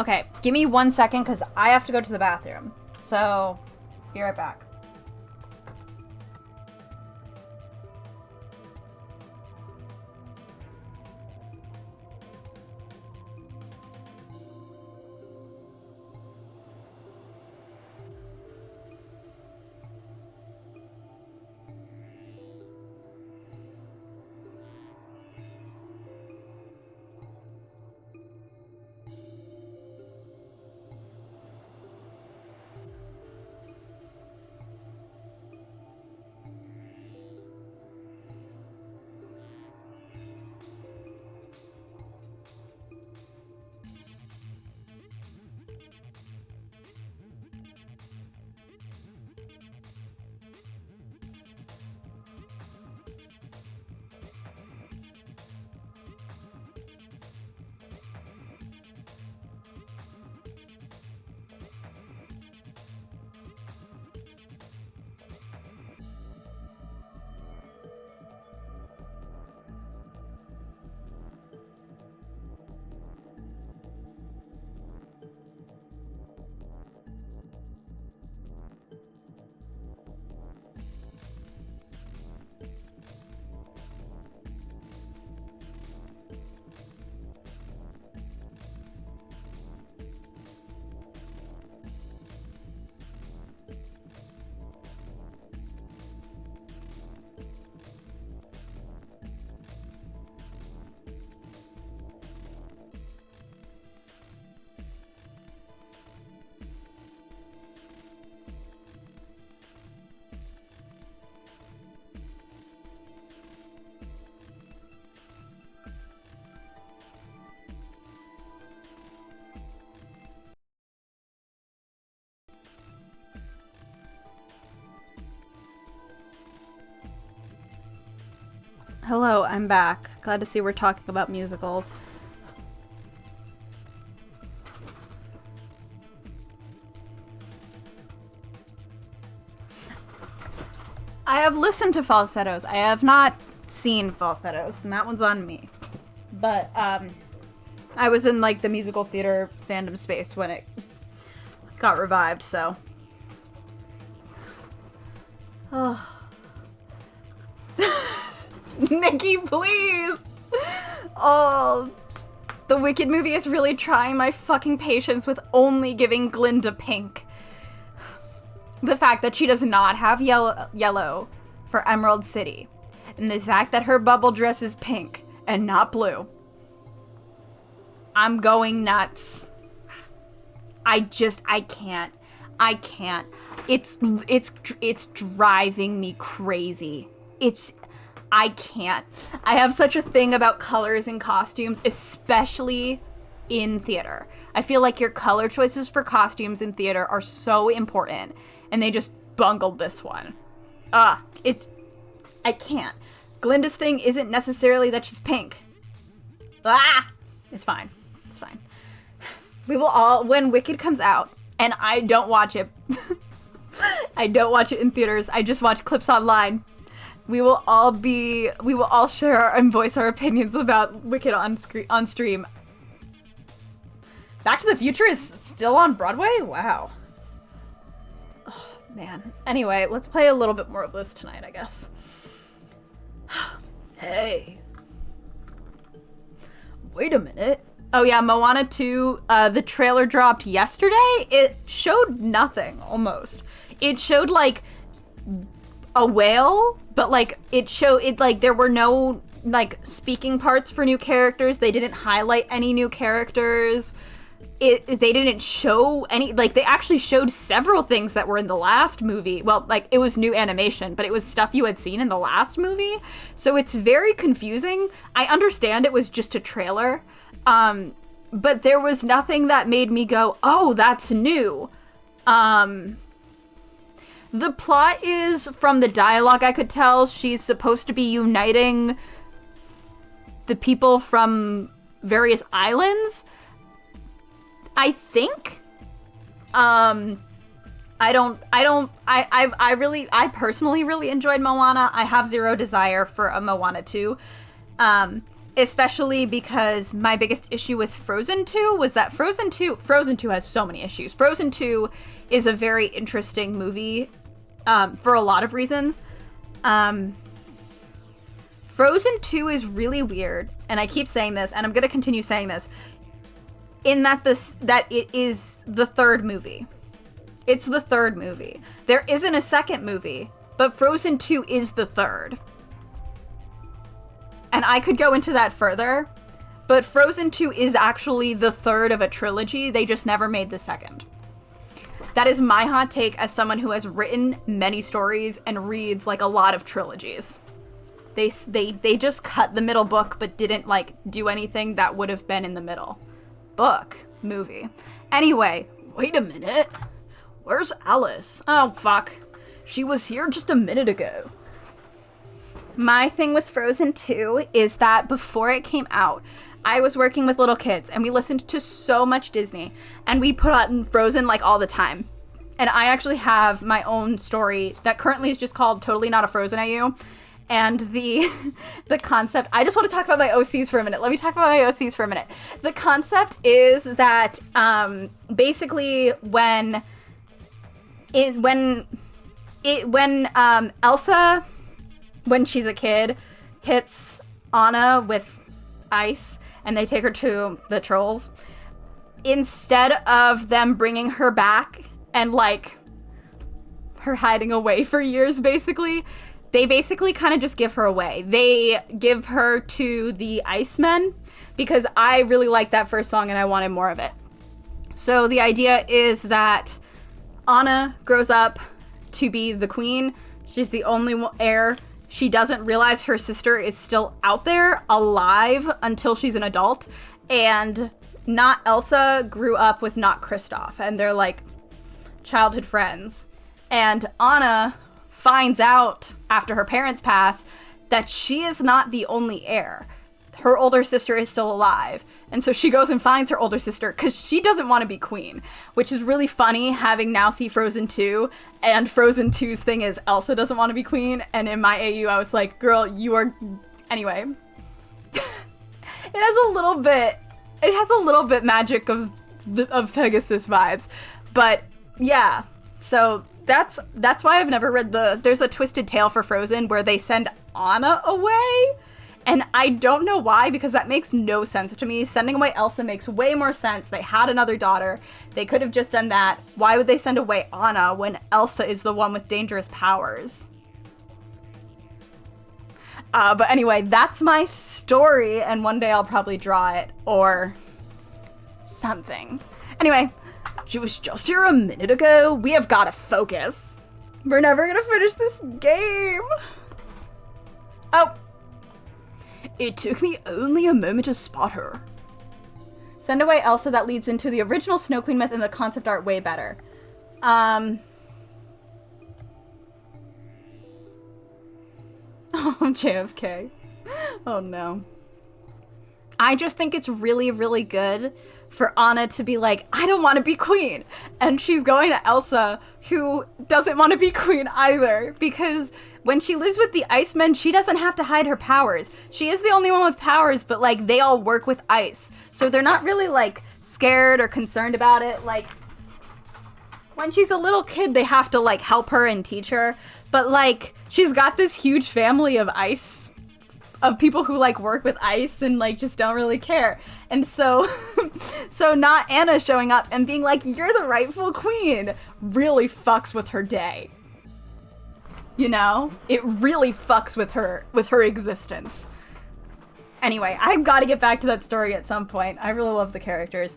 Speaker 1: Okay, give me 1 second because I have to go to the bathroom. So, be right back.
Speaker 4: Hello, I'm back. Glad to see we're talking about musicals. I have listened to falsettos. I have not seen falsettos, and that one's on me. But, I was in, like, the musical theater fandom space when it got revived, so. Oh. Nikki, please! Oh, the Wicked movie is really trying my fucking patience with only giving Glinda pink. The fact that she does not have yellow for Emerald City. And the fact that her bubble dress is pink and not blue. I'm going nuts. I can't. I can't. It's driving me crazy. I can't. I have such a thing about colors and costumes, especially in theater. I feel like your color choices for costumes in theater are so important, and they just bungled this one. I can't. Glinda's thing isn't necessarily that she's pink. It's fine. It's fine. We will all, when Wicked comes out, and I don't watch it, I don't watch it in theaters, I just watch clips online. We will all share and voice our opinions about Wicked on stream. Back to the Future is still on Broadway? Wow. Oh, man. Anyway, let's play a little bit more of this tonight, I guess.
Speaker 2: Hey. Wait a minute.
Speaker 4: Oh yeah, Moana 2, the trailer dropped yesterday. It showed nothing, almost. It showed, like, a whale, but, like, there were no, like, speaking parts for new characters. They didn't highlight any new characters. They didn't show any, like, they actually showed several things that were in the last movie. Well, like, it was new animation, but it was stuff you had seen in the last movie. So it's very confusing. I understand it was just a trailer, but there was nothing that made me go, oh, that's new. The plot is, from the dialogue I could tell, she's supposed to be uniting the people from various islands, I think. I personally really enjoyed Moana. I have zero desire for a Moana 2. Especially because my biggest issue with Frozen 2 was that Frozen 2 has so many issues. Frozen 2 is a very interesting movie for a lot of reasons. Frozen 2 is really weird, and I keep saying this, and I'm going to continue saying this, in that it is the third movie. It's the third movie. There isn't a second movie, but Frozen 2 is the third. And I could go into that further, but Frozen 2 is actually the third of a trilogy. They just never made the second. That is my hot take as someone who has written many stories and reads, like, a lot of trilogies. They just cut the middle book, but didn't, like, do anything that would have been in the middle. Book. Movie. Anyway.
Speaker 2: Wait a minute. Where's Alice?
Speaker 4: Oh, fuck.
Speaker 2: She was here just a minute ago.
Speaker 4: My thing with Frozen 2 is that before it came out, I was working with little kids, and we listened to so much Disney, and we put on Frozen, like, all the time. And I actually have my own story that currently is just called Totally Not a Frozen AU. And the concept, I just want to talk about my OCs for a minute. Let me talk about my OCs for a minute. The concept is that basically when Elsa, when she's a kid, hits Anna with ice and they take her to the trolls, instead of them bringing her back and, like, her hiding away for years, basically, they basically kind of just give her away. They give her to the Icemen because I really liked that first song and I wanted more of it. So the idea is that Anna grows up to be the queen. She's the only heir. She doesn't realize her sister is still out there, alive, until she's an adult. And not Elsa grew up with not Kristoff, and they're, like, childhood friends. And Anna finds out after her parents pass
Speaker 2: that she is not the only heir. Her older sister is still alive. And so she goes and finds her older sister because she doesn't want to be queen, which is really funny having now see Frozen 2, and Frozen 2's thing is Elsa doesn't want to be queen. And in my AU, I was like, girl, you are... Anyway. It has a little bit magic of Pegasus vibes. But yeah, so that's why I've never read there's a Twisted Tale for Frozen where they send Anna away. And I don't know why, because that makes no sense to me. Sending away Elsa makes way more sense. They had another daughter. They could have just done that. Why would they send away Anna when Elsa is the one with dangerous powers? But anyway, that's my story, and one day I'll probably draw it, or something. Anyway, she was just here a minute ago. We have got to focus. We're never gonna finish this game. Oh. It took me only a moment to spot her. Send away Elsa, that leads into the original Snow Queen myth and the concept art way better. Oh, JFK. Oh no. I just think it's really, really good for Anna to be like, I don't want to be queen. And she's going to Elsa, who doesn't want to be queen either, because when she lives with the Icemen, she doesn't have to hide her powers. She is the only one with powers, but like they all work with ice. So they're not really like scared or concerned about it. Like when she's a little kid, they have to like help her and teach her. But like she's got this huge family of ice, of people who like work with ice and like just don't really care. And so so not Anna showing up and being like, you're the rightful queen, really fucks with her day. You know? It really fucks with her existence. Anyway, I've got to get back to that story at some point. I really love the characters.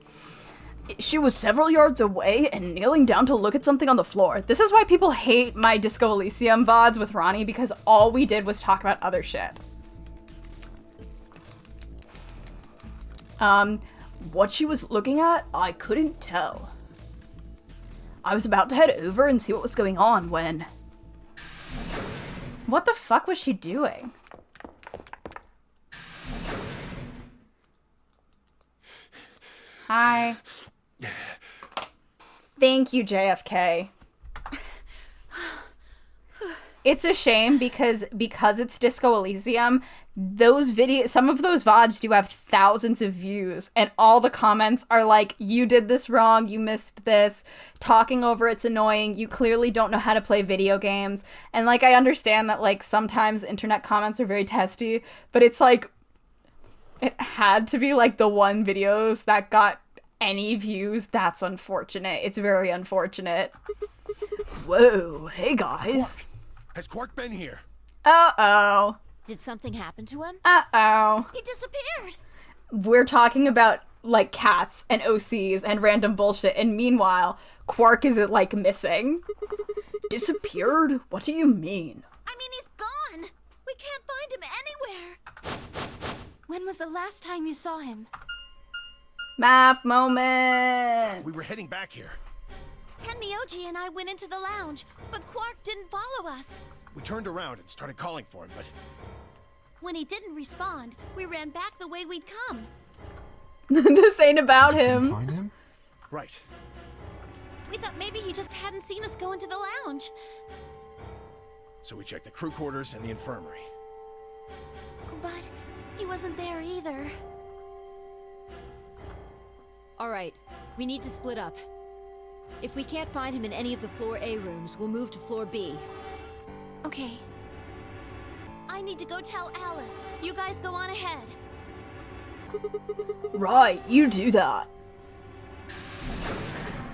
Speaker 2: She was several yards away and kneeling down to look at something on the floor. This is why people hate my Disco Elysium VODs with Ronnie, because all we did was talk about other shit. What she was looking at, I couldn't tell. I was about to head over and see what was going on when... What the fuck was she doing? Hi. Thank you, JFK. It's a shame because it's Disco Elysium, some of those VODs do have thousands of views, and all the comments are like, you did this wrong, you missed this, talking over it's annoying, you clearly don't know how to play video games. And like, I understand that like sometimes internet comments are very testy, but it's like, it had to be like the one videos that got any views. That's unfortunate. It's very unfortunate. Whoa, hey guys.
Speaker 5: Has Quark been here?
Speaker 2: Uh-oh.
Speaker 7: Did something happen to him?
Speaker 2: Uh-oh.
Speaker 7: He disappeared.
Speaker 2: We're talking about, like, cats and OCs and random bullshit, and meanwhile, Quark is, like, missing. Disappeared? What do you mean?
Speaker 7: I mean, he's gone. We can't find him anywhere. When was the last time you saw him?
Speaker 2: Math moment!
Speaker 5: We were heading back here.
Speaker 7: Tenmyoji and I went into the lounge, but Quark didn't follow us.
Speaker 5: We turned around and started calling for him, but...
Speaker 7: When he didn't respond, we ran back the way we'd come.
Speaker 2: This ain't about him.
Speaker 10: Find him?
Speaker 5: Right.
Speaker 7: We thought maybe he just hadn't seen us go into the lounge.
Speaker 5: So we checked the crew quarters and the infirmary.
Speaker 7: But he wasn't there either.
Speaker 12: All right, we need to split up. If we can't find him in any of the floor A rooms, we'll move to floor B.
Speaker 7: Okay. I need to go tell Alice. You guys go on ahead.
Speaker 2: Right, you do that.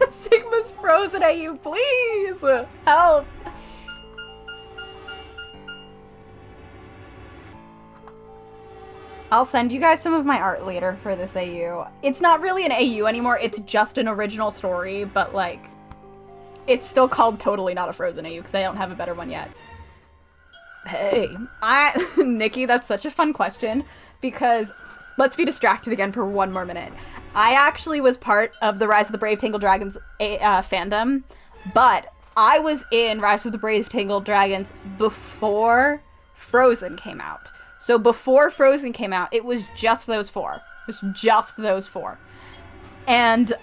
Speaker 2: Sigma's frozen at you, please! Help! I'll send you guys some of my art later for this AU. It's not really an AU anymore, it's just an original story, but like, it's still called Totally Not a Frozen AU because I don't have a better one yet. Hey, Nikki, that's such a fun question because let's be distracted again for one more minute. I actually was part of the Rise of the Brave Tangled Dragons fandom, but I was in Rise of the Brave Tangled Dragons before
Speaker 4: Frozen came out. So before Frozen came out, it was just those four. It was just those four. And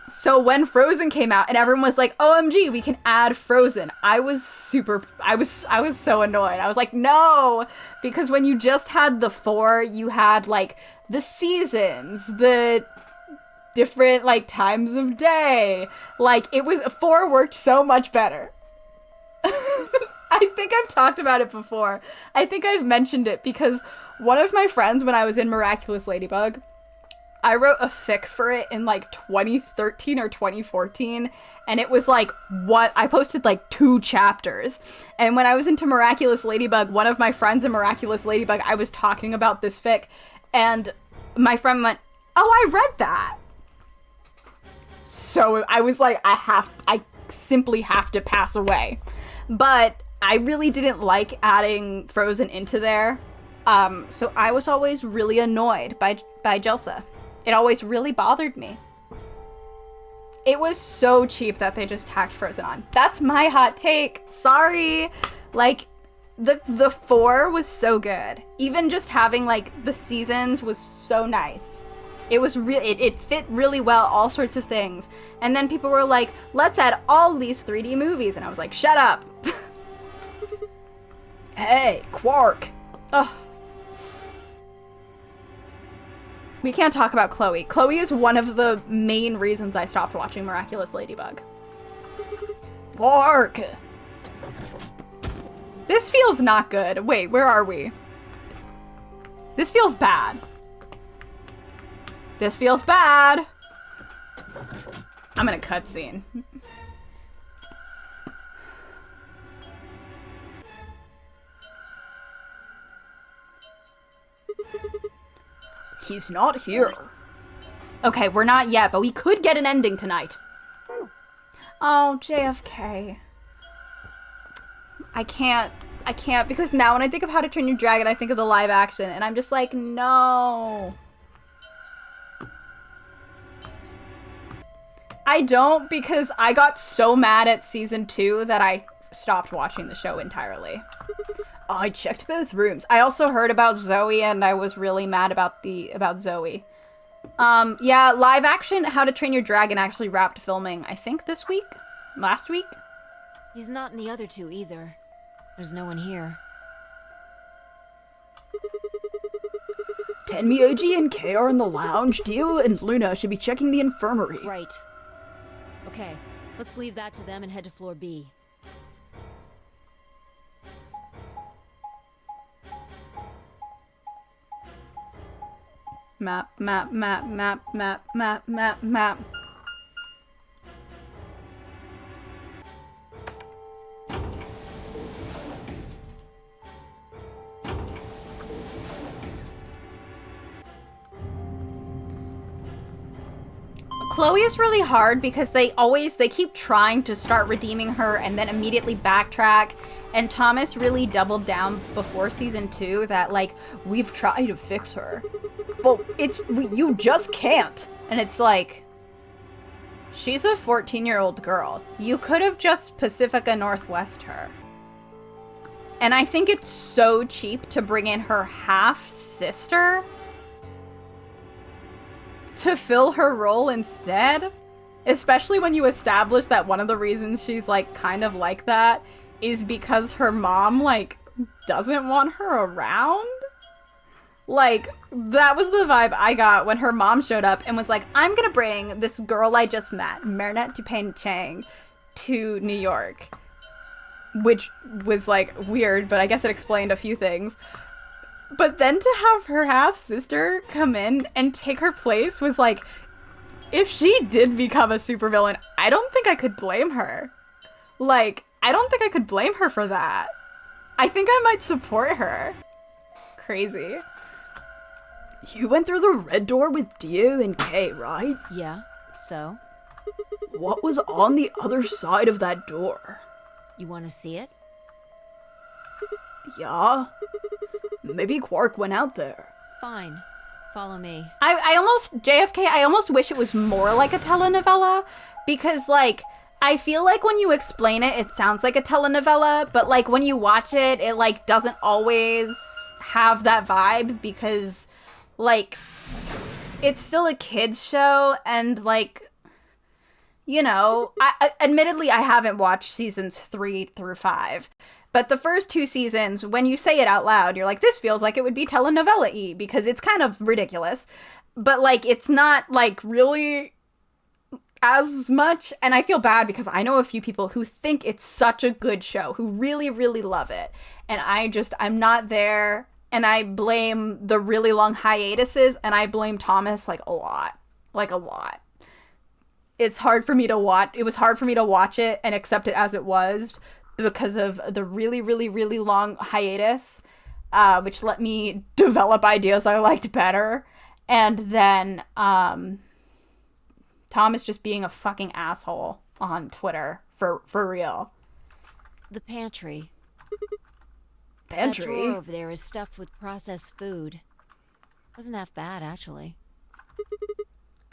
Speaker 4: so when Frozen came out and everyone was like, OMG, we can add Frozen, I was so annoyed. I was like, no, because when you just had the four, you had like the seasons, the different like times of day. Like it was, four worked so much better. I think I've talked about it before. I think I've mentioned it because one of my friends, when I was in Miraculous Ladybug, I wrote a fic for it in like 2013 or 2014, and it was like I posted like 2 chapters. And when I was into Miraculous Ladybug, one of my friends in Miraculous Ladybug, I was talking about this fic, and my friend went, "Oh, I read that." So I was like, I simply have to pass away. But I really didn't like adding Frozen into there. So I was always really annoyed by Jelsa. It always really bothered me. It was so cheap that they just tacked Frozen on. That's my hot take. Sorry. Like, the 4 was so good. Even just having, like, the seasons was so nice. It was it fit really well, all sorts of things. And then people were like, let's add all these 3D movies. And I was like, shut up.
Speaker 2: Hey, Quark.
Speaker 4: Ugh. We can't talk about Chloe. Chloe is one of the main reasons I stopped watching Miraculous Ladybug.
Speaker 2: Quark!
Speaker 4: This feels not good. Wait, where are we? This feels bad. This feels bad. I'm in a cutscene.
Speaker 2: He's not here.
Speaker 4: Okay, we're not yet, but we could get an ending tonight. Oh, JFK. I can't, because now when I think of How to Train Your Dragon, I think of the live action, and I'm just like, no. I don't, because I got so mad at season 2 that I stopped watching the show entirely.
Speaker 2: I checked both rooms.
Speaker 4: I also heard about Zoe, and I was really mad about Zoe. Yeah, live action How to Train Your Dragon actually wrapped filming, I think this week? Last week?
Speaker 12: He's not in the other 2 either. There's no one here.
Speaker 2: Tenmyoji and Kay are in the lounge. Dio and Luna should be checking the infirmary.
Speaker 12: Right. Okay, let's leave that to them and head to floor B.
Speaker 4: Map. Chloe is really hard because they keep trying to start redeeming her and then immediately backtrack. And Thomas really doubled down before season 2 that, like, we've tried to fix her, but you just can't. And it's like, she's a 14-year-old girl. You could have just Pacifica Northwest her. And I think it's so cheap to bring in her half-sister to fill her role instead, especially when you establish that one of the reasons she's like kind of like that is because her mom like doesn't want her around. Like, that was the vibe I got when her mom showed up and was like, I'm gonna bring this girl I just met, Marinette Dupain Chang, to New York, which was like weird, but I guess it explained a few things. But then to have her half-sister come in and take her place was like, if she did become a supervillain, I don't think I could blame her. Like, I don't think I could blame her for that. I think I might support her. Crazy.
Speaker 2: You went through the red door with Dio and Kay, right?
Speaker 12: Yeah, so?
Speaker 2: What was on the other side of that door?
Speaker 12: You want to see it?
Speaker 2: Yeah. Maybe Quark went out there.
Speaker 12: Fine. Follow me.
Speaker 4: I almost, JFK, I almost wish it was more like a telenovela, because, like, I feel like when you explain it, it sounds like a telenovela, but like when you watch it, it like doesn't always have that vibe because like it's still a kids show and like, you know, admittedly I haven't watched seasons 3 through 5, but the first 2 seasons, when you say it out loud, you're like, this feels like it would be telenovela-y because it's kind of ridiculous, but like it's not like really as much, and I feel bad because I know a few people who think it's such a good show, who really, really love it, and I'm not there, and I blame the really long hiatuses, and I blame Thomas, like, a lot. It's hard for me to watch, it was hard for me to watch it and accept it as it was because of the really, really, really long hiatus, which let me develop ideas I liked better, and then, Thomas just being a fucking asshole on Twitter, for real.
Speaker 12: The pantry.
Speaker 2: Pantry?
Speaker 12: That drawer over there is stuffed with processed food. Wasn't half bad, actually.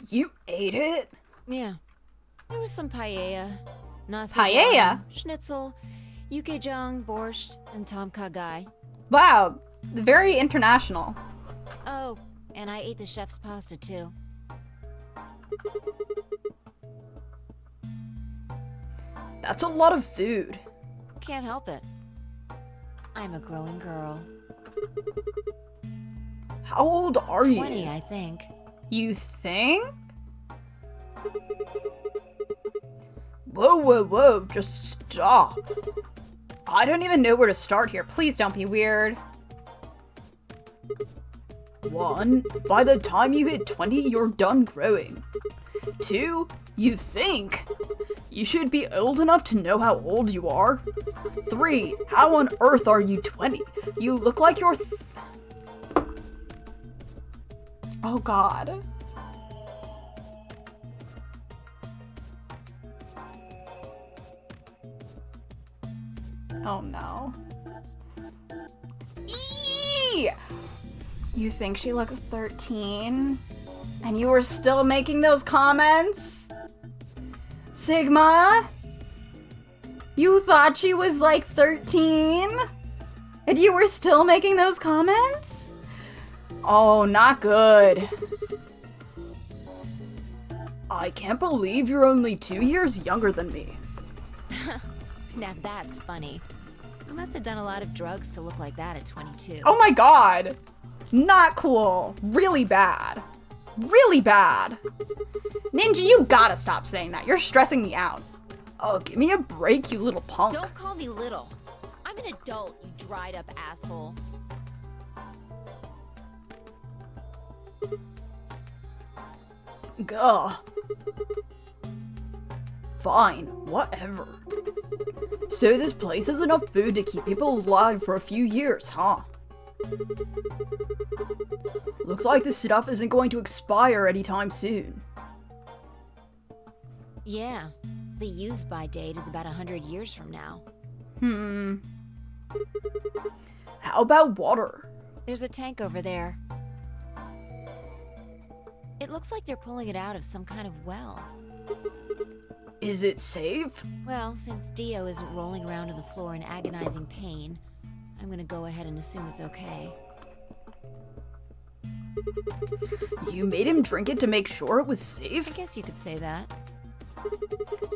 Speaker 2: You ate it?
Speaker 12: Yeah. There was some paella, nasi
Speaker 4: Paella?
Speaker 12: schnitzel, yukejang, borscht, and tom kha gai.
Speaker 4: Wow, very international.
Speaker 12: Oh, and I ate the chef's pasta, too.
Speaker 2: That's a lot of food.
Speaker 12: Can't help it. I'm a growing girl.
Speaker 2: How old are you?
Speaker 12: 20, I think.
Speaker 4: You think?
Speaker 2: Whoa, whoa, whoa, just stop.
Speaker 4: I don't even know where to start here. Please don't be weird.
Speaker 2: 1, by the time you hit 20, you're done growing. 2, you think. You should be old enough to know how old you are. 3, how on earth are you 20? You look like you're
Speaker 4: Oh god. Oh no. Eee! You think she looks 13? And you were still making those comments? Sigma? You thought she was like 13? And you were still making those comments? Oh, not good.
Speaker 2: I can't believe you're only 2 years younger than me.
Speaker 12: Now that's funny. You must have done a lot of drugs to look like that at 22.
Speaker 4: Oh my god. Not cool. Really bad. Really bad. Ninja, you gotta stop saying that. You're stressing me out.
Speaker 2: Oh, give me a break, you little punk.
Speaker 12: Don't call me little. I'm an adult, you dried up asshole.
Speaker 2: Gah. Fine, whatever. So this place has enough food to keep people alive for a few years, huh? Looks like this stuff isn't going to expire anytime soon.
Speaker 12: Yeah, the use-by date is about 100 years from now.
Speaker 2: How about water?
Speaker 12: There's a tank over there. It looks like they're pulling it out of some kind of well.
Speaker 2: Is it safe?
Speaker 12: Well, since Dio isn't rolling around on the floor in agonizing pain, I'm gonna go ahead and assume it's okay.
Speaker 2: You made him drink it to make sure it was safe?
Speaker 12: I guess you could say that.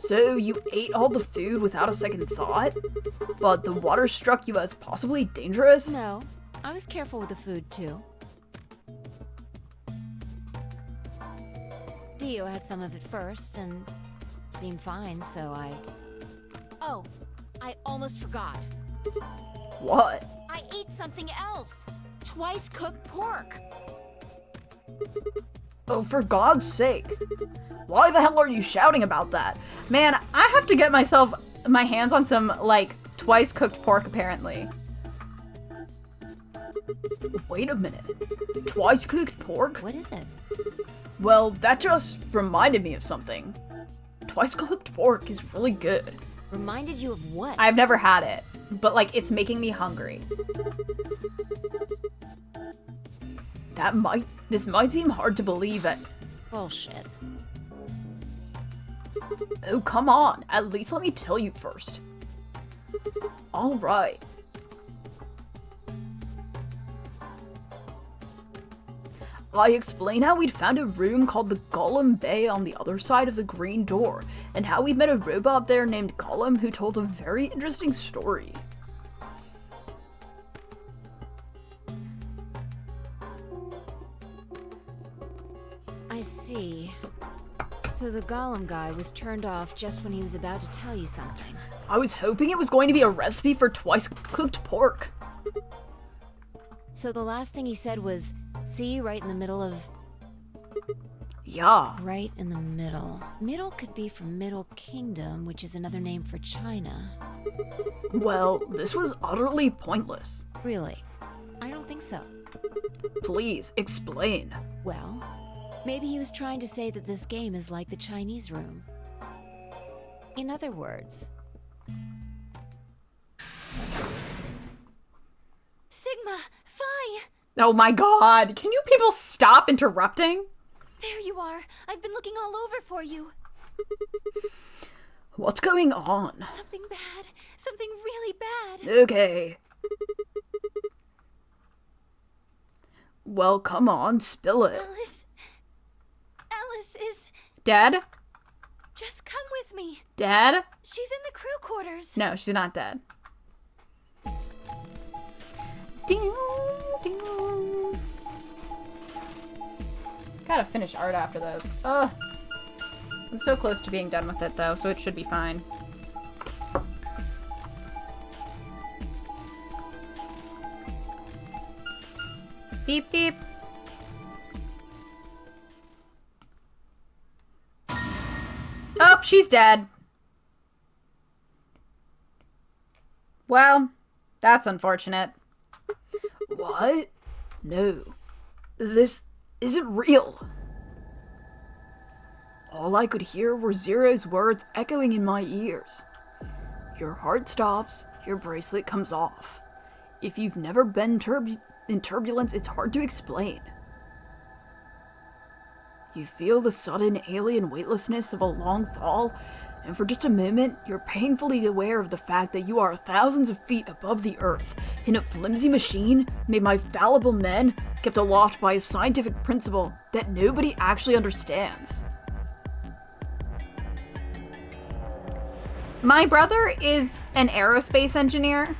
Speaker 2: So you ate all the food without a second thought? But the water struck you as possibly dangerous?
Speaker 12: No, I was careful with the food too. Dio had some of it first, and it seemed fine, so I... Oh, I almost forgot.
Speaker 2: What?
Speaker 12: I ate something else! Twice cooked pork!
Speaker 2: Oh, for God's sake. Why the hell are you shouting about that?
Speaker 4: Man, I have to get my hands on some, like, twice cooked pork, apparently.
Speaker 2: Wait a minute. Twice cooked pork?
Speaker 12: What is it?
Speaker 2: Well, that just reminded me of something. Twice cooked pork is really good.
Speaker 12: Reminded you of what?
Speaker 4: I've never had it, but, like, it's making me hungry.
Speaker 2: This might seem hard to believe it.
Speaker 12: Bullshit.
Speaker 2: Oh, come on. At least let me tell you first. Alright. I explained how we'd found a room called the Golem Bay on the other side of the green door, and how we'd met a robot there named Golem who told a very interesting story.
Speaker 12: I see. So the Golem guy was turned off just when he was about to tell you something.
Speaker 2: I was hoping it was going to be a recipe for twice cooked pork.
Speaker 12: So the last thing he said was, see, right in the middle of...
Speaker 2: Yeah.
Speaker 12: Right in the middle. Middle could be from Middle Kingdom, which is another name for China.
Speaker 2: Well, this was utterly pointless.
Speaker 12: Really? I don't think so.
Speaker 2: Please, explain.
Speaker 12: Well, maybe he was trying to say that this game is like the Chinese room. In other words...
Speaker 7: Sigma, Phi!
Speaker 4: Oh my god, can you people stop interrupting?
Speaker 7: There you are. I've been looking all over for you.
Speaker 2: What's going on?
Speaker 7: Something bad. Something really bad.
Speaker 2: Okay. Well, come on, spill it.
Speaker 7: Alice is...
Speaker 4: Dead?
Speaker 7: Just come with me.
Speaker 4: Dead?
Speaker 7: She's in the crew quarters.
Speaker 4: No, she's not dead. Gotta finish art after this. Ugh. I'm so close to being done with it though, so it should be fine. Beep beep. Oh, she's dead. Well, that's unfortunate.
Speaker 2: What? No. This isn't real. All I could hear were Zero's words echoing in my ears. Your heart stops, your bracelet comes off. If you've never been in turbulence, it's hard to explain. You feel the sudden alien weightlessness of a long fall, and for just a moment, you're painfully aware of the fact that you are thousands of feet above the earth, in a flimsy machine made by fallible men, kept aloft by a scientific principle that nobody actually understands.
Speaker 4: My brother is an aerospace engineer.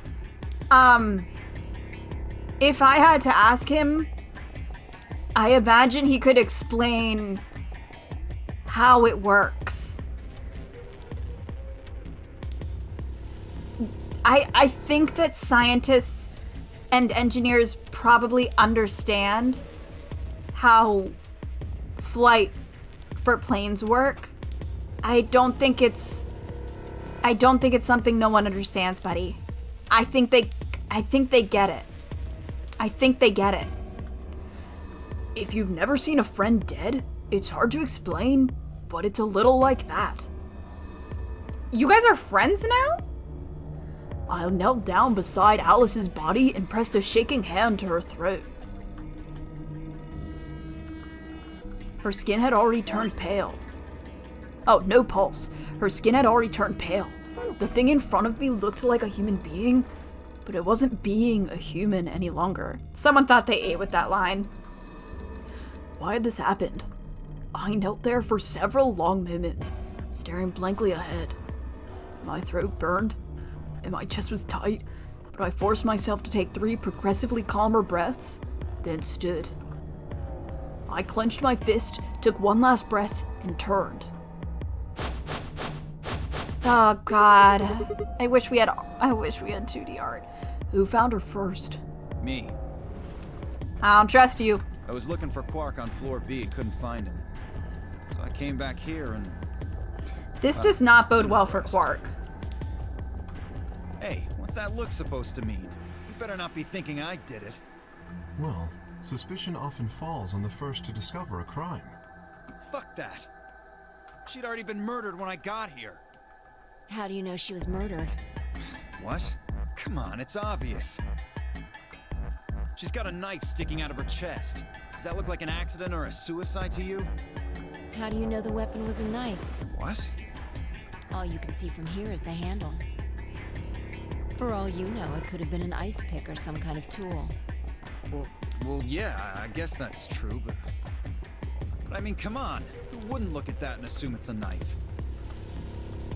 Speaker 4: If I had to ask him, I imagine he could explain how it works. I think that scientists and engineers probably understand how flight for planes work. I don't think it's something no one understands, buddy. I think they get it. I think they get it.
Speaker 2: If you've never seen a friend dead, it's hard to explain, but it's a little like that.
Speaker 4: You guys are friends now?
Speaker 2: I knelt down beside Alice's body and pressed a shaking hand to her throat. Her skin had already turned pale. Oh, no pulse. Her skin had already turned pale. The thing in front of me looked like a human being, but it wasn't being a human any longer.
Speaker 4: Someone thought they ate with that line.
Speaker 2: Why had this happened? I knelt there for several long moments, staring blankly ahead. My throat burned, and my chest was tight, but I forced myself to take 3 progressively calmer breaths, then stood. I clenched my fist, took one last breath, and turned.
Speaker 4: Oh god. I wish we had 2D art.
Speaker 2: Who found her first?
Speaker 11: Me.
Speaker 4: I don't trust you.
Speaker 11: I was looking for Quark on floor B and couldn't find him. So I came back here and...
Speaker 4: This does not bode well for Quark.
Speaker 11: Hey, what's that look supposed to mean? You better not be thinking I did it.
Speaker 10: Well, suspicion often falls on the first to discover a crime.
Speaker 11: Fuck that. She'd already been murdered when I got here.
Speaker 12: How do you know she was murdered?
Speaker 11: What? Come on, it's obvious. She's got a knife sticking out of her chest. Does that look like an accident or a suicide to you?
Speaker 12: How do you know the weapon was a knife?
Speaker 11: What?
Speaker 12: All you can see from here is the handle. For all you know, it could have been an ice pick or some kind of tool.
Speaker 11: Well, yeah, I guess that's true, but I mean, come on. Who wouldn't look at that and assume it's a knife?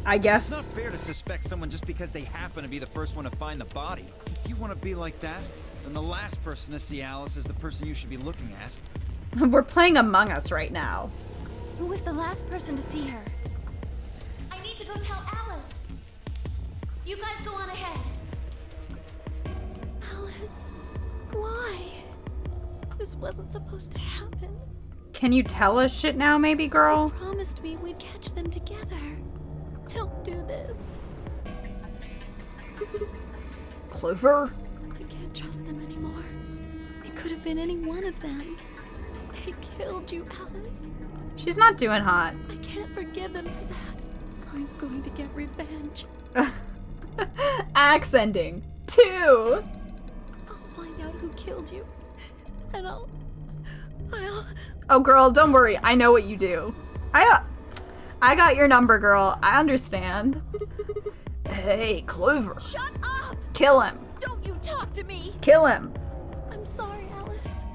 Speaker 2: I guess.
Speaker 11: It's not fair to suspect someone just because they happen to be the first one to find the body. If you want to be like that, then the last person to see Alice is the person you should be looking at.
Speaker 2: We're playing Among Us right now.
Speaker 7: Who was the last person to see her?
Speaker 3: I need to go tell Alice. You guys go on ahead.
Speaker 7: Alice, why? This wasn't supposed to happen.
Speaker 4: Can you tell us shit now, maybe, girl?
Speaker 7: You promised me we'd catch them together. Don't do this.
Speaker 2: Clover?
Speaker 7: I can't trust them anymore. It could have been any one of them. They killed you, Alice.
Speaker 4: She's not doing hot.
Speaker 7: I can't forgive them for that. I'm going to get revenge.
Speaker 4: Accenting. 2.
Speaker 7: I'll find out who killed you. And I'll...
Speaker 4: Oh, girl, don't worry. I know what you do. I got your number, girl. I understand.
Speaker 2: Hey, Clover.
Speaker 7: Shut up!
Speaker 4: Kill him.
Speaker 7: Don't you talk to me!
Speaker 4: Kill him.
Speaker 7: I'm sorry, Alice.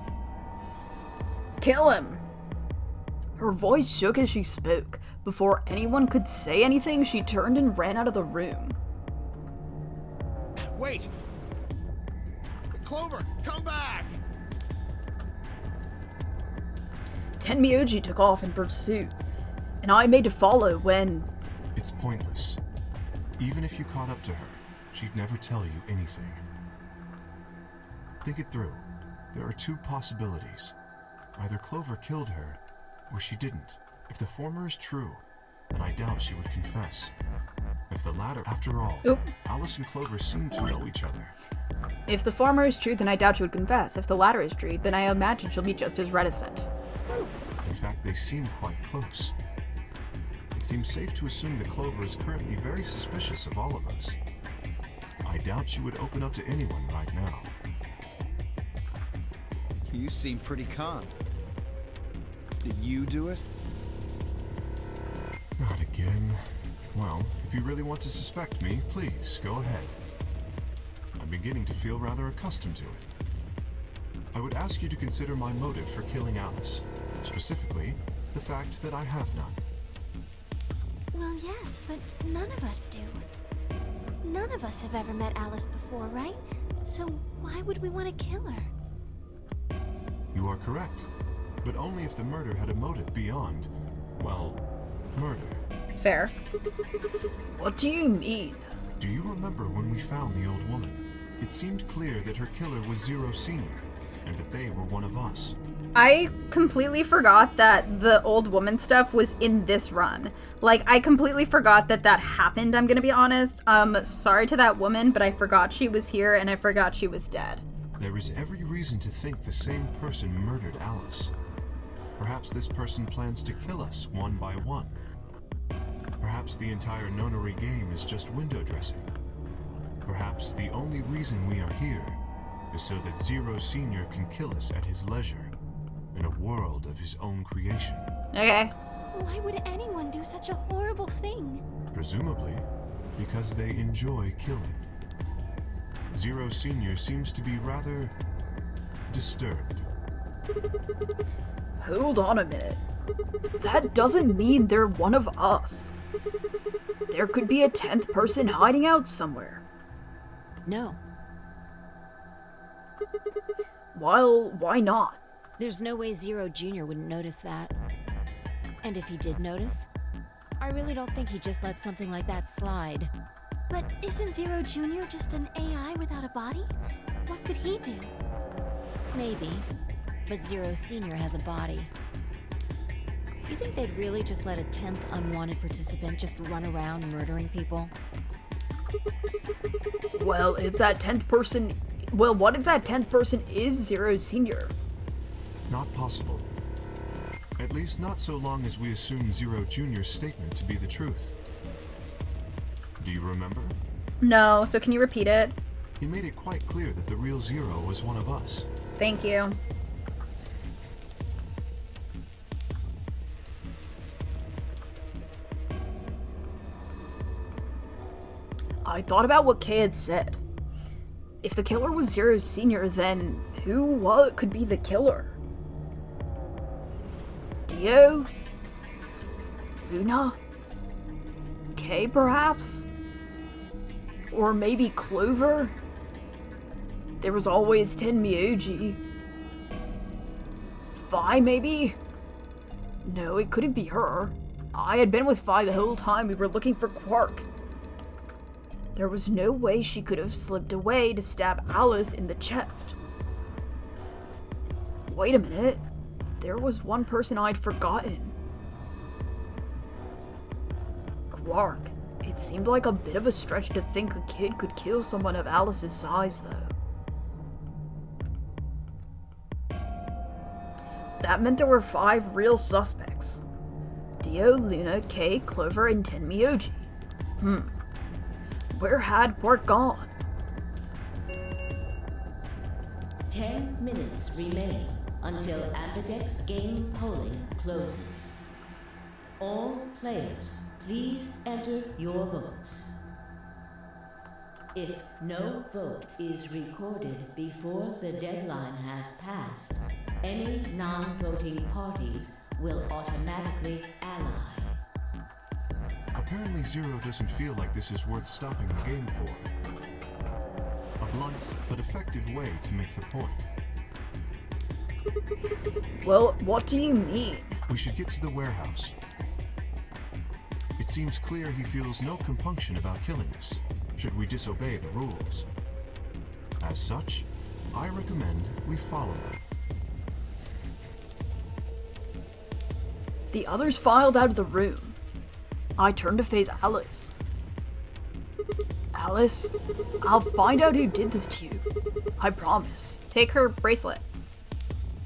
Speaker 2: Kill him. Her voice shook as she spoke. Before anyone could say anything, she turned and ran out of the room.
Speaker 5: Wait! Clover, come back!
Speaker 2: Tenmyoji took off in pursuit, and I made to follow when...
Speaker 10: It's pointless. Even if you caught up to her, she'd never tell you anything. Think it through. There are 2 possibilities. Either Clover killed her, or she didn't. If the former is true, then I doubt she would confess. If the latter, after all, Alice and Clover seem to know each other.
Speaker 2: If the former is true, then I doubt she would confess. If the latter is true, then I imagine she'll be just as reticent.
Speaker 10: In fact, they seem quite close. It seems safe to assume that Clover is currently very suspicious of all of us. I doubt she would open up to anyone right now.
Speaker 11: You seem pretty calm. Did you do it?
Speaker 10: Not again. Well, if you really want to suspect me, please, go ahead. I'm beginning to feel rather accustomed to it. I would ask you to consider my motive for killing Alice. Specifically, the fact that I have none.
Speaker 7: Well, yes, but none of us do. None of us have ever met Alice before, right? So why would we want to kill her?
Speaker 10: You are correct, but only if the murder had a motive beyond, well, murder.
Speaker 2: Fair. What do you mean?
Speaker 10: Do you remember when we found the old woman? It seemed clear that her killer was Zero Senior, and that they were one of us.
Speaker 4: I completely forgot that the old woman stuff was in this run. Like, I completely forgot that that happened, I'm gonna be honest. Sorry to that woman, but I forgot she was here and I forgot she was dead.
Speaker 10: There is every reason to think the same person murdered Alice. Perhaps this person plans to kill us one by one. Perhaps the entire nonary game is just window dressing. Perhaps the only reason we are here is so that Zero Senior can kill us at his leisure, in a world of his own creation.
Speaker 4: Okay.
Speaker 7: Why would anyone do such a horrible thing?
Speaker 10: Presumably, because they enjoy killing. Zero Senior seems to be rather disturbed.
Speaker 2: Hold on a minute. That doesn't mean they're one of us. There could be a 10th person hiding out somewhere.
Speaker 12: No.
Speaker 2: Well, why not?
Speaker 12: There's no way Zero Jr. wouldn't notice that. And if he did notice, I really don't think he'd just let something like that slide.
Speaker 7: But isn't Zero Jr. just an AI without a body? What could he do?
Speaker 12: Maybe. But Zero Senior has a body. Do you think they'd really just let a 10th unwanted participant just run around murdering people?
Speaker 2: Well, if that 10th person... Well, what if that 10th person is Zero Senior?
Speaker 10: Not possible. At least not so long as we assume Zero Jr.'s statement to be the truth. Do you remember?
Speaker 4: No, so can you repeat it?
Speaker 10: He made it quite clear that the real Zero was one of us.
Speaker 4: Thank you.
Speaker 2: I thought about what Kay had said. If the killer was Zero Senior, then what could be the killer? Dio? Luna? Kay, perhaps? Or maybe Clover? There was always Tenmyoji. Vi, maybe? No, it couldn't be her. I had been with Vi the whole time we were looking for Quark. There was no way she could have slipped away to stab Alice in the chest. Wait a minute. There was one person I'd forgotten. Quark. It seemed like a bit of a stretch to think a kid could kill someone of Alice's size, though. That meant there were 5 real suspects. Dio, Luna, Kay, Clover, and Tenmyoji. Where had Quark gone?
Speaker 8: 10 minutes remain until Ambidex game polling closes. All players, please enter your votes. If no vote is recorded before the deadline has passed, any non-voting parties will automatically ally.
Speaker 10: Apparently Zero doesn't feel like this is worth stopping the game for. A blunt but effective way to make the point.
Speaker 2: Well, what do you mean?
Speaker 10: We should get to the warehouse. It seems clear he feels no compunction about killing us, should we disobey the rules. As such, I recommend we follow them.
Speaker 2: The others filed out of the room. I turned to face Alice. Alice, I'll find out who did this to you. I promise.
Speaker 1: Take her bracelet.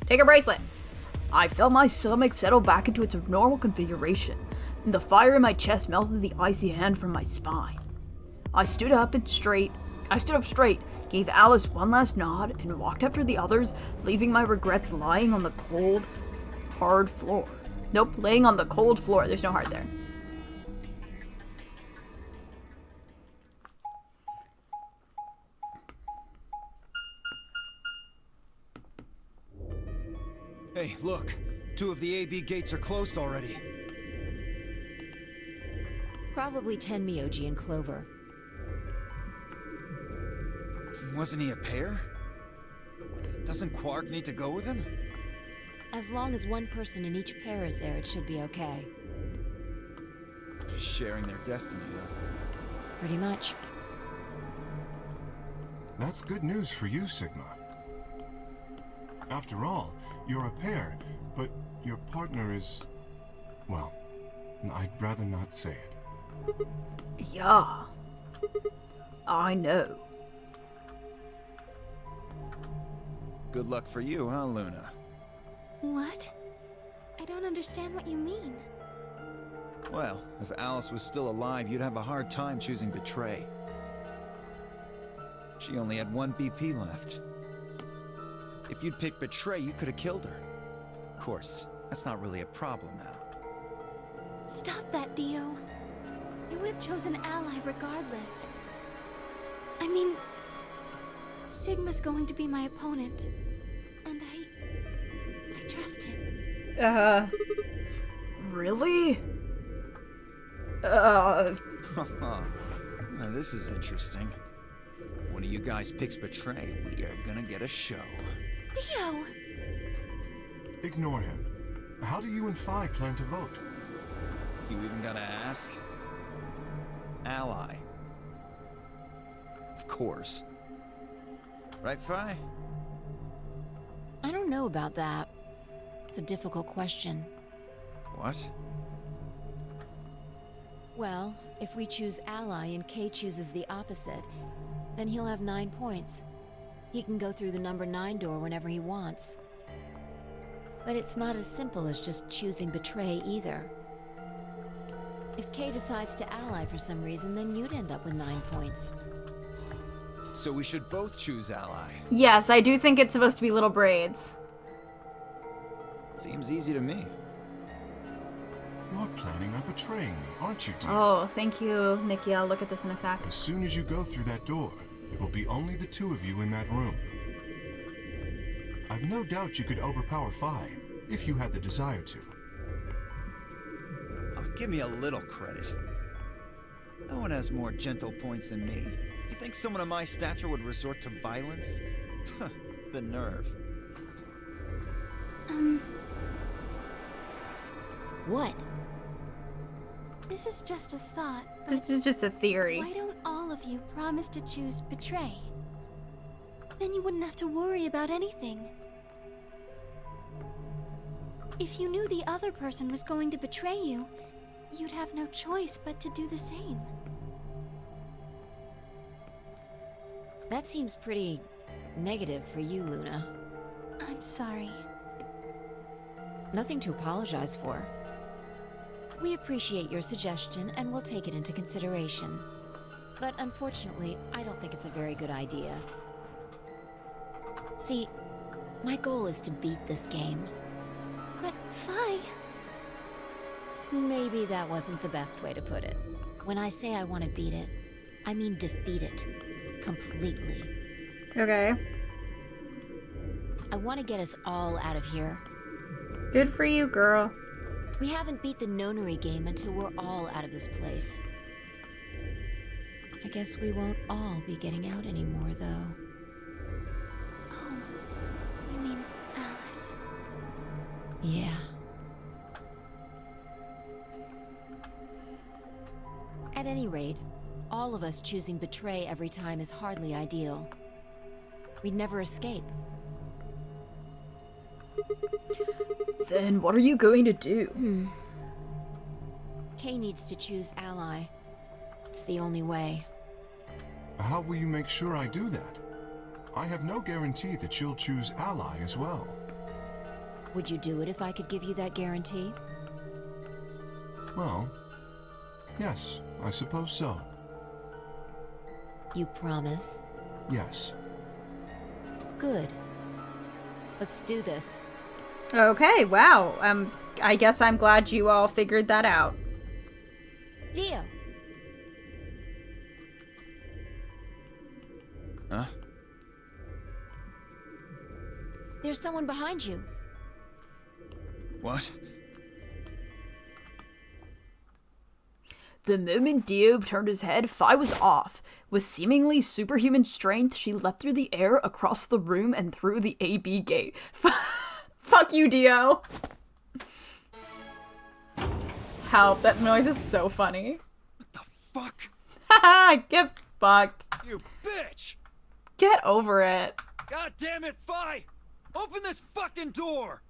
Speaker 1: Take her bracelet.
Speaker 2: I felt my stomach settle back into its normal configuration, and the fire in my chest melted the icy hand from my spine. I stood up straight, gave Alice one last nod, and walked after the others, leaving my regrets lying on the cold, hard floor.
Speaker 1: Nope, laying on the cold floor. There's no hard there.
Speaker 11: Hey, look. 2 of the AB gates are closed already.
Speaker 12: Probably Tenmyoji and Clover.
Speaker 11: Wasn't he a pair? Doesn't Quark need to go with him?
Speaker 12: As long as one person in each pair is there, it should be okay.
Speaker 11: Sharing their destiny, huh?
Speaker 12: Pretty much.
Speaker 10: That's good news for you, Sigma. After all, you're a pair, but your partner is... well, I'd rather not say it.
Speaker 2: Yeah. I know.
Speaker 11: Good luck for you, huh, Luna?
Speaker 7: What? I don't understand what you mean.
Speaker 11: Well, if Alice was still alive, you'd have a hard time choosing Betray. She only had 1 BP left. If you'd picked Betray, you could have killed her. Of course, that's not really a problem now.
Speaker 7: Stop that, Dio. I would have chosen Ally regardless. I mean, Sigma's going to be my opponent, and I trust him.
Speaker 2: Really?
Speaker 11: Now, this is interesting. If one of you guys picks Betray, we are gonna get a show.
Speaker 7: Dio!
Speaker 10: Ignore him. How do you and Phi plan to vote?
Speaker 11: You even gotta ask? Ally. Of course. Right, Phi?
Speaker 12: I don't know about that. It's a difficult question.
Speaker 11: What?
Speaker 12: Well, if we choose Ally and Kay chooses the opposite, then he'll have 9 points. He can go through the number 9 door whenever he wants. But it's not as simple as just choosing Betray either. If Kay decides to ally for some reason, then you'd end up with 9 points.
Speaker 11: So we should both choose Ally.
Speaker 1: Yes, I do think it's supposed to be little braids.
Speaker 11: Seems easy to me.
Speaker 10: You're planning on betraying me, aren't you, dear?
Speaker 4: Oh, thank you, Nikki. I'll look at this in a sec.
Speaker 10: As soon as you go through that door, it will be only the two of you in that room. I've no doubt you could overpower Phi, if you had the desire to.
Speaker 11: Oh, give me a little credit. No one has more gentle points than me. You think someone of my stature would resort to violence? The nerve.
Speaker 12: What?
Speaker 7: This is just a thought.
Speaker 4: This is just a theory.
Speaker 7: Why don't all of you promise to choose betray? Then you wouldn't have to worry about anything. If you knew the other person was going to betray you, you'd have no choice but to do the same.
Speaker 12: That seems pretty negative for you, Luna.
Speaker 7: I'm sorry.
Speaker 12: Nothing to apologize for. We appreciate your suggestion and we'll take it into consideration. But unfortunately, I don't think it's a very good idea. See, my goal is to beat this game.
Speaker 7: But Phi...
Speaker 12: Maybe that wasn't the best way to put it. When I say I want to beat it, I mean defeat it. Completely.
Speaker 4: Okay.
Speaker 12: I want to get us all out of here.
Speaker 4: Good for you, girl.
Speaker 12: We haven't beat the nonary game until we're all out of this place. I guess we won't all be getting out anymore, though.
Speaker 7: Oh, you mean Alice?
Speaker 12: Yeah. At any rate, all of us choosing betray every time is hardly ideal. We'd never escape.
Speaker 2: Then what are you going to do?
Speaker 12: Kay needs to choose ally. It's the only way.
Speaker 10: How will you make sure I do that? I have no guarantee that she'll choose ally as well.
Speaker 12: Would you do it if I could give you that guarantee?
Speaker 10: Well, yes, I suppose so.
Speaker 12: You promise?
Speaker 10: Yes.
Speaker 12: Good. Let's do this.
Speaker 4: Okay, wow. I guess I'm glad you all figured that out.
Speaker 12: Dio!
Speaker 11: Huh?
Speaker 12: There's someone behind you.
Speaker 11: What?
Speaker 2: The moment Dio turned his head, Phi was off. With seemingly superhuman strength, she leapt through the air, across the room, and through the AB gate.
Speaker 4: Fuck you, Dio. Help, that noise is so funny.
Speaker 11: What the fuck?
Speaker 4: Haha, get fucked.
Speaker 11: You bitch!
Speaker 4: Get over it.
Speaker 11: God damn it, Phi! Open this fucking door!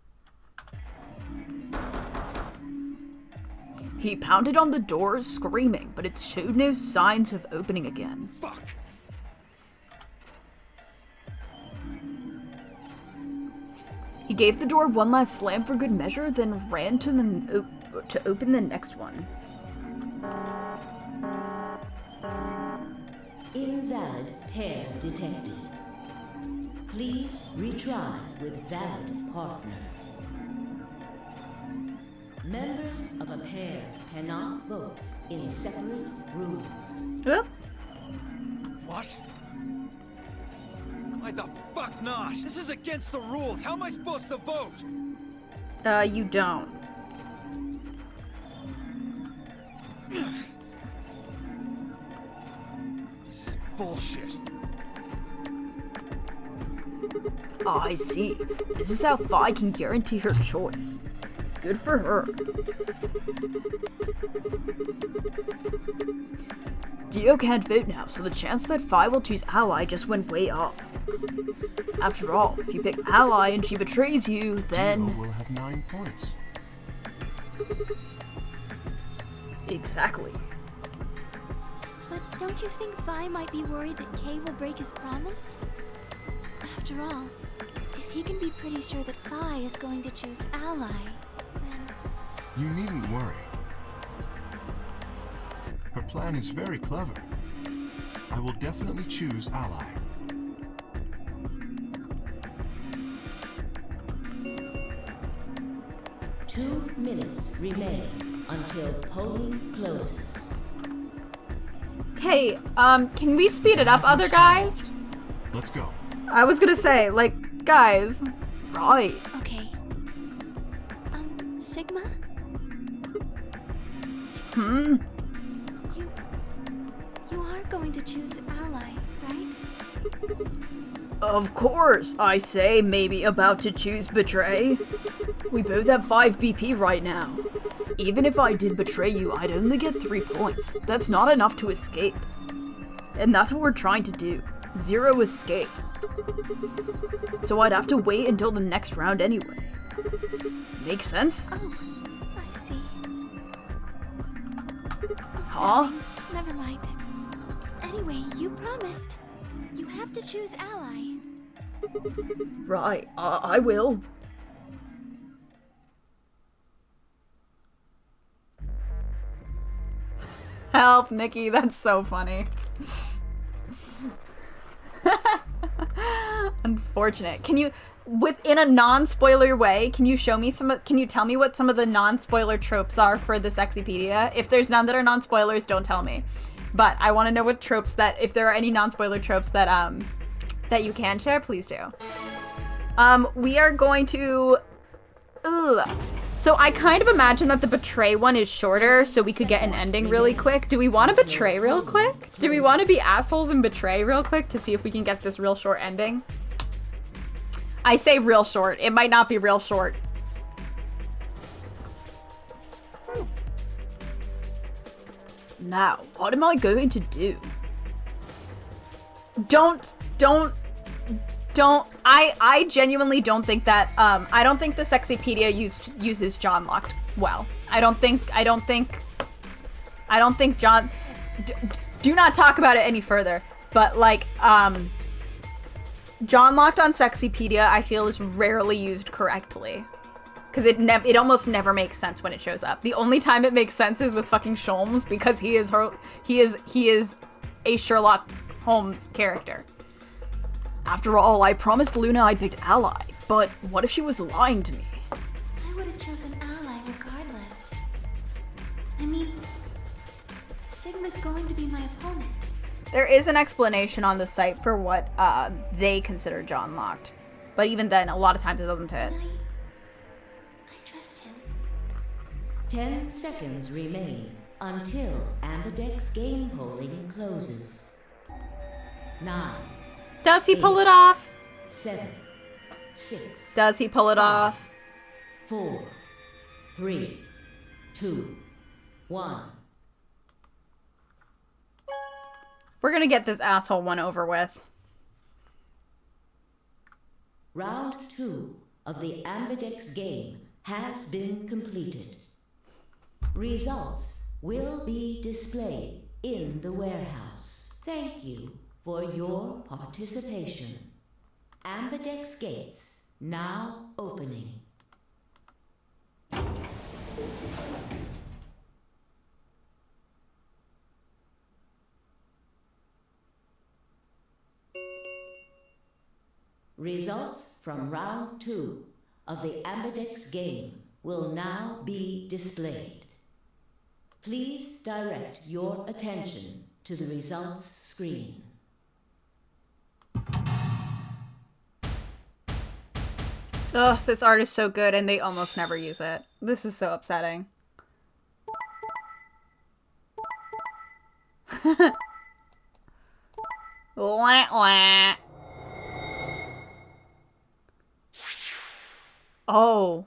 Speaker 2: He pounded on the door, screaming, but it showed no signs of opening again.
Speaker 11: Fuck!
Speaker 2: He gave the door one last slam for good measure, then ran to open the next one.
Speaker 8: Invalid pair detected. Please retry with valid partner. Members of a pair cannot vote in separate rooms.
Speaker 4: Oop.
Speaker 11: What? Why the fuck not? This is against the rules. How am I supposed to vote?
Speaker 4: You don't.
Speaker 11: This is bullshit.
Speaker 2: Ah, I see. This is how Phi can guarantee her choice. Good for her. Dio can't vote now, so the chance that Phi will choose ally just went way up. After all, if you pick ally and she betrays you, then...
Speaker 10: Dio will have 9 points.
Speaker 2: Exactly.
Speaker 7: But don't you think Vi might be worried that Kay will break his promise? After all, if he can be pretty sure that Vi is going to choose ally, then...
Speaker 10: You needn't worry. Her plan is very clever. I will definitely choose ally.
Speaker 8: Two minutes remain. until polling closes.
Speaker 4: Hey, can we speed it up, other guys?
Speaker 10: Let's go.
Speaker 4: I was gonna say, like, guys.
Speaker 2: Right.
Speaker 7: Okay. Sigma?
Speaker 2: Hmm?
Speaker 7: You are going to choose ally, right?
Speaker 2: Of course, I say, maybe about to choose betray. We both have 5 BP right now. Even if I did betray you, I'd only get 3 points. That's not enough to escape. And that's what we're trying to do. 0 escape. So I'd have to wait until the next round anyway. Make sense?
Speaker 7: Oh, I see.
Speaker 2: Huh?
Speaker 7: Never mind. Anyway, you promised. You have to choose ally.
Speaker 2: Right, I will.
Speaker 4: Help, Nikki, that's so funny. Unfortunate. Can you, within a non-spoiler way, can you show me can you tell me what some of the non-spoiler tropes are for this Expedia? If there's none that are non-spoilers, don't tell me. But I want to know what tropes if there are any non-spoiler tropes that that you can share, please do. We are going to, so I kind of imagine that the betray one is shorter so we could get an ending really quick. Do we want to betray real quick? Do we want to be assholes and betray real quick to see if we can get this real short ending? I say real short. It might not be real short.
Speaker 2: Now, what am I going to do?
Speaker 4: I genuinely don't think that, I don't think the Sexypedia uses John Locked well. I don't think John, do not talk about it any further, but like, John Locked on Sexypedia, I feel, is rarely used correctly. Because it almost never makes sense when it shows up. The only time it makes sense is with fucking Sholmes, because he is a Sherlock Holmes character.
Speaker 2: After all, I promised Luna I'd picked ally, but what if she was lying to me?
Speaker 7: I would have chosen ally regardless. I mean, Sigma's going to be my opponent.
Speaker 4: There is an explanation on the site for what they consider John Locked. But even then, a lot of times it doesn't fit.
Speaker 7: I trust him.
Speaker 8: 10 seconds remain until Ambidex game polling closes. 9.
Speaker 4: Does he pull it off?
Speaker 8: 7. 6.
Speaker 4: Does he pull it off?
Speaker 8: 4. 3. 2. 1.
Speaker 4: We're gonna get this asshole one over with.
Speaker 8: Round 2 of the Ambidex game has been completed. Results will be displayed in the warehouse. Thank you for your participation. Ambidex gates now opening. Results from round 2 of the Ambidex game will now be displayed. Please direct your attention to the results screen.
Speaker 4: Ugh, this art is so good and they almost never use it. This is so upsetting. Wah, wah. Oh.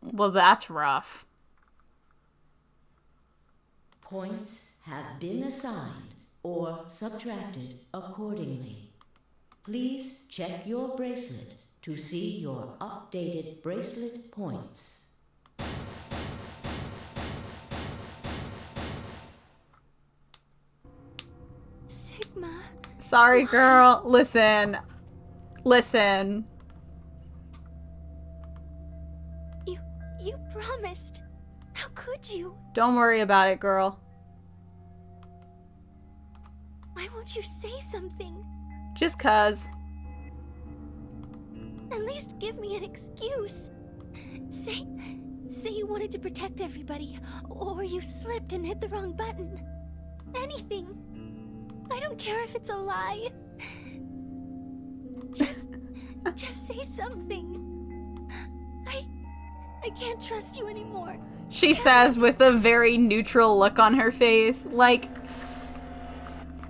Speaker 4: Well, that's rough.
Speaker 8: Points have been assigned or subtracted accordingly. Please check your bracelet to see your updated bracelet points.
Speaker 7: Sigma.
Speaker 4: Sorry, girl. Listen. Listen.
Speaker 7: You promised. How could you?
Speaker 4: Don't worry about it, girl.
Speaker 7: Why won't you say something?
Speaker 4: Just 'cause.
Speaker 7: At least give me an excuse. Say you wanted to protect everybody, or you slipped and hit the wrong button. Anything. I don't care if it's a lie. Just say something. I can't trust you anymore.
Speaker 4: She says with a very neutral look on her face. Like,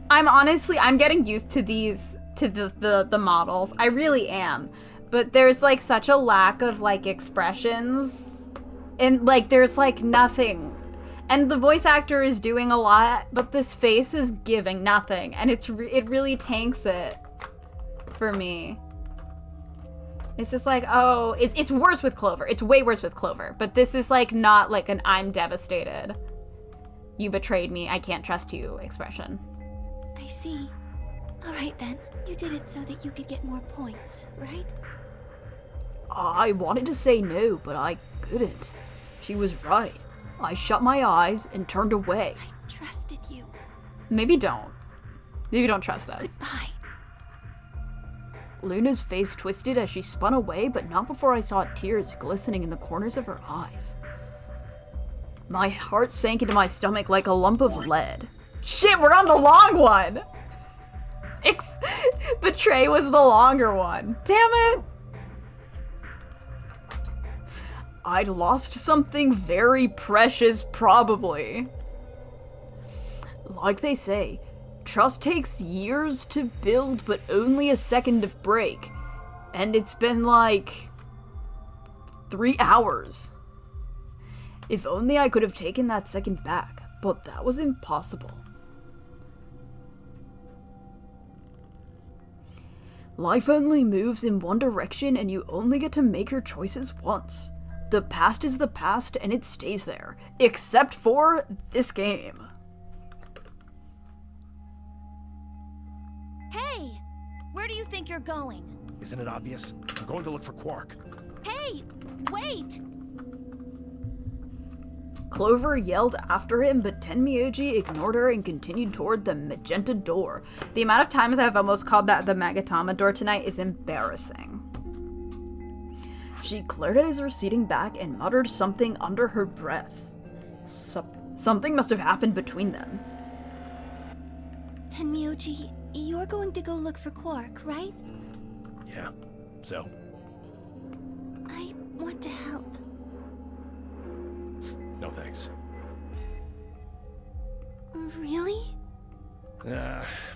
Speaker 4: I'm getting used to the models. I really am. But there's like such a lack of like expressions. And like there's like nothing. And the voice actor is doing a lot, but this face is giving nothing. And it really tanks it for me. It's just like, oh, it's worse with Clover. It's way worse with Clover. But this is like not like an I'm devastated. You betrayed me. I can't trust you expression.
Speaker 7: I see. All right then. You did it so that you could get more points, right?
Speaker 2: I wanted to say no, but I couldn't. She was right. I shut my eyes and turned away.
Speaker 7: I trusted you.
Speaker 4: Maybe don't. Maybe don't trust us.
Speaker 7: Goodbye.
Speaker 2: Luna's face twisted as she spun away, but not before I saw tears glistening in the corners of her eyes. My heart sank into my stomach like a lump of lead.
Speaker 4: Shit, we're on the long one! Betray was the longer one. Damn it!
Speaker 2: I'd lost something very precious, probably. Like they say, trust takes years to build, but only a second to break. And it's been like 3 hours. If only I could have taken that second back, but that was impossible. Life only moves in one direction and you only get to make your choices once. The past is the past and it stays there, except for this game.
Speaker 13: Hey! Where do you think you're going?
Speaker 5: Isn't it obvious? I'm going to look for Quark.
Speaker 13: Hey! Wait!
Speaker 2: Clover yelled after him, but Tenmyoji ignored her and continued toward the magenta door.
Speaker 4: The amount of times I've almost called that the Magatama door tonight is embarrassing.
Speaker 2: She glared at his receding back and muttered something under her breath. Something must have happened between them.
Speaker 7: Tenmyoji, you're going to go look for Quark, right?
Speaker 5: Yeah, so?
Speaker 7: I want to help.
Speaker 5: No thanks.
Speaker 7: Really?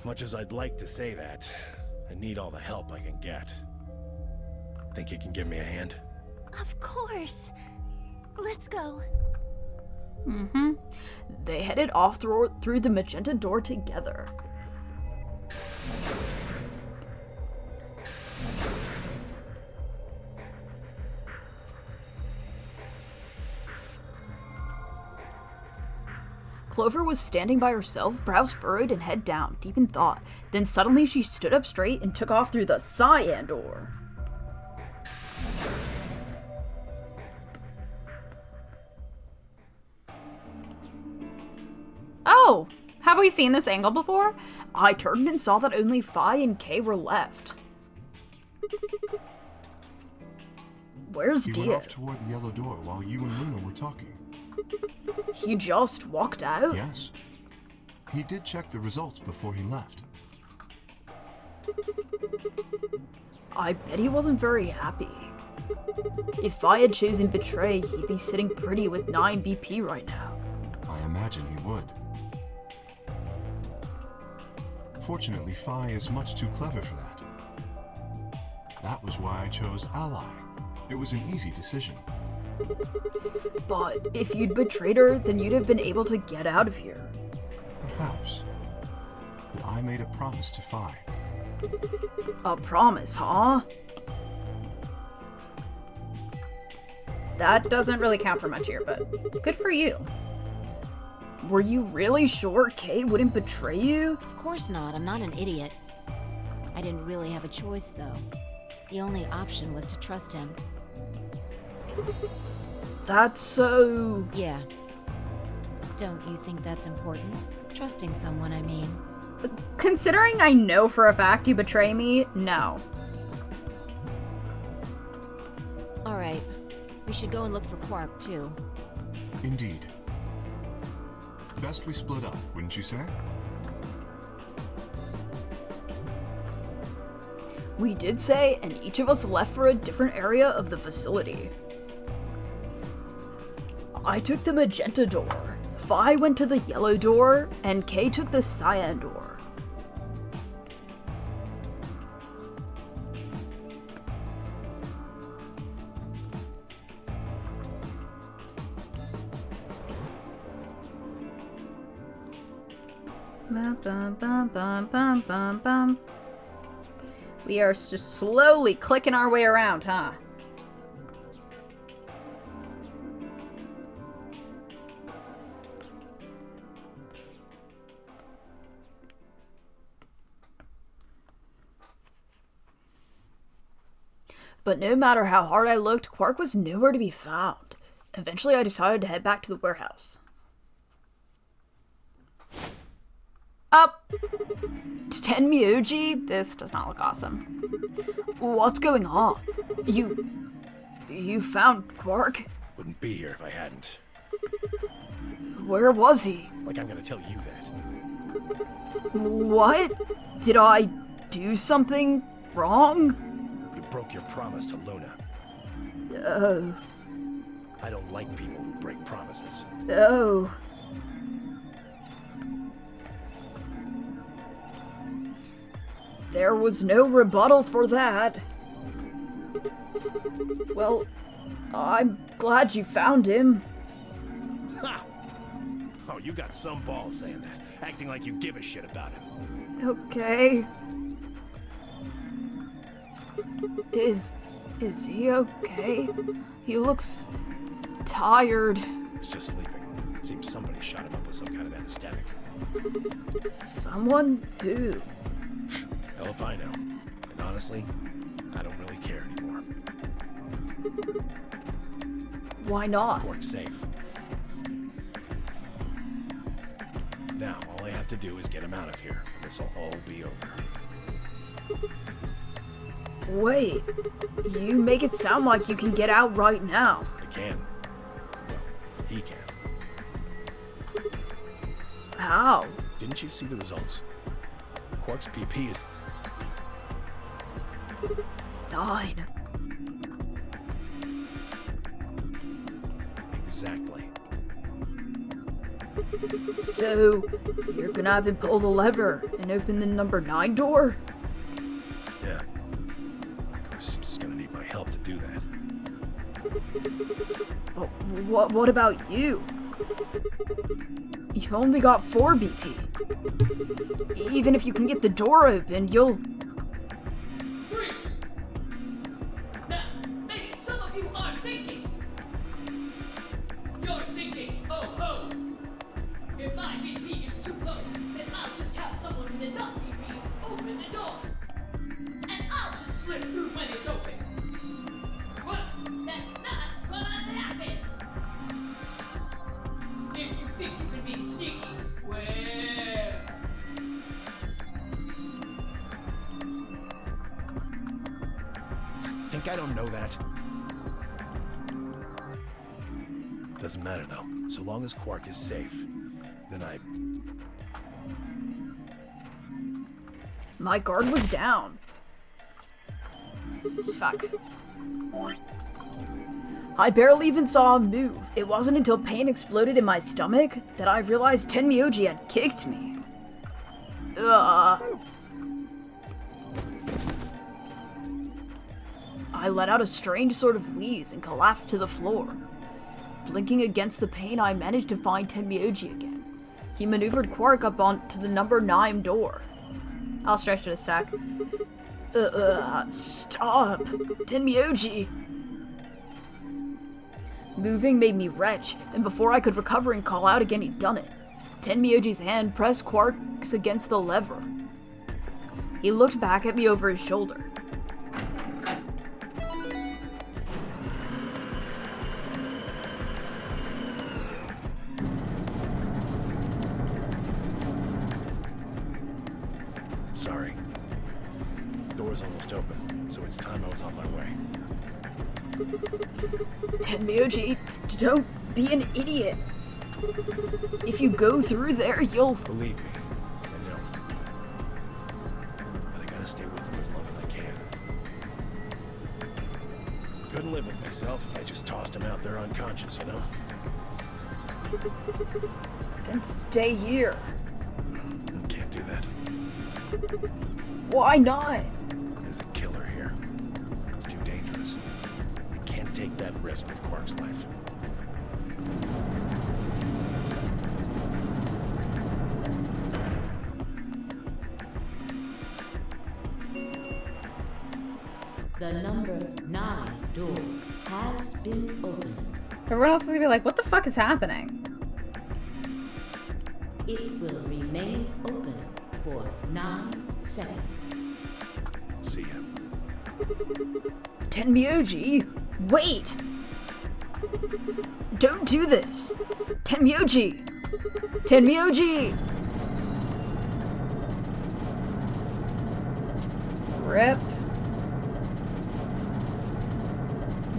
Speaker 5: Much as I'd like to say that, I need all the help I can get. Think you can give me a hand?
Speaker 7: Of course. Let's go.
Speaker 2: Mm-hmm. They headed off through the magenta door together. Clover was standing by herself, brows furrowed and head down, deep in thought. Then suddenly she stood up straight and took off through the cyan door.
Speaker 4: Oh! Have we seen this angle before?
Speaker 2: I turned and saw that only Phi and Kay were left. Where's
Speaker 10: He
Speaker 2: Dia?
Speaker 10: went off toward the yellow door while you and Luna were talking.
Speaker 2: He just walked out?
Speaker 10: Yes. He did check the results before he left.
Speaker 2: I bet he wasn't very happy. If I had chosen Betray, he'd be sitting pretty with 9 BP right now.
Speaker 10: I imagine he would. Fortunately, Phi is much too clever for that. That was why I chose Ally. It was an easy decision.
Speaker 2: But if you'd betrayed her, then you'd have been able to get out of here.
Speaker 10: Perhaps. But I made a promise to Phi.
Speaker 2: A promise, huh?
Speaker 4: That doesn't really count for much here, but good for you.
Speaker 2: Were you really sure Kay wouldn't betray you?
Speaker 12: Of course not. I'm not an idiot. I didn't really have a choice, though. The only option was to trust him.
Speaker 2: That's so...
Speaker 12: Yeah. Don't you think that's important? Trusting someone, I mean.
Speaker 4: Considering I know for a fact you betray me, no.
Speaker 12: Alright. We should go and look for Quark, too.
Speaker 10: Indeed. Best we split up, wouldn't you say?
Speaker 2: We did say, and each of us left for a different area of the facility. I took the magenta door, Phi went to the yellow door, and Kay took the cyan door.
Speaker 1: Bum, bum, bum, bum, bum, bum, bum. We are just slowly clicking our way around, huh?
Speaker 2: But no matter how hard I looked, Quark was nowhere to be found. Eventually I decided to head back to the warehouse.
Speaker 1: Up!
Speaker 2: 10 Myoji?
Speaker 1: This does not look awesome.
Speaker 2: What's going on? You found Quark?
Speaker 14: Wouldn't be here if I hadn't.
Speaker 2: Where was he?
Speaker 14: Like I'm gonna tell you that.
Speaker 2: What? Did I do something wrong?
Speaker 14: You broke your promise to Luna.
Speaker 2: Oh.
Speaker 14: I don't like people who break promises.
Speaker 2: Oh. There was no rebuttal for that. Well, I'm glad you found him.
Speaker 14: Ha! Oh, you got some balls saying that, acting like you give a shit about him.
Speaker 2: Okay. Is he okay? He looks tired.
Speaker 14: He's just sleeping. Seems somebody shot him up with some kind of anesthetic.
Speaker 2: Someone who?
Speaker 14: Hell if I know. And honestly, I don't really care anymore.
Speaker 2: Why not?
Speaker 14: Quark's safe. Now, all I have to do is get him out of here, and this'll all be over.
Speaker 2: Wait, you make it sound like you can get out right now.
Speaker 14: I can. Well, he can.
Speaker 2: How?
Speaker 14: Didn't you see the results? Quark's PP is
Speaker 2: 9.
Speaker 14: Exactly.
Speaker 2: So, you're gonna have him pull the lever and open the number 9 door?
Speaker 14: Yeah. Of course, he's gonna need my help to do that.
Speaker 2: But what about you? You've only got 4 BP. Even if you can get the door open, you'll...
Speaker 15: 3. Now, maybe some of you are thinking. You're thinking, oh ho! If my BP is too low, then I'll just have someone with enough BP open the door. And I'll just slip through when it's open. Well, that's not gonna happen. If you think you can be sneaky, well...
Speaker 14: Think I don't know that? Doesn't matter though. So long as Quark is safe, then I...
Speaker 2: My guard was down. Fuck. I barely even saw him move. It wasn't until pain exploded in my stomach that I realized Tenmyoji had kicked me. I let out a strange sort of wheeze and collapsed to the floor. Blinking against the pain, I managed to find Tenmyoji again. He maneuvered Quark up onto the number 9 door.
Speaker 1: I'll stretch it a sec.
Speaker 2: Stop! Tenmyoji! Moving made me retch, and before I could recover and call out again, he'd done it. Tenmyoji's hand pressed Quark's against the lever. He looked back at me over his shoulder.
Speaker 14: Sorry. Door's almost open, so it's time I was on my way.
Speaker 2: Tenmyoji, don't be an idiot. If you go through there, you'll...
Speaker 14: Believe me, I know. But I gotta stay with them as long as I can. Couldn't live with myself if I just tossed him out there unconscious, you know?
Speaker 2: Then stay here.
Speaker 14: Can't do that.
Speaker 2: Why not?
Speaker 14: There's a killer here. It's too dangerous. I can't take that risk with Quark's life.
Speaker 8: The number 9 door has been opened.
Speaker 4: Everyone else is gonna be like, what the fuck is happening?
Speaker 8: It will remain open for 9 seconds.
Speaker 14: See ya.
Speaker 2: Tenmyoji, wait! Don't do this! Tenmyoji! Tenmyoji!
Speaker 4: Rip.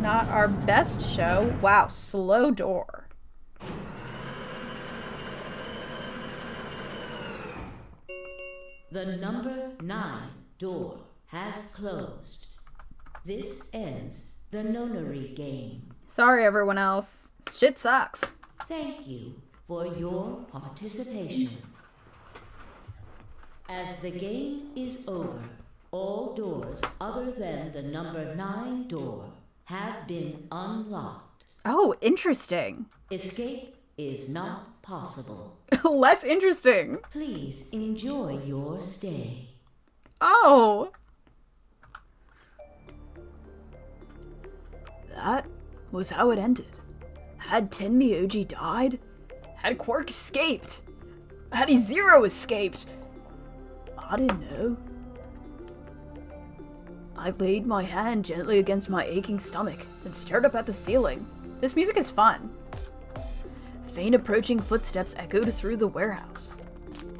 Speaker 4: Not our best show. Wow, slow door.
Speaker 8: The number 9 door has closed. This ends the nonary game.
Speaker 4: Sorry, everyone else. Shit sucks.
Speaker 8: Thank you for your participation. As the game is over, all doors other than the number 9 door have been unlocked.
Speaker 4: Oh, interesting.
Speaker 8: Escape is not possible.
Speaker 4: Less interesting.
Speaker 8: Please enjoy your stay.
Speaker 4: Oh!
Speaker 2: That was how it ended. Had Tenmyoji died? Had Quark escaped? Had Zero escaped? I didn't know. I laid my hand gently against my aching stomach and stared up at the ceiling.
Speaker 4: This music is fun.
Speaker 2: Faint approaching footsteps echoed through the warehouse.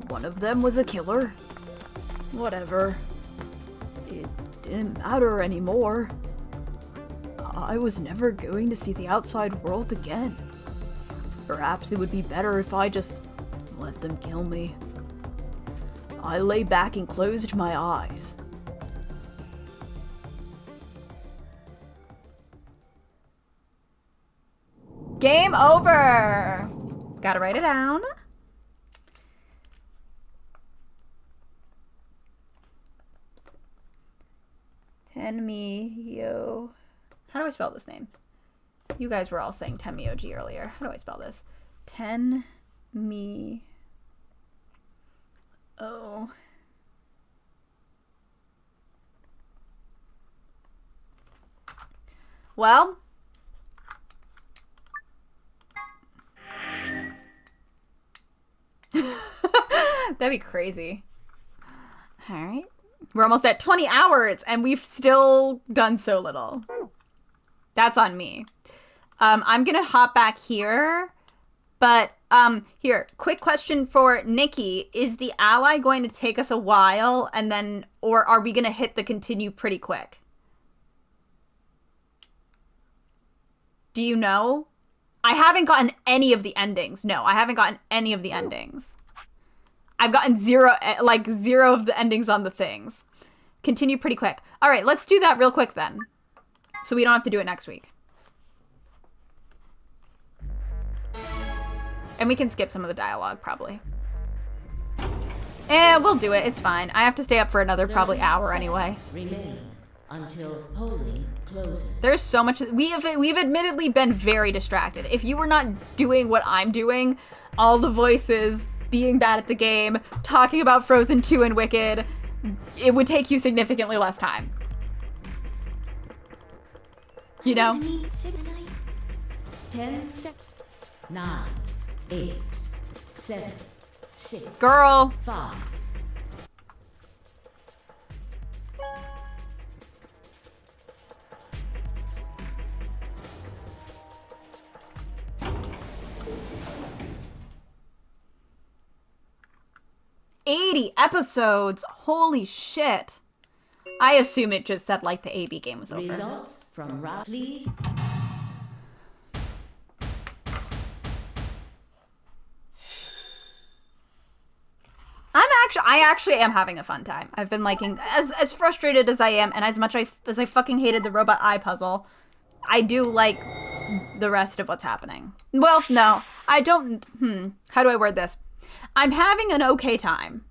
Speaker 2: One of them was a killer. Whatever. It didn't matter anymore. I was never going to see the outside world again. Perhaps it would be better if I just let them kill me. I lay back and closed my eyes.
Speaker 4: Game over! Gotta write it down. Tenmyo. How do I spell this name? You guys were all saying Tenmyoji earlier. How do I spell this? Tenmi. Oh. Well. That'd be crazy. All right. We're almost at 20 hours and we've still done so little. That's on me. I'm going to hop back here. But here, quick question for Nikki. Is the ally going to take us a while and then, or are we going to hit the continue pretty quick? Do you know? I haven't gotten any of the endings. No, I haven't gotten any of the endings. I've gotten zero of the endings on the things. Continue pretty quick. All right, let's do that real quick then. So we don't have to do it next week. And we can skip some of the dialogue, probably. We'll do it. It's fine. I have to stay up for another probably hour anyway.
Speaker 8: Remain until polling closes.
Speaker 4: There's so much. We've admittedly been very distracted. If you were not doing what I'm doing, all the voices, being bad at the game, talking about Frozen 2 and Wicked, it would take you significantly less time. You know?
Speaker 8: 10 seconds. 9, 8, 7, 6.
Speaker 4: Girl.
Speaker 8: 5.
Speaker 4: Episodes. Holy shit. I assume it just said like the AB game was over.
Speaker 8: Results From round, please.
Speaker 4: I actually am having a fun time. I've been liking, as frustrated as I am, and as much as I fucking hated the robot eye puzzle, I do like the rest of what's happening. Well, no, I don't. How do I word this? I'm having an okay time.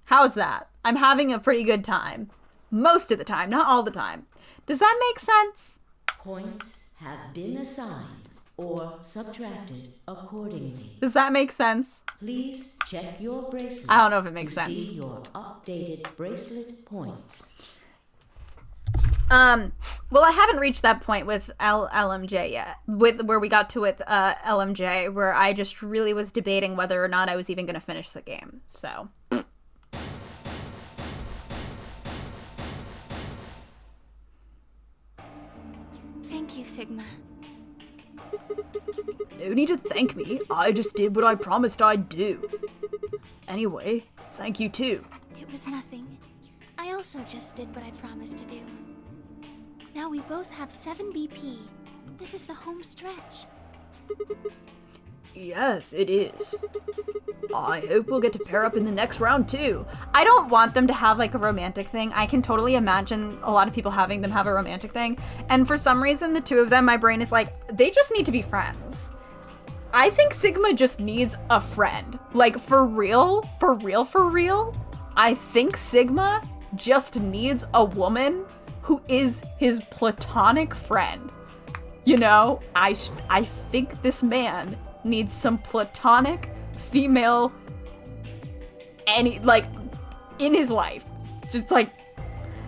Speaker 4: How's that? I'm having a pretty good time. Most of the time, not all the time. Does that make sense?
Speaker 8: Points have been assigned or subtracted accordingly.
Speaker 4: Does that make sense?
Speaker 8: Please check your bracelet.
Speaker 4: I don't know if it makes
Speaker 8: to
Speaker 4: sense.
Speaker 8: See your updated bracelet points.
Speaker 4: Well, I haven't reached that point with LMJ yet. With where we got to with LMJ, where I just really was debating whether or not I was even going to finish the game. So.
Speaker 7: Thank you, Sigma.
Speaker 2: No need to thank me. I just did what I promised I'd do. Anyway, thank you too.
Speaker 7: It was nothing. I also just did what I promised to do. Now we both have 7 BP. This is the home stretch.
Speaker 2: Yes, it is. I hope we'll get to pair up in the next round too.
Speaker 4: I don't want them to have like a romantic thing. I can totally imagine a lot of people having them have a romantic thing. And for some reason, the two of them, my brain is like, they just need to be friends. I think Sigma just needs a friend. Like, for real. I think Sigma just needs a woman who is his platonic friend. You know, I think this man needs some platonic female in his life. Just like,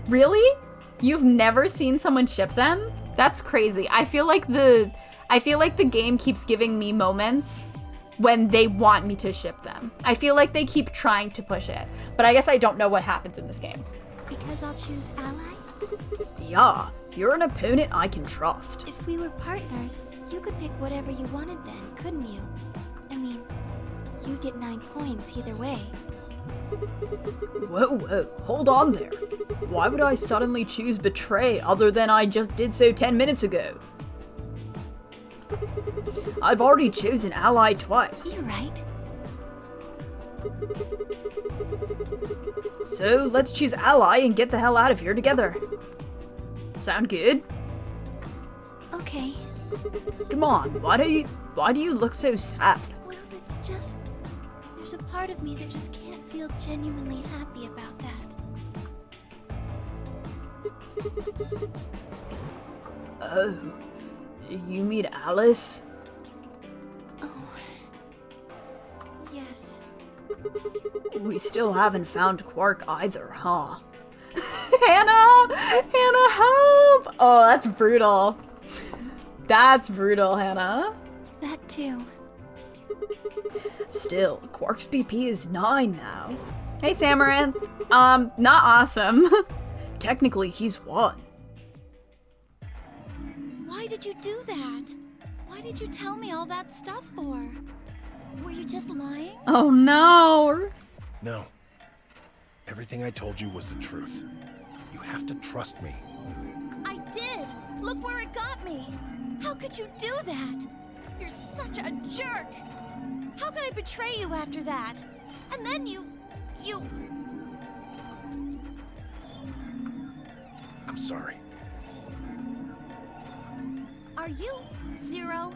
Speaker 4: really? You've never seen someone ship them? That's crazy. I feel like the game keeps giving me moments when they want me to ship them. I feel like they keep trying to push it, but I guess I don't know what happens in this game.
Speaker 7: Because I'll choose ally?
Speaker 2: Yeah, you're an opponent I can trust.
Speaker 7: If we were partners, you could pick whatever you wanted then, couldn't you? I mean, you'd get 9 points either way.
Speaker 2: Whoa, hold on there. Why would I suddenly choose betray other than I just did so 10 minutes ago? I've already chosen ally twice.
Speaker 7: You're right.
Speaker 2: So let's choose ally and get the hell out of here together. Sound good?
Speaker 7: Okay.
Speaker 2: Come on, why do you look so sad?
Speaker 7: Well, it's just... there's a part of me that just can't feel genuinely happy about that.
Speaker 2: Oh, you mean Alice?
Speaker 7: Oh. Yes.
Speaker 2: We still haven't found Quark either, huh?
Speaker 4: Hannah, help! Oh, that's brutal. That's brutal, Hannah.
Speaker 7: That too.
Speaker 2: Still, Quark's BP is 9 now.
Speaker 4: Hey, Samaranth. Not awesome.
Speaker 2: Technically, he's 1.
Speaker 13: Why did you do that? Why did you tell me all that stuff for? Were you just lying?
Speaker 4: Oh no.
Speaker 14: No. Everything I told you was the truth. You have to trust me.
Speaker 13: I did! Look where it got me! How could you do that? You're such a jerk! How could I betray you after that? And then you...
Speaker 14: I'm sorry.
Speaker 13: Are you Zero?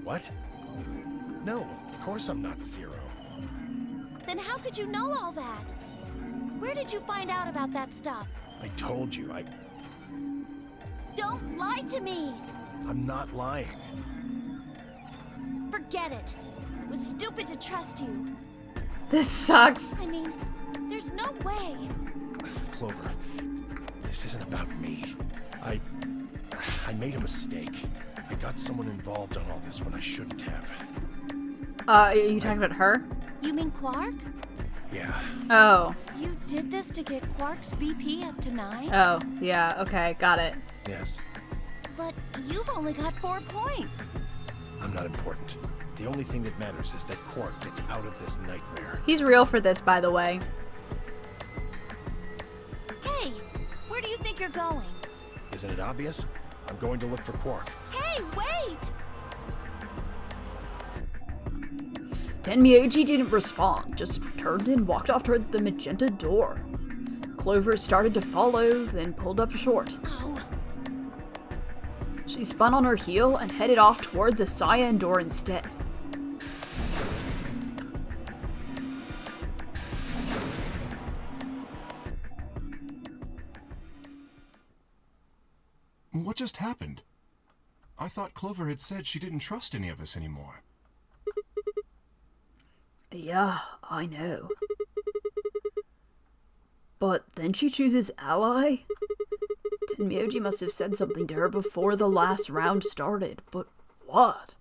Speaker 14: What? No, of course I'm not Zero.
Speaker 13: Then how could you know all that? Where did you find out about that stuff?
Speaker 14: I told you,
Speaker 13: Don't lie to me!
Speaker 14: I'm not lying.
Speaker 13: Forget it. It was stupid to trust you.
Speaker 4: This sucks.
Speaker 13: I mean, there's no way.
Speaker 14: Clover, this isn't about me. I made a mistake. I got someone involved on all this when I shouldn't have.
Speaker 4: Are you talking about her?
Speaker 13: You mean Quark?
Speaker 14: Yeah.
Speaker 4: Oh.
Speaker 13: You did this to get Quark's BP up to 9?
Speaker 4: Oh, yeah, okay, got it.
Speaker 14: Yes.
Speaker 13: But you've only got 4 points.
Speaker 14: I'm not important. The only thing that matters is that Quark gets out of this nightmare.
Speaker 4: He's real for this, by the way.
Speaker 13: Hey, where do you think you're going?
Speaker 14: Isn't it obvious? I'm going to look for Quark.
Speaker 13: Hey, wait!
Speaker 2: Tenmyoji didn't respond, just turned and walked off toward the magenta door. Clover started to follow, then pulled up short.
Speaker 13: Oh.
Speaker 2: She spun on her heel and headed off toward the cyan door instead.
Speaker 10: What just happened? I thought Clover had said she didn't trust any of us anymore.
Speaker 2: Yeah, I know. But then she chooses ally? Tenmyoji must have said something to her before the last round started, but what?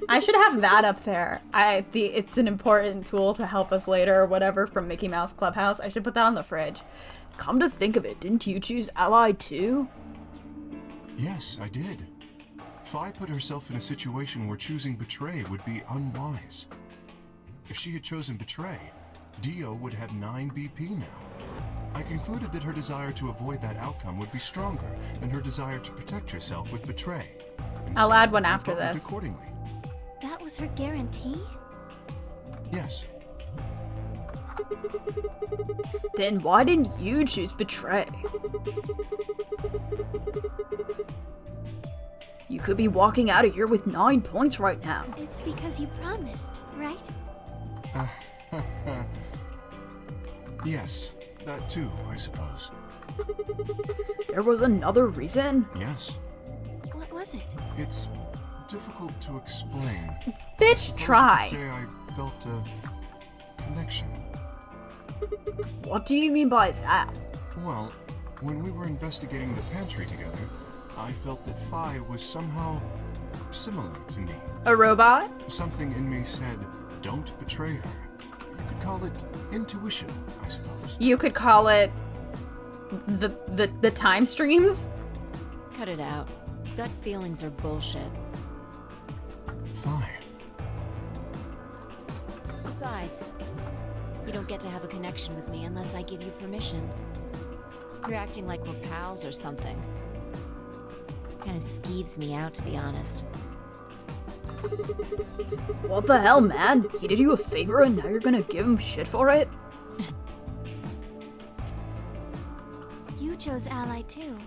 Speaker 4: I should have that up there. It's an important tool to help us later or whatever from Mickey Mouse Clubhouse. I should put that on the fridge.
Speaker 2: Come to think of it, didn't you choose ally too?
Speaker 10: Yes, I did. Fi put herself in a situation where choosing betray would be unwise. If she had chosen betray, Dio would have 9 BP now. I concluded that her desire to avoid that outcome would be stronger than her desire to protect herself with betray.
Speaker 4: I'll add one after this.
Speaker 10: Accordingly.
Speaker 13: That was her guarantee?
Speaker 10: Yes.
Speaker 2: Then why didn't you choose betray? You could be walking out of here with 9 points right now.
Speaker 13: It's because you promised, right?
Speaker 10: Yes, that too, I suppose.
Speaker 2: There was another reason?
Speaker 10: Yes.
Speaker 13: What was it?
Speaker 10: It's difficult to explain.
Speaker 4: Bitch, try.
Speaker 10: I could say I felt a connection.
Speaker 2: What do you mean by that?
Speaker 10: Well, when we were investigating the pantry together, I felt that Fi was somehow similar to me.
Speaker 4: A robot?
Speaker 10: Something in me said, don't betray her. You could call it intuition, I suppose.
Speaker 4: You could call it the time streams?
Speaker 12: Cut it out. Gut feelings are bullshit.
Speaker 10: Fine.
Speaker 12: Besides, you don't get to have a connection with me unless I give you permission. You're acting like we're pals or something. Kinda skeeves me out, to be honest.
Speaker 2: What the hell, man? He did you a favor and now you're gonna give him shit for it?
Speaker 13: You chose ally too.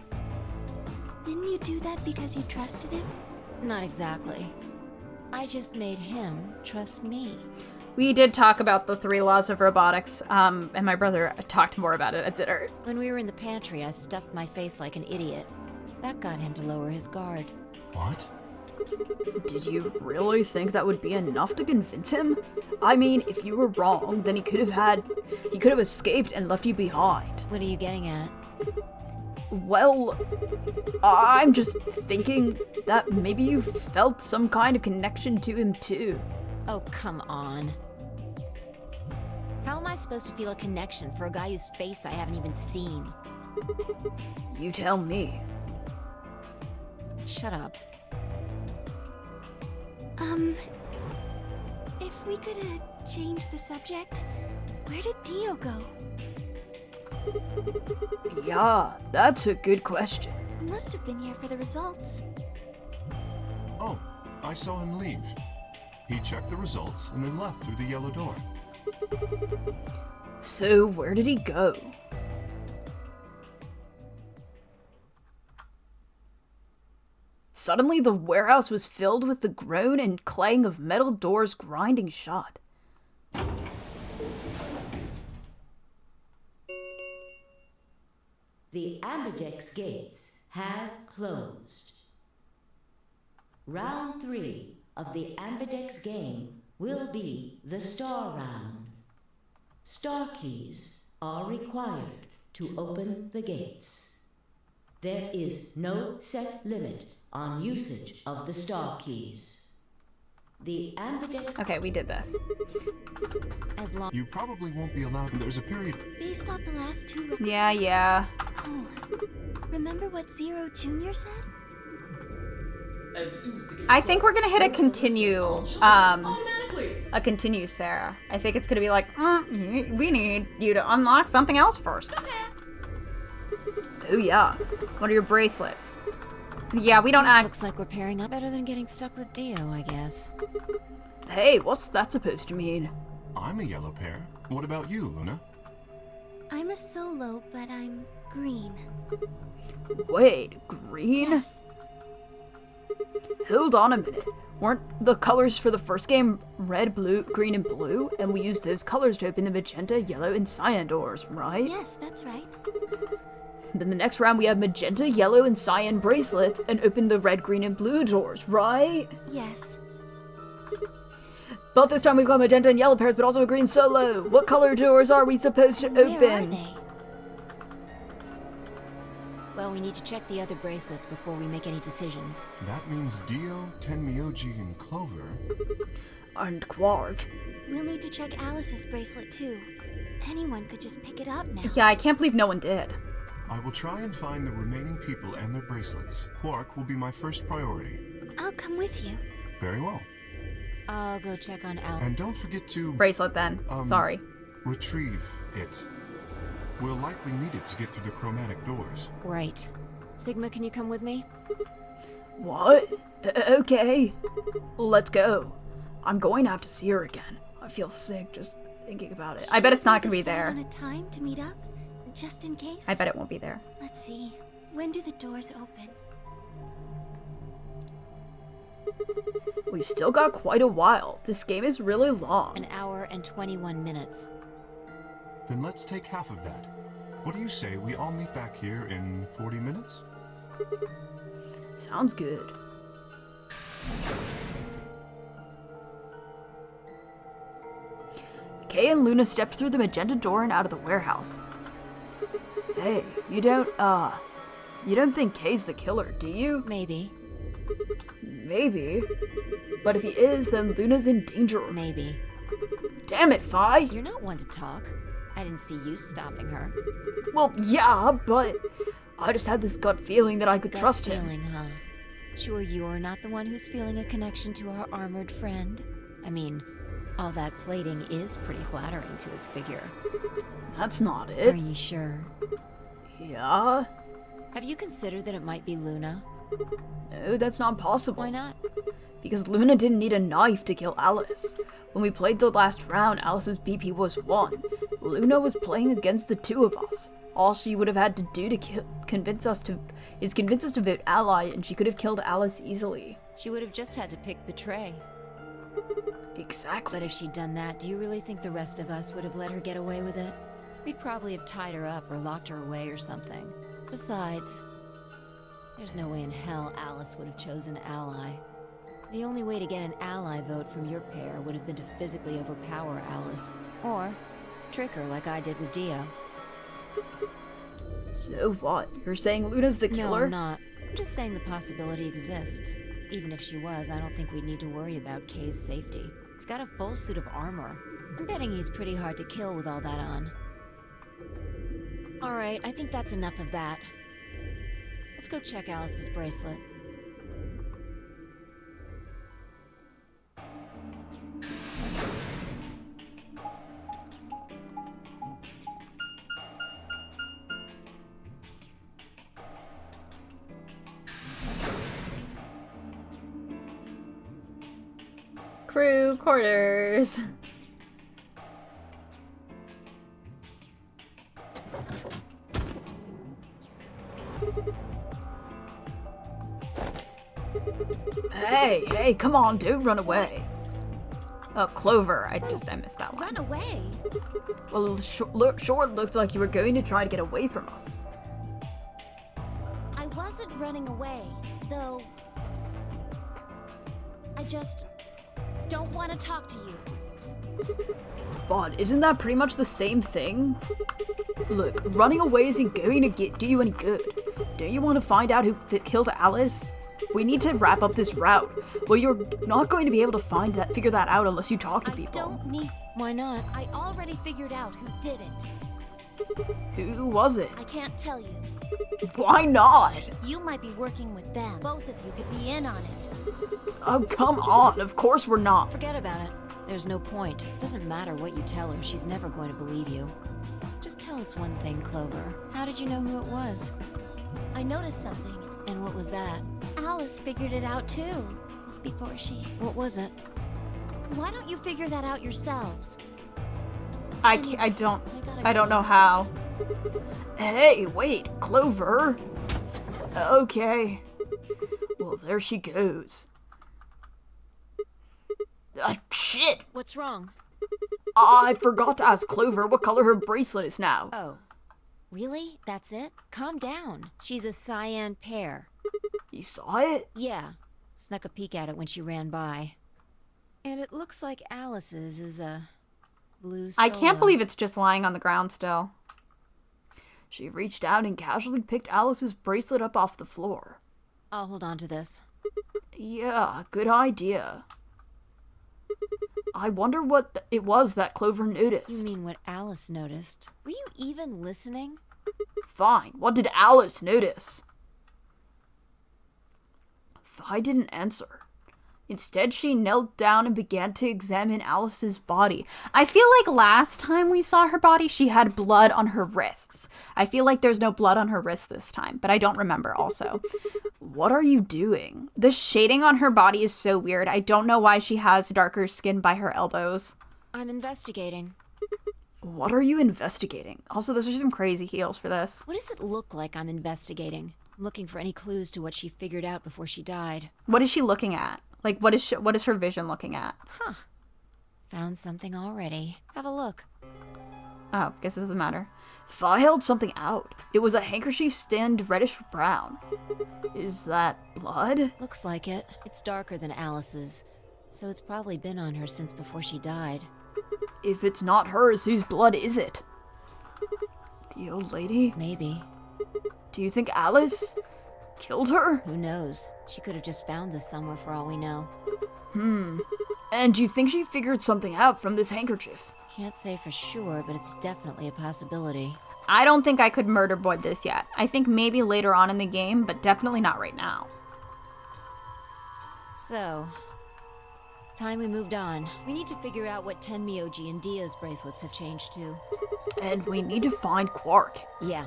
Speaker 13: Didn't you do that because you trusted him?
Speaker 12: Not exactly. I just made him trust me.
Speaker 4: We did talk about the 3 laws of robotics, and my brother talked more about it at dinner.
Speaker 12: When we were in the pantry, I stuffed my face like an idiot. That got him to lower his guard.
Speaker 10: What?
Speaker 2: Did you really think that would be enough to convince him? I mean, if you were wrong, then he could have escaped and left you behind.
Speaker 12: What are you getting at?
Speaker 2: Well, I'm just thinking that maybe you felt some kind of connection to him too.
Speaker 12: Oh, come on. How am I supposed to feel a connection for a guy whose face I haven't even seen?
Speaker 2: You tell me.
Speaker 12: Shut up.
Speaker 13: If we could change the subject, where did Dio go?
Speaker 2: Yeah, that's a good question.
Speaker 13: He must have been here for the results.
Speaker 10: Oh, I saw him leave. He checked the results and then left through the yellow door.
Speaker 2: So, where did he go? Suddenly, the warehouse was filled with the groan and clang of metal doors grinding shut.
Speaker 8: The ambidex gates have closed. Round 3 of the ambidex game will be the star round. Star keys are required to open the gates. There is no set limit on usage of the star keys. The ambidex...
Speaker 4: Okay, we did this.
Speaker 12: As long...
Speaker 10: You probably won't be allowed... There's a period...
Speaker 13: Based off the last 2...
Speaker 4: Yeah.
Speaker 13: Oh, remember what Zero Jr. said?
Speaker 4: I think we're gonna hit a continue, Sarah. I think it's gonna be like, we need you to unlock something else first.
Speaker 2: Oh yeah,
Speaker 4: What are your bracelets? Yeah, we don't act.
Speaker 12: Looks like we're pairing up better than getting stuck with Dio, I guess.
Speaker 2: hey, what's that supposed to mean?
Speaker 10: I'm a yellow pair. What about you, Luna?
Speaker 7: I'm a solo, but I'm green.
Speaker 2: Wait, green?
Speaker 7: Yes.
Speaker 2: Hold on a minute. Weren't the colors for the first game red, blue, green, and blue? And we used those colors to open the magenta, yellow, and cyan doors, right?
Speaker 7: Yes, that's right.
Speaker 2: Then the next round we have magenta, yellow, and cyan bracelets and open the red, green, and blue doors, right?
Speaker 7: Yes.
Speaker 2: But this time we've got magenta and yellow pairs, but also a green solo. What color doors are we supposed to open?
Speaker 7: Where are they?
Speaker 12: Well, we need to check the other bracelets before we make any decisions.
Speaker 10: That means Dio, Tenmyoji, and Clover.
Speaker 2: And Quark.
Speaker 7: We'll need to check Alice's bracelet too. Anyone could just pick it up now.
Speaker 4: Yeah, I can't believe no one did.
Speaker 10: I will try and find the remaining people and their bracelets. Quark will be my first priority.
Speaker 7: I'll come with you.
Speaker 10: Very well.
Speaker 12: I'll go check on Al.
Speaker 10: And don't forget to...
Speaker 4: Bracelet then. Sorry.
Speaker 10: Retrieve it. We'll likely need it to get through the chromatic doors.
Speaker 12: Right. Sigma, can you come with me?
Speaker 2: What? Okay. Let's go. I'm going to have to see her again. I feel sick just thinking about it.
Speaker 4: I bet it's not going to be
Speaker 7: Decide
Speaker 4: there.
Speaker 7: on a time to meet up, just in case.
Speaker 4: I bet it won't be there.
Speaker 7: Let's see. When do the doors open?
Speaker 2: We've still got quite a while. This game is really long.
Speaker 12: An hour and 21 minutes.
Speaker 10: Then let's take half of that. What do you say we all meet back here in 40 minutes?
Speaker 2: Sounds good. Kay and Luna stepped through the magenta door and out of the warehouse. Hey, you don't think Kay's the killer, do you?
Speaker 12: Maybe.
Speaker 2: Maybe. But if he is, then Luna's in danger.
Speaker 12: Maybe.
Speaker 2: Damn it, Fi!
Speaker 12: You're not one to talk. I didn't see you stopping her.
Speaker 2: Well, yeah, but I just had this gut feeling that I could trust him.
Speaker 12: Gut feeling, huh? Sure you're not the one who's feeling a connection to our armored friend? I mean, all that plating is pretty flattering to his figure.
Speaker 2: That's not it.
Speaker 12: Are you sure?
Speaker 2: Yeah?
Speaker 12: Have you considered that it might be Luna?
Speaker 2: No, that's not possible.
Speaker 12: Why not?
Speaker 2: Because Luna didn't need a knife to kill Alice. When we played the last round, Alice's BP was 1. Luna was playing against the two of us. All she would have had to do to convince us to vote ally, and she could have killed Alice easily.
Speaker 12: She would have just had to pick betray.
Speaker 2: Exactly.
Speaker 12: But if she'd done that, do you really think the rest of us would have let her get away with it? We'd probably have tied her up or locked her away or something. Besides, there's no way in hell Alice would have chosen ally. The only way to get an ally vote from your pair would have been to physically overpower Alice. Or trick her like I did with Dio.
Speaker 2: So what? You're saying Luna's the killer?
Speaker 12: No, I'm not. I'm just saying the possibility exists. Even if she was, I don't think we'd need to worry about Kay's safety. He's got a full suit of armor. I'm betting he's pretty hard to kill with all that on. Alright, I think that's enough of that. Let's go check Alice's bracelet.
Speaker 4: Crew quarters.
Speaker 2: Hey, come on, don't run away.
Speaker 4: Oh, Clover. I missed that one.
Speaker 7: Run away?
Speaker 2: Well, sure it looked like you were going to try to get away from us.
Speaker 7: I wasn't running away, though. I just don't want to talk to you.
Speaker 2: But isn't that pretty much the same thing? Look, running away isn't going to do you any good. Don't you want to find out who killed Alice? We need to wrap up this route. Well, you're not going to be able to figure that out unless you talk to people.
Speaker 7: I don't need...
Speaker 12: Why not?
Speaker 7: I already figured out who did it.
Speaker 2: Who was it?
Speaker 7: I can't tell you.
Speaker 2: Why not?
Speaker 7: You might be working with them. Both of you could be in on it.
Speaker 2: Oh, come on. Of course we're not.
Speaker 12: Forget about it. There's no point. Doesn't matter what you tell her, she's never going to believe you. Just tell us one thing, Clover. How did you know who it was?
Speaker 13: I noticed something.
Speaker 12: And what was that?
Speaker 13: Alice figured it out too. Before she...
Speaker 12: What was it?
Speaker 13: Why don't you figure that out yourselves?
Speaker 4: I don't know how.
Speaker 2: Hey, wait, Clover. Okay. Well, there she goes. Shit!
Speaker 12: What's wrong?
Speaker 2: I forgot to ask Clover what color her bracelet is now.
Speaker 12: Oh. Really? That's it? Calm down. She's a cyan pear.
Speaker 2: You saw it?
Speaker 12: Yeah. Snuck a peek at it when she ran by. And it looks like Alice's is a blue
Speaker 4: I can't
Speaker 12: solo.
Speaker 4: believe it's just lying on the ground still.
Speaker 2: She reached out and casually picked Alice's bracelet up off the floor.
Speaker 12: I'll hold on to this.
Speaker 2: Yeah, good idea. I wonder what it was that Clover noticed.
Speaker 12: You mean what Alice noticed? Were you even listening?
Speaker 2: Fine, what did Alice notice? Vi didn't answer. Instead, she knelt down and began to examine Alice's body.
Speaker 4: I feel like last time we saw her body, she had blood on her wrists. I feel like there's no blood on her wrists this time, but I don't remember also.
Speaker 2: What are you doing?
Speaker 4: The shading on her body is so weird. I don't know why she has darker skin by her elbows.
Speaker 12: I'm investigating.
Speaker 2: What are you investigating?
Speaker 4: Also, those are some crazy heels for this.
Speaker 12: What does it look like I'm investigating? I'm looking for any clues to what she figured out before she died.
Speaker 4: What is she looking at? Like, what is her vision looking at?
Speaker 12: Huh. Found something already. Have a look.
Speaker 4: Oh, guess it doesn't matter.
Speaker 2: Vi held something out. It was a handkerchief stained reddish brown. Is that blood?
Speaker 12: Looks like it. It's darker than Alice's, so it's probably been on her since before she died.
Speaker 2: If it's not hers, whose blood is it? The old lady?
Speaker 12: Maybe.
Speaker 2: Do you think Alice killed her?
Speaker 12: Who knows? She could have just found this somewhere for all we know.
Speaker 2: And do you think she figured something out from this handkerchief?
Speaker 12: Can't say for sure, but it's definitely a possibility.
Speaker 4: I don't think I could murder board this yet. I think maybe later on in the game, but definitely not right now.
Speaker 12: So, time we moved on. We need to figure out what Tenmyoji and Dio's bracelets have changed to.
Speaker 2: And we need to find Quark.
Speaker 12: Yeah.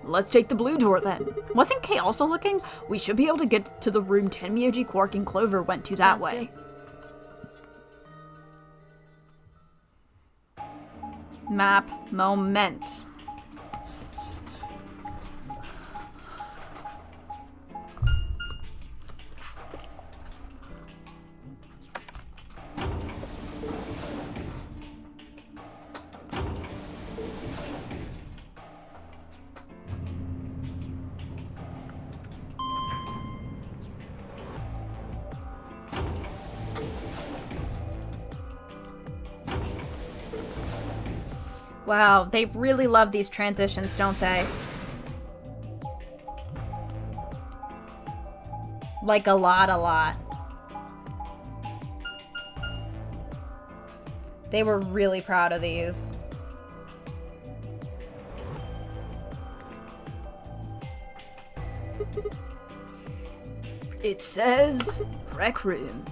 Speaker 2: Let's take the blue door then.
Speaker 4: Wasn't Kay also looking?
Speaker 2: We should be able to get to the room Tenmyoji, Quark, and Clover went to that
Speaker 12: Sounds
Speaker 2: way.
Speaker 12: Good.
Speaker 4: Map moment. Wow, they really love these transitions, don't they? Like a lot. They were really proud of these.
Speaker 2: It says Rec Room.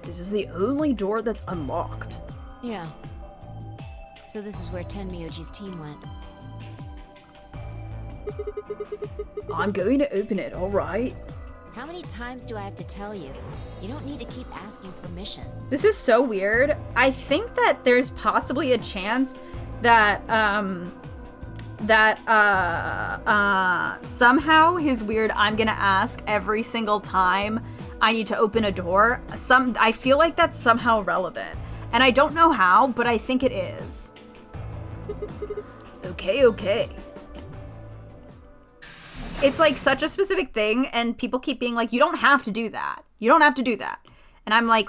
Speaker 2: This is the only door that's unlocked.
Speaker 12: Yeah. So this is where Tenmyoji's team went.
Speaker 2: I'm going to open it, alright?
Speaker 12: How many times do I have to tell you? You don't need to keep asking permission.
Speaker 4: This is so weird. I think that there's possibly a chance that somehow his weird I'm gonna ask every single time I need to open a door. I feel like that's somehow relevant. And I don't know how, but I think it is.
Speaker 2: Okay.
Speaker 4: It's like such a specific thing, and people keep being like, you don't have to do that. You don't have to do that. And I'm like,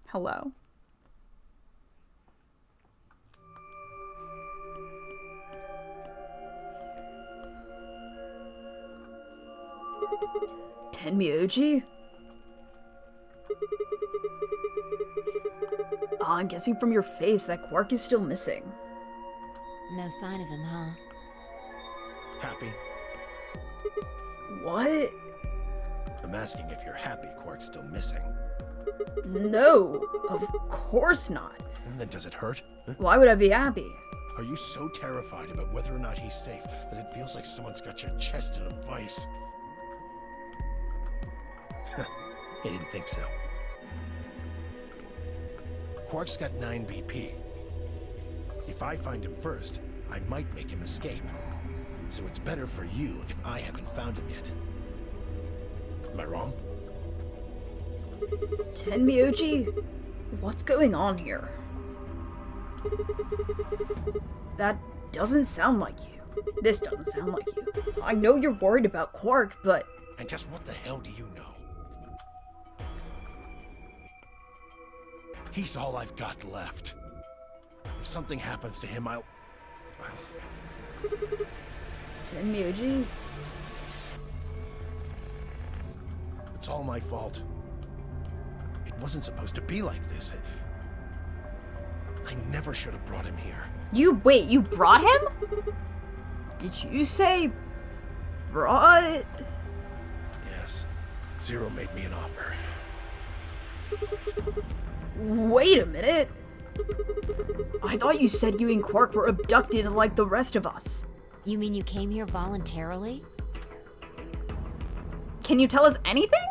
Speaker 4: hello?
Speaker 2: Tenmyoji? I'm guessing from your face that Quark is still missing.
Speaker 12: No sign of him, huh?
Speaker 14: Happy?
Speaker 2: What?
Speaker 14: I'm asking if you're happy Quark's still missing.
Speaker 2: No, of course not.
Speaker 14: And then does it hurt? Huh?
Speaker 2: Why would I be happy?
Speaker 14: Are you so terrified about whether or not he's safe that it feels like someone's got your chest in a vice? I didn't think so. Quark's got 9 BP. If I find him first, I might make him escape. So it's better for you if I haven't found him yet. Am I wrong?
Speaker 2: Tenmyoji, what's going on here? That doesn't sound like you. This doesn't sound like you. I know you're worried about Quark, but...
Speaker 14: And just what the hell do you know? He's all I've got left. If something happens to him, I'll...
Speaker 2: Tenmyoji?
Speaker 14: It's all my fault. It wasn't supposed to be like this. I never should have brought him here.
Speaker 4: Wait, you brought him?
Speaker 2: Did you say... brought?
Speaker 14: Yes. Zero made me an offer.
Speaker 2: Wait a minute. I thought you said you and Quark were abducted like the rest of us.
Speaker 12: You mean you came here voluntarily?
Speaker 4: Can you tell us anything?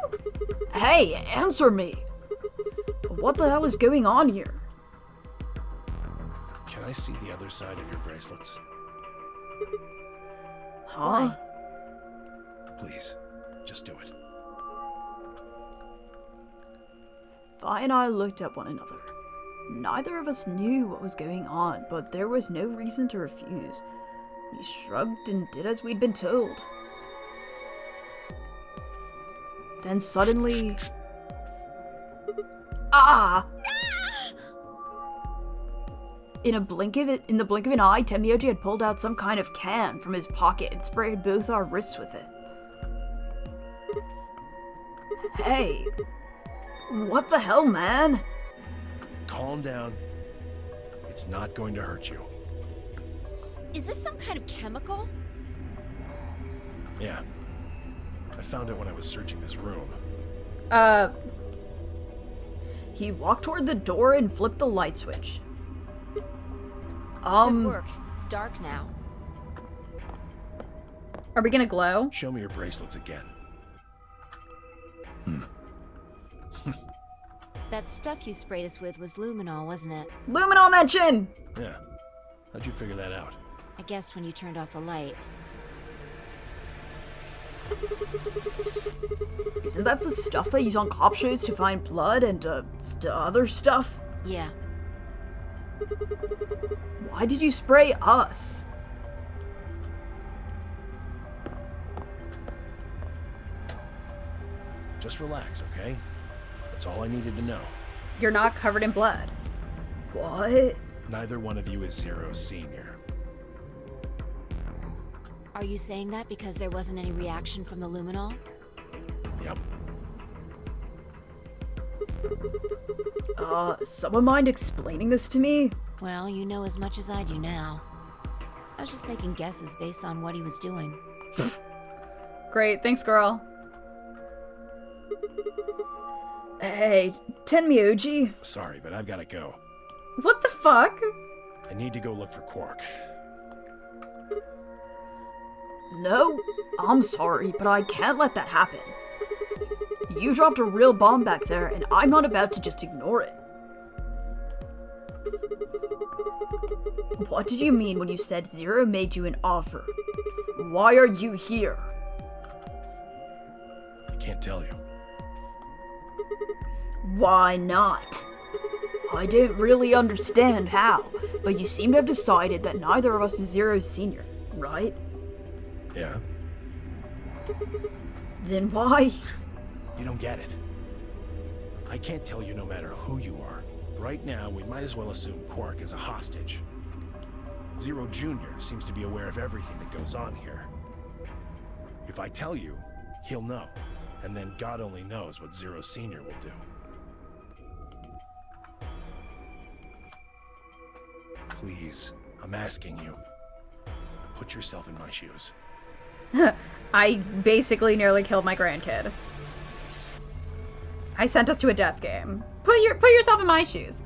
Speaker 2: Hey, answer me. What the hell is going on here?
Speaker 14: Can I see the other side of your bracelets?
Speaker 2: Huh?
Speaker 14: Please, just do it.
Speaker 2: Vi and I looked at one another. Neither of us knew what was going on, but there was no reason to refuse. We shrugged and did as we'd been told. Then suddenly... Ah! In the blink of an eye, Tenmyoji had pulled out some kind of can from his pocket and sprayed both our wrists with it. Hey! What the hell, man?
Speaker 14: Calm down. It's not going to hurt you.
Speaker 13: Is this some kind of chemical?
Speaker 14: Yeah. I found it when I was searching this room.
Speaker 2: He walked toward the door and flipped the light switch.
Speaker 12: Good work. It's dark now.
Speaker 4: Are we gonna glow?
Speaker 14: Show me your bracelets again.
Speaker 12: That stuff you sprayed us with was luminol, wasn't it?
Speaker 2: Luminol mention!
Speaker 14: Yeah. How'd you figure that out?
Speaker 12: I guessed when you turned off the light.
Speaker 2: Isn't that the stuff they use on cop shows to find blood and, other stuff?
Speaker 12: Yeah.
Speaker 2: Why did you spray us?
Speaker 14: Just relax, okay? That's all I needed to know.
Speaker 4: You're not covered in blood.
Speaker 2: What?
Speaker 14: Neither one of you is Zero's senior.
Speaker 12: Are you saying that because there wasn't any reaction from the luminol?
Speaker 14: Yep.
Speaker 2: Someone mind explaining this to me?
Speaker 12: Well, you know as much as I do now. I was just making guesses based on what he was doing.
Speaker 4: Great, thanks, girl.
Speaker 2: Hey, Tenmyoji.
Speaker 14: Sorry, but I've gotta go.
Speaker 4: What the fuck?
Speaker 14: I need to go look for Quark.
Speaker 2: No, I'm sorry, but I can't let that happen. You dropped a real bomb back there, and I'm not about to just ignore it. What did you mean when you said Zero made you an offer? Why are you here?
Speaker 14: I can't tell you.
Speaker 2: Why not? I don't really understand how, but you seem to have decided that neither of us is Zero's senior, right?
Speaker 14: Yeah?
Speaker 2: Then why?
Speaker 14: You don't get it. I can't tell you no matter who you are. Right now, we might as well assume Quark is a hostage. Zero Jr. seems to be aware of everything that goes on here. If I tell you, he'll know, and then God only knows what Zero Sr. will do. Please, I'm asking you. Put yourself in my shoes.
Speaker 4: I basically nearly killed my grandkid. I sent us to a death game. Put yourself in my shoes.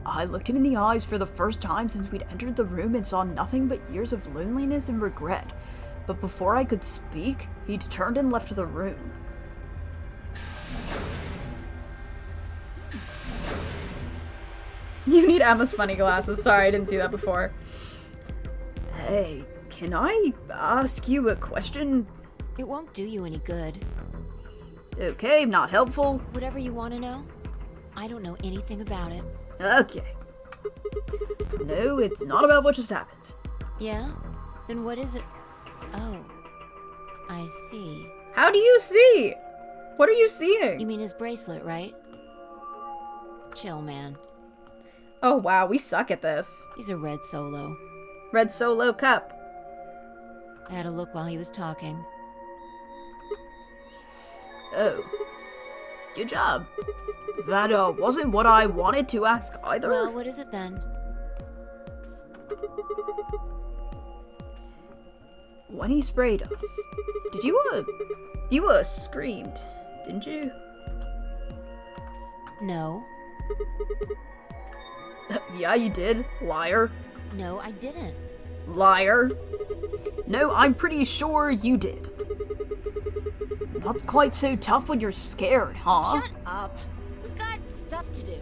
Speaker 2: I looked him in the eyes for the first time since we'd entered the room and saw nothing but years of loneliness and regret. But before I could speak, he'd turned and left the room.
Speaker 4: You need Emma's funny glasses. Sorry, I didn't see that before.
Speaker 2: Hey, can I ask you a question?
Speaker 12: It won't do you any good.
Speaker 2: Okay, not helpful.
Speaker 12: Whatever you want to know, I don't know anything about it.
Speaker 2: Okay. No, it's not about what just happened.
Speaker 12: Yeah? Then what is it? Oh, I see.
Speaker 4: How do you see? What are you seeing?
Speaker 12: You mean his bracelet, right? Chill, man.
Speaker 4: Oh wow, we suck at this.
Speaker 12: He's a red solo.
Speaker 4: Red Solo Cup.
Speaker 12: I had a look while he was talking.
Speaker 2: Oh. Good job. That wasn't what I wanted to ask either.
Speaker 12: Well, what is it then?
Speaker 2: When he sprayed us, did you screamed, didn't you?
Speaker 12: No.
Speaker 2: Yeah, you did, liar.
Speaker 12: No, I didn't.
Speaker 2: Liar. No, I'm pretty sure you did. Not quite so tough when you're scared, huh?
Speaker 9: Shut up. We've got stuff to do.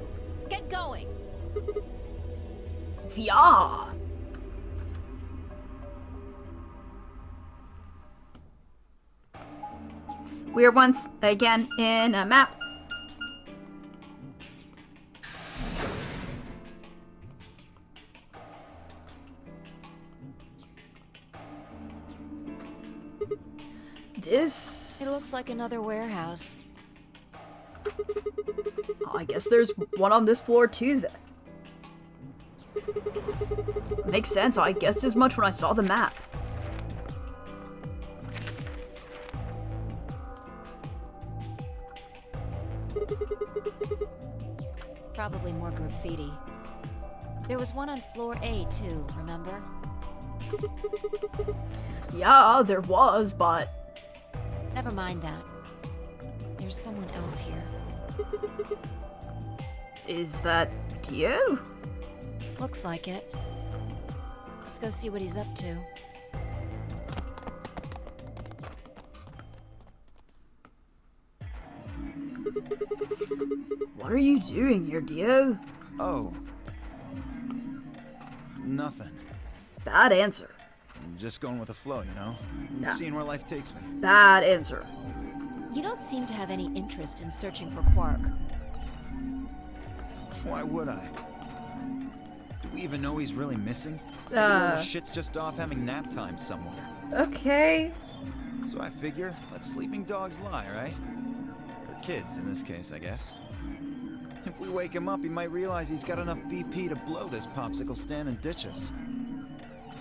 Speaker 9: Get going.
Speaker 2: Yeah.
Speaker 4: We're once again in a map.
Speaker 2: This...
Speaker 12: It looks like another warehouse.
Speaker 2: I guess there's one on this floor too then. Makes sense, I guessed as much when I saw the map.
Speaker 12: Probably more graffiti. There was one on floor A too, remember?
Speaker 2: Yeah, there was, but...
Speaker 12: Never mind that. There's someone else here.
Speaker 2: Is that you?
Speaker 12: Looks like it. Let's go see what he's up to.
Speaker 2: What are you doing here, Dio?
Speaker 11: Oh. Nothing.
Speaker 2: Bad answer.
Speaker 11: I'm just going with the flow, you know?
Speaker 2: Nah.
Speaker 11: Seeing where life takes me.
Speaker 2: Bad answer.
Speaker 12: You don't seem to have any interest in searching for Quark.
Speaker 11: Why would I? Do we even know he's really missing? Maybe all the shit's just off having nap time somewhere.
Speaker 4: Okay.
Speaker 11: So I figure, let sleeping dogs lie, right? Or kids, in this case, I guess. If we wake him up, he might realize he's got enough BP to blow this popsicle stand and ditch us.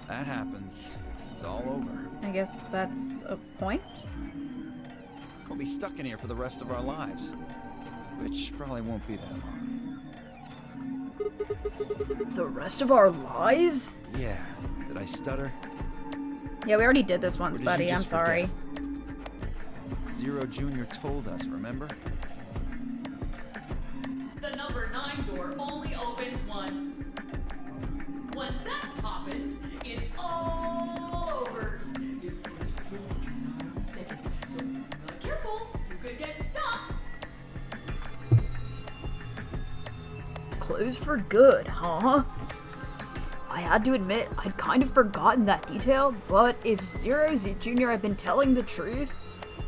Speaker 11: That happens, it's all over.
Speaker 4: I guess that's a point.
Speaker 11: We'll be stuck in here for the rest of our lives. Which probably won't be that long.
Speaker 2: The rest of our lives?
Speaker 11: Yeah. Did I stutter?
Speaker 4: Yeah, we already did this once,
Speaker 11: Or did
Speaker 4: buddy.
Speaker 11: you
Speaker 4: I'm
Speaker 11: just
Speaker 4: sorry.
Speaker 11: forget? Zero Jr. told us, remember?
Speaker 15: The number 9 door only opens once. Once that happens, it's all over. It was 49 seconds, so if you're not careful, you could get stuck.
Speaker 2: Closed for good, huh? I had to admit, I'd kind of forgotten that detail, but if Zero Jr. had been telling the truth,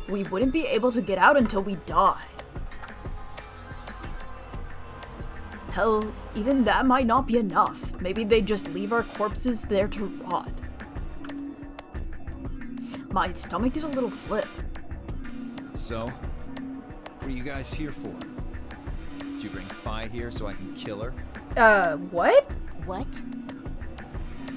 Speaker 2: we wouldn't be able to get out until we died. Hell, even that might not be enough. Maybe they'd just leave our corpses there to rot. My stomach did a little flip.
Speaker 11: So, what are you guys here for? Did you bring Fi here so I can kill her?
Speaker 4: What?
Speaker 12: What?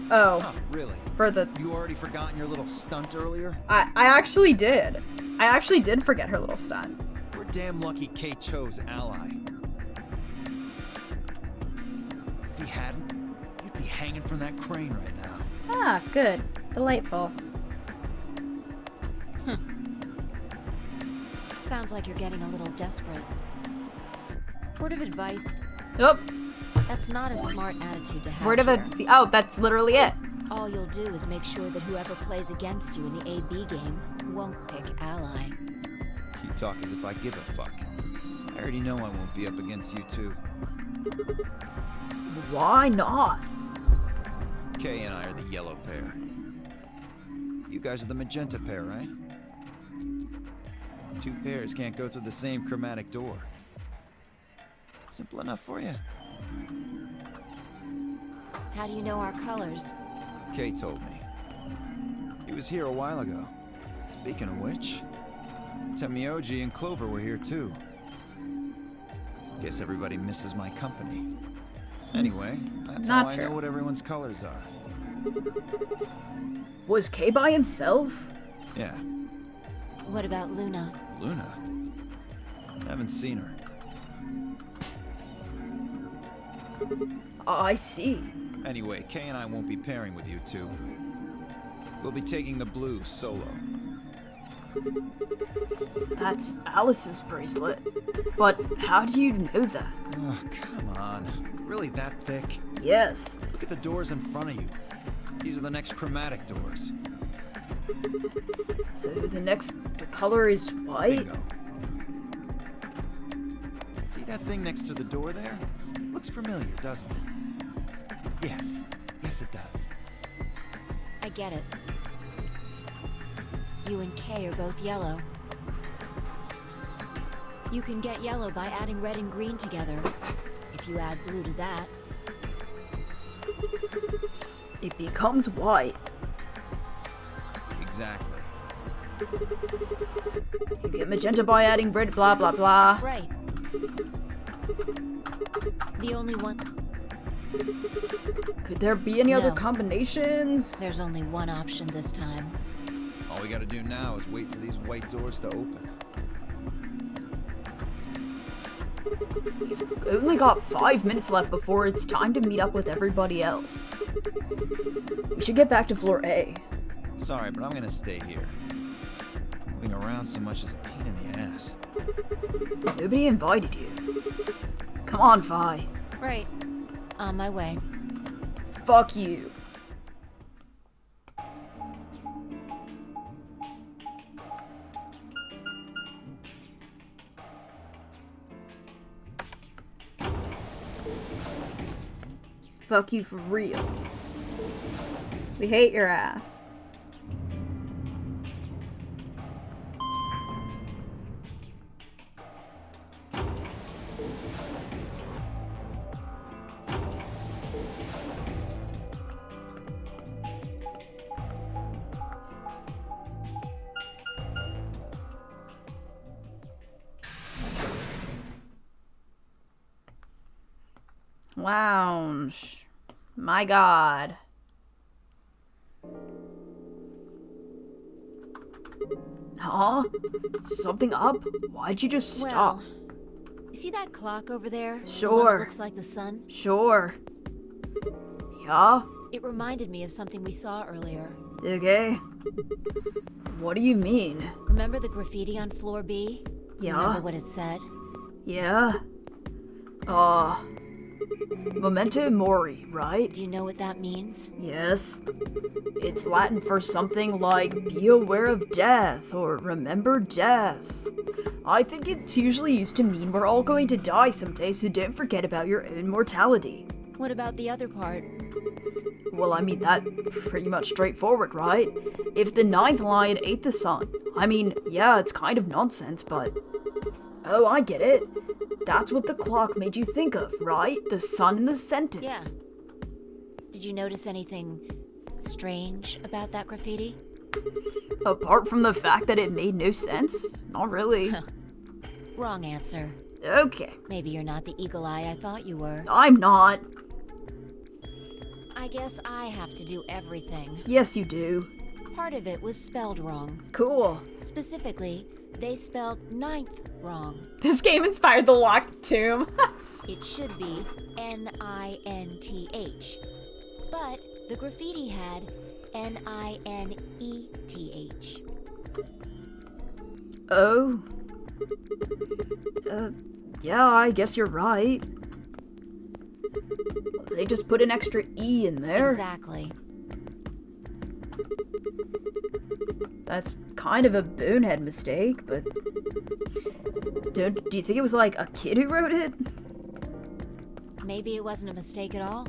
Speaker 4: Oh.
Speaker 11: Huh, really?
Speaker 4: For the...
Speaker 11: You already forgotten your little stunt earlier?
Speaker 4: I actually did. I actually did forget her little stunt.
Speaker 11: We're damn lucky Kate chose Ally. If he hadn't, you'd be hanging from that crane right now.
Speaker 4: Ah, good. Delightful.
Speaker 12: Sounds like you're getting a little desperate. Word of advice.
Speaker 4: Nope.
Speaker 12: That's not a smart attitude to have.
Speaker 4: Word of
Speaker 12: here.
Speaker 4: oh, that's literally it.
Speaker 12: All you'll do is make sure that whoever plays against you in the AB game won't pick ally.
Speaker 11: You talk as if I give a fuck. I already know I won't be up against you two.
Speaker 2: Why not?
Speaker 11: Kay and I are the yellow pair. You guys are the magenta pair, right? Two pairs can't go through the same chromatic door. Simple enough for you.
Speaker 12: How do you know our colors?
Speaker 11: Kay told me. He was here a while ago. Speaking of which, Temioji and Clover were here too. Guess everybody misses my company. Anyway, that's
Speaker 2: Not
Speaker 11: how I
Speaker 2: true.
Speaker 11: know what everyone's colors are.
Speaker 2: Was Kay by himself?
Speaker 11: Yeah.
Speaker 12: What about Luna?
Speaker 11: Luna? Haven't seen her.
Speaker 2: I see.
Speaker 11: Anyway, Kay and I won't be pairing with you two. We'll be taking the blue solo.
Speaker 2: That's Alice's bracelet. But how do you know that?
Speaker 11: Oh, come on. Really that thick?
Speaker 2: Yes.
Speaker 11: Look at the doors in front of you. These are the next chromatic doors.
Speaker 2: So the next color is white?
Speaker 11: Bingo. See that thing next to the door there? Looks familiar, doesn't it? Yes. Yes, it does.
Speaker 12: I get it. You and Kay are both yellow. You can get yellow by adding red and green together. If you add blue to that,
Speaker 2: It becomes white.
Speaker 11: Exactly.
Speaker 2: You get magenta by adding red, blah blah blah.
Speaker 12: right. The only one.
Speaker 2: Could there be any other
Speaker 12: No.
Speaker 2: combinations?
Speaker 12: There's only one option this time.
Speaker 11: All we gotta do now is wait for these white doors to open.
Speaker 2: We've only got 5 minutes left before it's time to meet up with everybody else. We should get back to floor A.
Speaker 11: Sorry, but I'm gonna stay here. Moving around so much is a pain in the ass.
Speaker 2: Nobody invited you. Come on, Vi.
Speaker 12: Right. On my way.
Speaker 2: Fuck you. Fuck you for real.
Speaker 1: We hate your ass. Lounge. My god.
Speaker 2: Huh? Something up? Why'd you just stop?
Speaker 12: Well, you see that clock over there? The one
Speaker 2: Sure.
Speaker 12: that looks like the sun?
Speaker 2: Sure. Yeah?
Speaker 12: It reminded me of something we saw earlier.
Speaker 2: Okay. What do you mean?
Speaker 12: Remember the graffiti on floor B?
Speaker 2: Yeah.
Speaker 12: Remember what it said?
Speaker 2: Yeah? Memento Mori, right?
Speaker 12: Do you know what that means?
Speaker 2: Yes. It's Latin for something like be aware of death or remember death. I think it's usually used to mean we're all going to die someday, so don't forget about your own mortality.
Speaker 12: What about the other part?
Speaker 2: Well, I mean, that's pretty much straightforward, right? If the ninth lion ate the sun, I mean, yeah, it's kind of nonsense, but... Oh, I get it. That's what the clock made you think of, right? The sun in the sentence.
Speaker 12: Yeah. Did you notice anything strange about that graffiti?
Speaker 2: Apart from the fact that it made no sense? Not really.
Speaker 12: Wrong answer.
Speaker 2: Okay.
Speaker 12: Maybe you're not the eagle eye I thought you were.
Speaker 2: I'm not.
Speaker 12: I guess I have to do everything.
Speaker 2: Yes, you do.
Speaker 12: Part of it was spelled wrong.
Speaker 2: Cool.
Speaker 12: Specifically, they spelled ninth wrong.
Speaker 1: This game inspired the locked tomb.
Speaker 12: It should be N-I-N-T-H. But the graffiti had N-I-N-E-T-H.
Speaker 2: Oh. Yeah, I guess you're right. They just put an extra E in there.
Speaker 12: Exactly.
Speaker 2: That's kind of a bonehead mistake, but... Do you think it was like a kid who wrote it?
Speaker 12: Maybe it wasn't a mistake at all.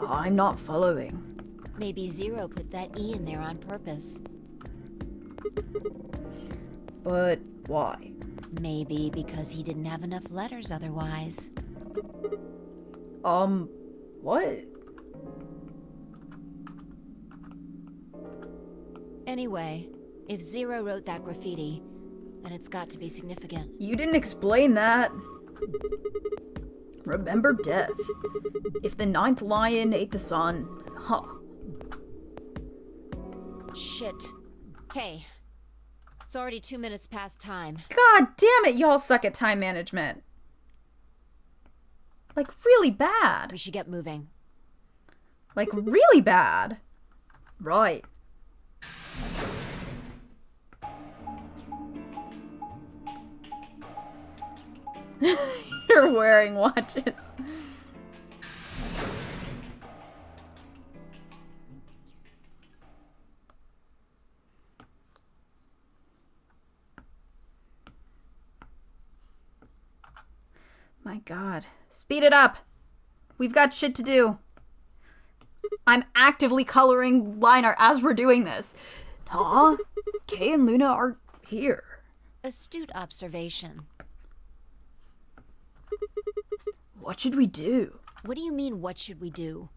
Speaker 2: I'm not following.
Speaker 12: Maybe Zero put that E in there on purpose.
Speaker 2: But why?
Speaker 12: Maybe because he didn't have enough letters otherwise.
Speaker 2: What?
Speaker 12: Anyway, if Zero wrote that graffiti, then it's got to be significant.
Speaker 2: You didn't explain that. Remember death. If the 9th lion ate the sun, huh.
Speaker 12: Shit. Hey. It's already 2 minutes past time.
Speaker 4: God damn it, y'all suck at time management. Like, really bad.
Speaker 12: We should get moving.
Speaker 4: Like, really bad.
Speaker 2: Right.
Speaker 4: You're wearing watches. My God. Speed it up. We've got shit to do. I'm actively coloring line art as we're doing this.
Speaker 2: Huh? Kay and Luna are here.
Speaker 12: Astute observation.
Speaker 2: What should we do?
Speaker 12: What do you mean, what should we do?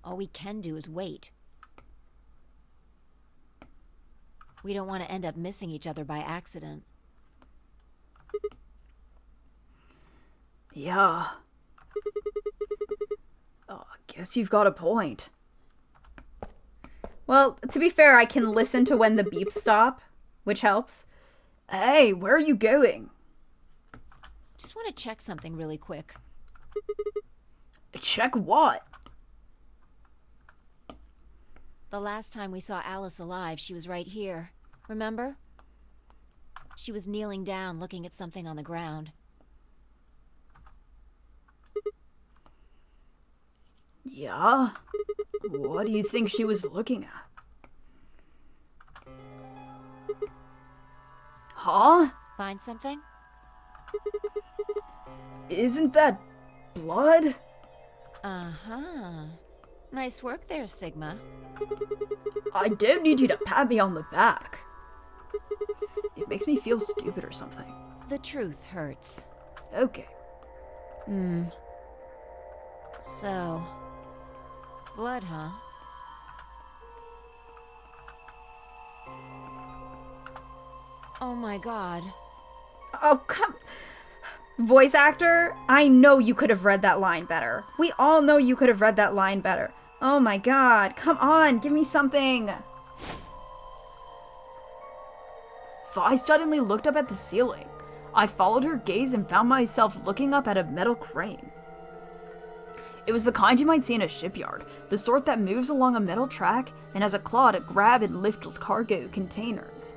Speaker 12: All we can do is wait. We don't want to end up missing each other by accident.
Speaker 2: Yeah. Oh, I guess you've got a point.
Speaker 4: Well, to be fair, I can listen to when the beeps stop, which helps.
Speaker 2: Hey, where are you going?
Speaker 12: Just want to check something really quick.
Speaker 2: Check what?
Speaker 12: The last time we saw Alice alive, she was right here. Remember? She was kneeling down, looking at something on the ground.
Speaker 2: Yeah? What do you think she was looking at? Huh?
Speaker 12: Find something?
Speaker 2: Isn't that blood?
Speaker 12: Uh-huh. Nice work there, Sigma.
Speaker 2: I don't need you to pat me on the back. It makes me feel stupid or something.
Speaker 12: The truth hurts.
Speaker 2: Okay.
Speaker 12: So... blood, huh? Oh my God.
Speaker 4: Oh, come... Voice actor, I know you could have read that line better. We all know you could have read that line better. Oh my God, come on, give me something.
Speaker 2: Phi suddenly looked up at the ceiling. I followed her gaze and found myself looking up at a metal crane. It was the kind you might see in a shipyard, the sort that moves along a metal track and has a claw to grab and lift cargo containers.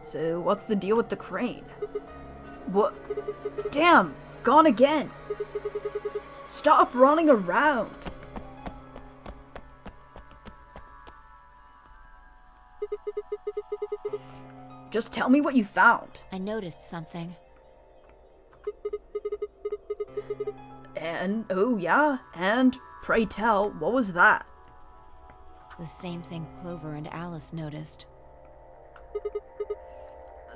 Speaker 2: So, what's the deal with the crane? What? Damn! Gone again! Stop running around! Just tell me what you found.
Speaker 12: I noticed something.
Speaker 2: And, oh yeah? And, pray tell, what was that?
Speaker 12: The same thing Clover and Alice noticed.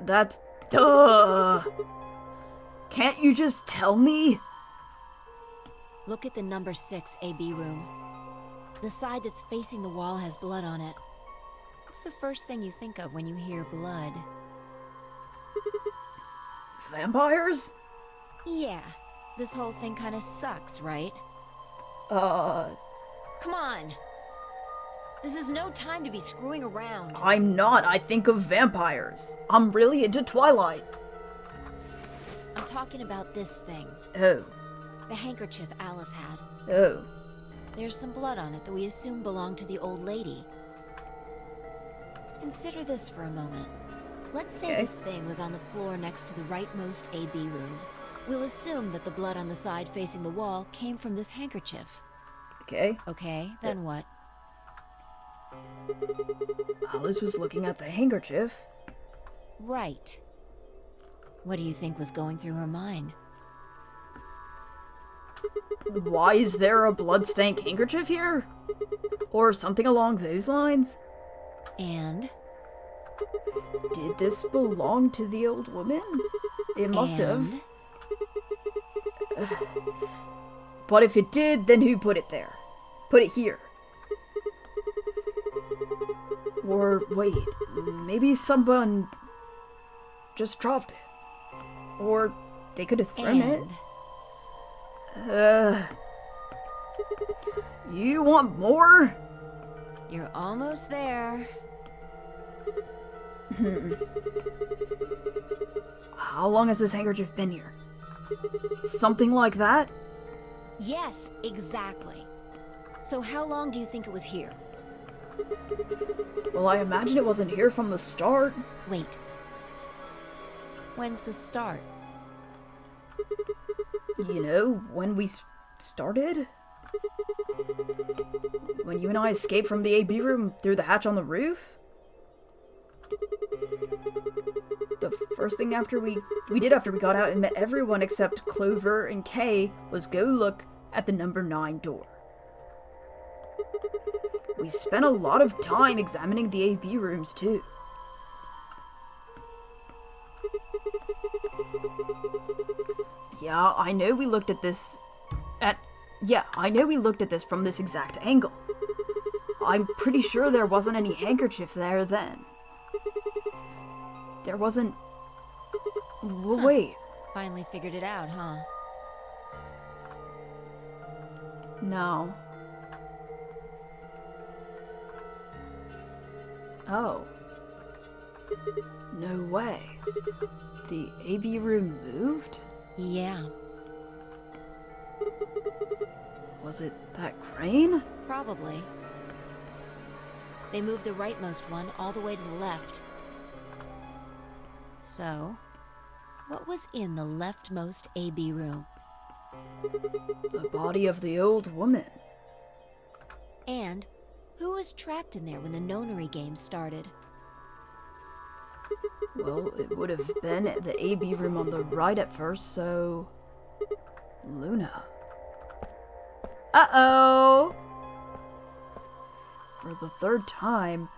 Speaker 2: That's... duh! Can't you just tell me?
Speaker 12: Look at the number 6 AB room. The side that's facing the wall has blood on it. What's the first thing you think of when you hear blood?
Speaker 2: Vampires?
Speaker 12: Yeah. This whole thing kind of sucks, right? Come on! This is no time to be screwing around.
Speaker 2: I'm not. I think of vampires. I'm really into Twilight.
Speaker 12: I'm talking about this thing.
Speaker 2: Oh.
Speaker 12: The handkerchief Alice had.
Speaker 2: Oh.
Speaker 12: There's some blood on it that we assume belonged to the old lady. Consider this for a moment. Let's say this thing was on the floor next to the rightmost AB room. We'll assume that the blood on the side facing the wall came from this handkerchief.
Speaker 2: Okay.
Speaker 12: Okay, then what?
Speaker 2: Alice was looking at the handkerchief.
Speaker 12: Right. What do you think was going through her mind?
Speaker 2: Why is there a blood-stained handkerchief here? Or something along those lines?
Speaker 12: And?
Speaker 2: Did this belong to the old woman? It must have. But if it did, then who put it there? Put it here. Or wait, maybe someone just dropped it. Or they could have thrown it. You want more?
Speaker 12: You're almost there.
Speaker 2: How long has this handkerchief been here? Something like that?
Speaker 12: Yes, exactly. So how long do you think it was here?
Speaker 2: Well, I imagine it wasn't here from the start.
Speaker 12: Wait. When's the start?
Speaker 2: You know, when we started? When you and I escaped from the AB room through the hatch on the roof? The first thing after we did after we got out and met everyone except Clover and Kay was go look at the number 9 door. We spent a lot of time examining the AB rooms too. Yeah, I know we looked at this from this exact angle. I'm pretty sure there wasn't any handkerchief there then. There wasn't... Wait.
Speaker 12: Finally figured it out, huh?
Speaker 2: No. Oh. No way. The AB room moved?
Speaker 12: Yeah.
Speaker 2: Was it that crane?
Speaker 12: Probably. They moved the rightmost one all the way to the left. So, what was in the leftmost AB room?
Speaker 2: The body of the old woman.
Speaker 12: And who was trapped in there when the nonary game started?
Speaker 2: Well, it would have been the AB room on the right at first, so... Luna.
Speaker 1: Uh-oh!
Speaker 2: For the third time,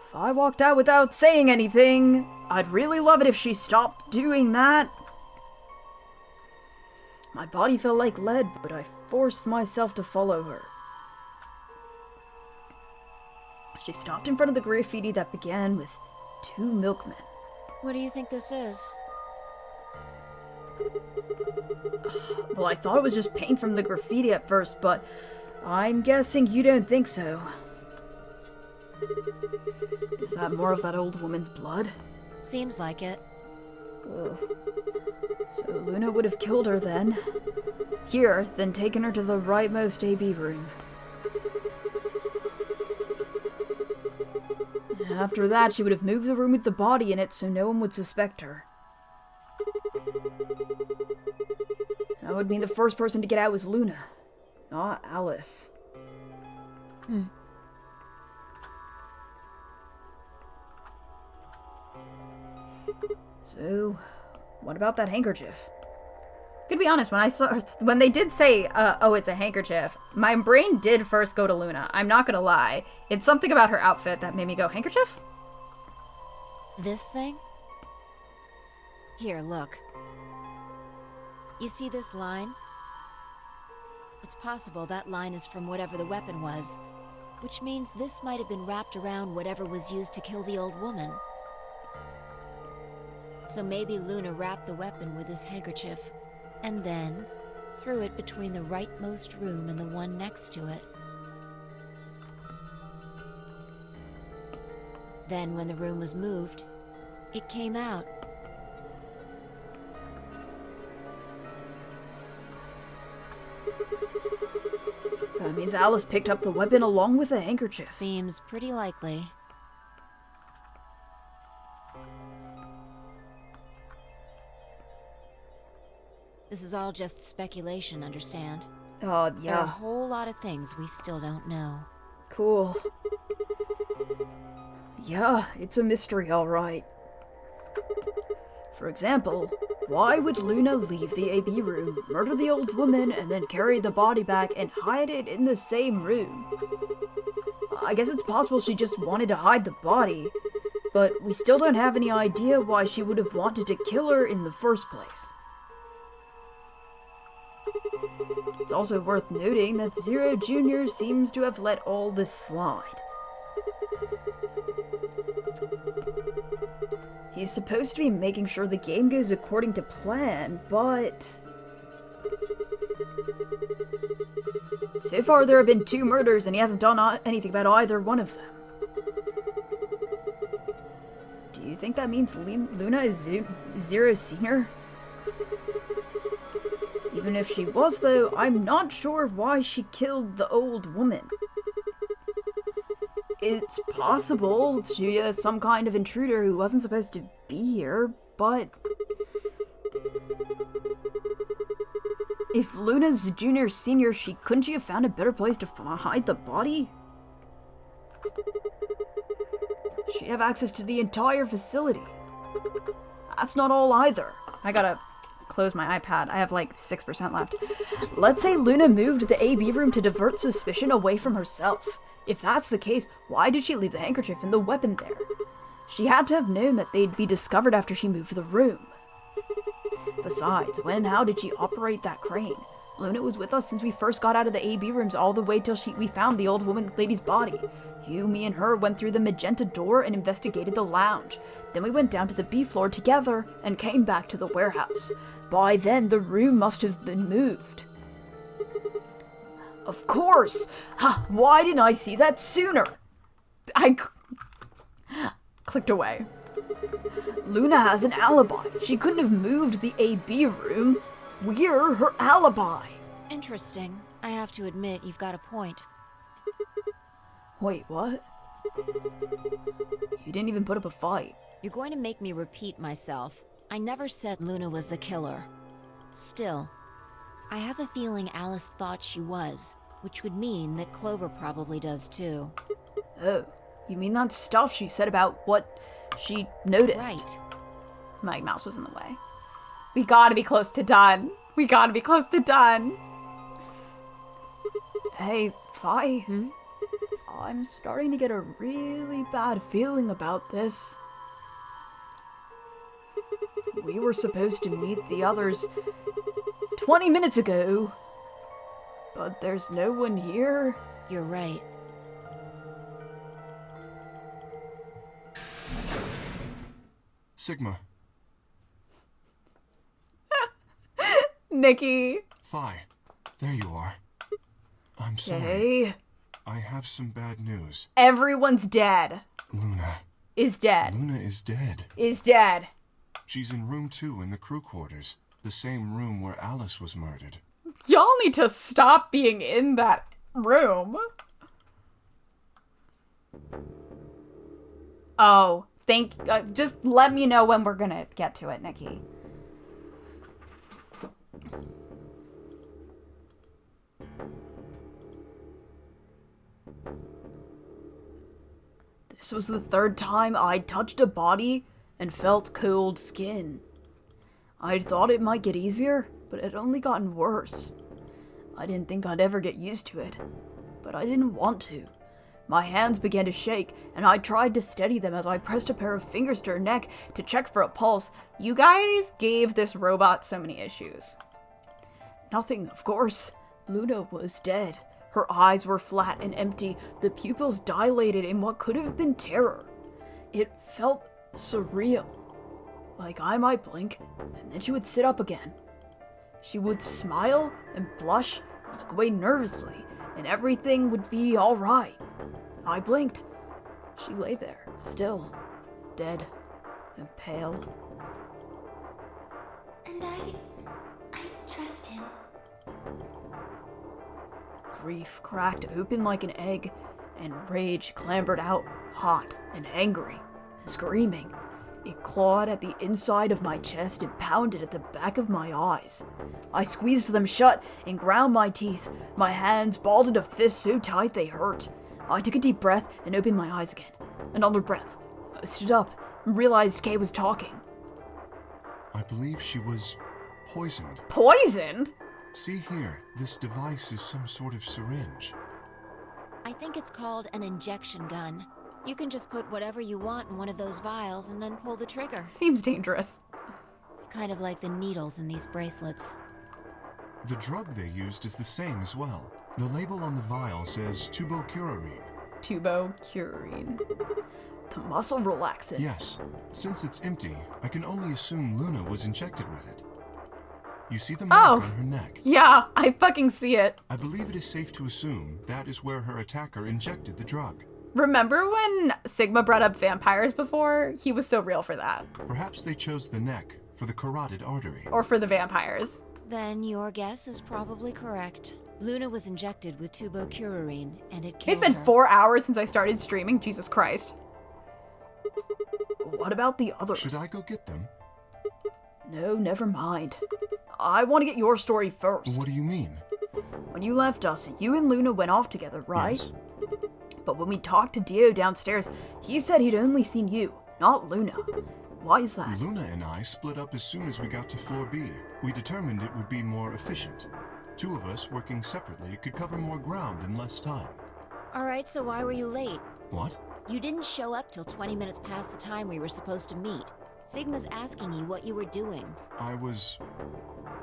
Speaker 2: if I walked out without saying anything, I'd really love it if she stopped doing that. My body felt like lead, but I forced myself to follow her. She stopped in front of the graffiti that began with 2 milkmen.
Speaker 12: What do you think this is?
Speaker 2: Well, I thought it was just paint from the graffiti at first, but I'm guessing you don't think so. Is that more of that old woman's blood?
Speaker 12: Seems like it.
Speaker 2: Ugh. So Luna would have killed her then. Here, then taken her to the rightmost AB room. After that, she would have moved the room with the body in it so no one would suspect her. That would mean the first person to get out was Luna, not Alice. So, what about that handkerchief?
Speaker 1: Gonna be honest, when they did say, oh, it's a handkerchief, my brain did first go to Luna. I'm not gonna lie. It's something about her outfit that made me go, handkerchief?
Speaker 12: This thing? Here, look. You see this line? It's possible that line is from whatever the weapon was, which means this might have been wrapped around whatever was used to kill the old woman. So maybe Luna wrapped the weapon with this handkerchief, and then threw it between the rightmost room and the one next to it. Then when the room was moved, it came out.
Speaker 2: That means Alice picked up the weapon along with the handkerchief.
Speaker 12: Seems pretty likely. This is all just speculation, understand?
Speaker 2: Oh,
Speaker 12: There are a
Speaker 2: yeah.
Speaker 12: whole lot of things we still don't know.
Speaker 2: Cool. Yeah, it's a mystery, alright. For example, why would Luna leave the AB room, murder the old woman, and then carry the body back and hide it in the same room? I guess it's possible she just wanted to hide the body, but we still don't have any idea why she would have wanted to kill her in the first place. It's also worth noting that Zero Jr. seems to have let all this slide. He's supposed to be making sure the game goes according to plan, but... so far there have been 2 murders and he hasn't done anything about either one of them. Do you think that means Luna is Zero Senior? Even if she was, though, I'm not sure why she killed the old woman. It's possible she is some kind of intruder who wasn't supposed to be here, but... if Luna's Junior Senior, couldn't she have found a better place to hide the body? She'd have access to the entire facility. That's not all either. I gotta close my iPad. I have like 6% left. Let's say Luna moved the AB room to divert suspicion away from herself. If that's the case, why did she leave the handkerchief and the weapon there? She had to have known that they'd be discovered after she moved the room. Besides, when and how did she operate that crane? Luna was with us since we first got out of the AB rooms all the way till we found the old lady's body. You, me, and her went through the magenta door and investigated the lounge. Then we went down to the B floor together and came back to the warehouse. By then, the room must have been moved. Of course! Ha! Why didn't I see that sooner?
Speaker 4: I clicked away.
Speaker 2: Luna has an alibi. She couldn't have moved the AB room. We're her alibi.
Speaker 12: Interesting. I have to admit, you've got a point.
Speaker 2: Wait, what? You didn't even put up a fight.
Speaker 12: You're going to make me repeat myself. I never said Luna was the killer. Still, I have a feeling Alice thought she was, which would mean that Clover probably does too.
Speaker 2: Oh, you mean that stuff she said about what she noticed?
Speaker 12: Right.
Speaker 4: My mouse was in the way. We gotta be close to done. We gotta be close to done.
Speaker 2: Hey, Fi. I'm starting to get a really bad feeling about this. We were supposed to meet the others 20 minutes ago, but there's no one here.
Speaker 12: You're right.
Speaker 10: Sigma.
Speaker 4: Nikki.
Speaker 10: Phi, there you are. I'm sorry.
Speaker 2: Hey.
Speaker 10: I have some bad news.
Speaker 4: Everyone's dead.
Speaker 10: Luna.
Speaker 4: Is dead.
Speaker 10: Luna is dead.
Speaker 4: Is dead.
Speaker 10: She's in room 2 in the crew quarters, the same room where Alice was murdered.
Speaker 4: Y'all need to stop being in that room. Oh, just let me know when we're gonna get to it, Nikki.
Speaker 2: This was the 3rd time I'd touched a body and felt cold skin. I'd thought it might get easier, but it had only gotten worse. I didn't think I'd ever get used to it, but I didn't want to. My hands began to shake, and I tried to steady them as I pressed a pair of fingers to her neck to check for a pulse.
Speaker 4: You guys gave this robot so many issues.
Speaker 2: Nothing, of course. Luna was dead. Her eyes were flat and empty, the pupils dilated in what could have been terror. It felt surreal. Like I might blink, and then she would sit up again. She would smile and blush and look away nervously, and everything would be alright. I blinked. She lay there, still, dead and pale.
Speaker 3: And I trust him.
Speaker 2: Grief cracked open like an egg, and rage clambered out, hot and angry, and screaming. It clawed at the inside of my chest and pounded at the back of my eyes. I squeezed them shut and ground my teeth. My hands balled into fists so tight they hurt. I took a deep breath and opened my eyes again. Another breath. I stood up and realized Kay was talking.
Speaker 10: I believe she was poisoned.
Speaker 2: Poisoned?
Speaker 10: See here, this device is some sort of syringe.
Speaker 12: I think it's called an injection gun. You can just put whatever you want in one of those vials and then pull the trigger.
Speaker 4: Seems dangerous.
Speaker 12: It's kind of like the needles in these bracelets.
Speaker 10: The drug they used is the same as well. The label on the vial says tubocurarine.
Speaker 4: Tubocurarine.
Speaker 2: The muscle relaxant.
Speaker 10: Yes. Since it's empty, I can only assume Luna was injected with it. You see the mark on her neck?
Speaker 4: Yeah, I fucking see it.
Speaker 10: I believe it is safe to assume that is where her attacker injected the drug.
Speaker 4: Remember when Sigma brought up vampires before? He was so real for that.
Speaker 10: Perhaps they chose the neck for the carotid artery.
Speaker 4: Or for the vampires.
Speaker 12: Then your guess is probably correct. Luna was injected with tubocurarine, and it killed
Speaker 4: It's been
Speaker 12: her.
Speaker 4: 4 hours since I started streaming. Jesus Christ.
Speaker 2: What about the others?
Speaker 10: Should I go get them?
Speaker 2: No, never mind. I want to get your story first.
Speaker 10: What do you mean?
Speaker 2: When you left us, you and Luna went off together, right?
Speaker 10: Yes.
Speaker 2: But when we talked to Dio downstairs, he said he'd only seen you, not Luna. Why is that?
Speaker 10: Luna and I split up as soon as we got to floor B. We determined it would be more efficient. Two of us working separately could cover more ground in less time.
Speaker 12: Alright, so why were you late?
Speaker 10: What?
Speaker 12: You didn't show up till 20 minutes past the time we were supposed to meet. Sigma's asking you what you were doing.
Speaker 10: I was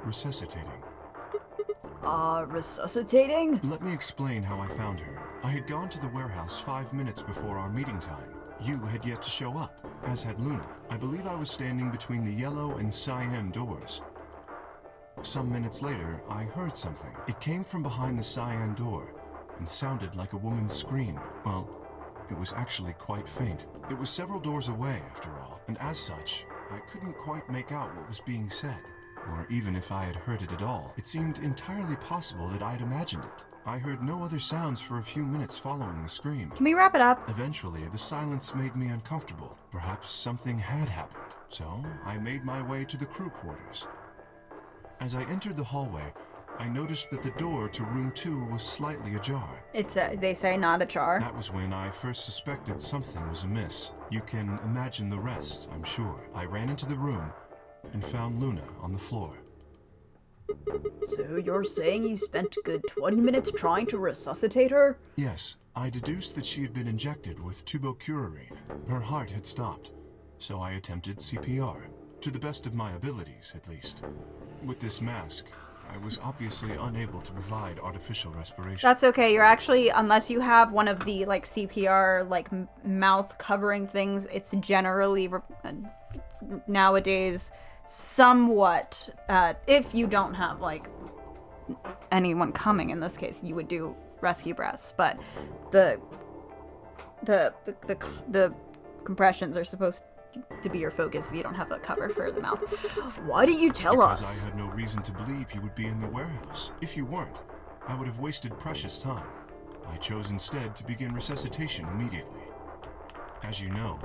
Speaker 10: resuscitating.
Speaker 2: Resuscitating?
Speaker 10: Let me explain how I found her. I had gone to the warehouse 5 minutes before our meeting time. You had yet to show up, as had Luna. I believe I was standing between the yellow and cyan doors. Some minutes later, I heard something. It came from behind the cyan door and sounded like a woman's scream. Well, it was actually quite faint. It was several doors away, after all, and as such, I couldn't quite make out what was being said. Or even if I had heard it at all, it seemed entirely possible that I'd imagined it. I heard no other sounds for a few minutes following the scream.
Speaker 4: Can we wrap it up?
Speaker 10: Eventually, the silence made me uncomfortable. Perhaps something had happened. So, I made my way to the crew quarters. As I entered the hallway, I noticed that the door to room 2 was slightly ajar.
Speaker 4: It's they say not a char.
Speaker 10: That was when I first suspected something was amiss. You can imagine the rest, I'm sure. I ran into the room and found Luna on the floor.
Speaker 2: So you're saying you spent a good 20 minutes trying to resuscitate her?
Speaker 10: Yes, I deduced that she had been injected with tubocurarine. Her heart had stopped, so I attempted CPR. To the best of my abilities, at least. With this mask, I was obviously unable to provide artificial respiration.
Speaker 4: That's okay. You're actually, unless you have one of the like CPR like mouth covering things, it's generally nowadays somewhat. If you don't have like anyone coming, in this case, you would do rescue breaths. But the compressions are supposed to be your focus if you don't have a cover for the mouth.
Speaker 2: Why didn't you tell
Speaker 10: Because
Speaker 2: us?
Speaker 10: I had no reason to believe you would be in the warehouse. If you weren't, I would have wasted precious time. I chose instead to begin resuscitation immediately. As you know,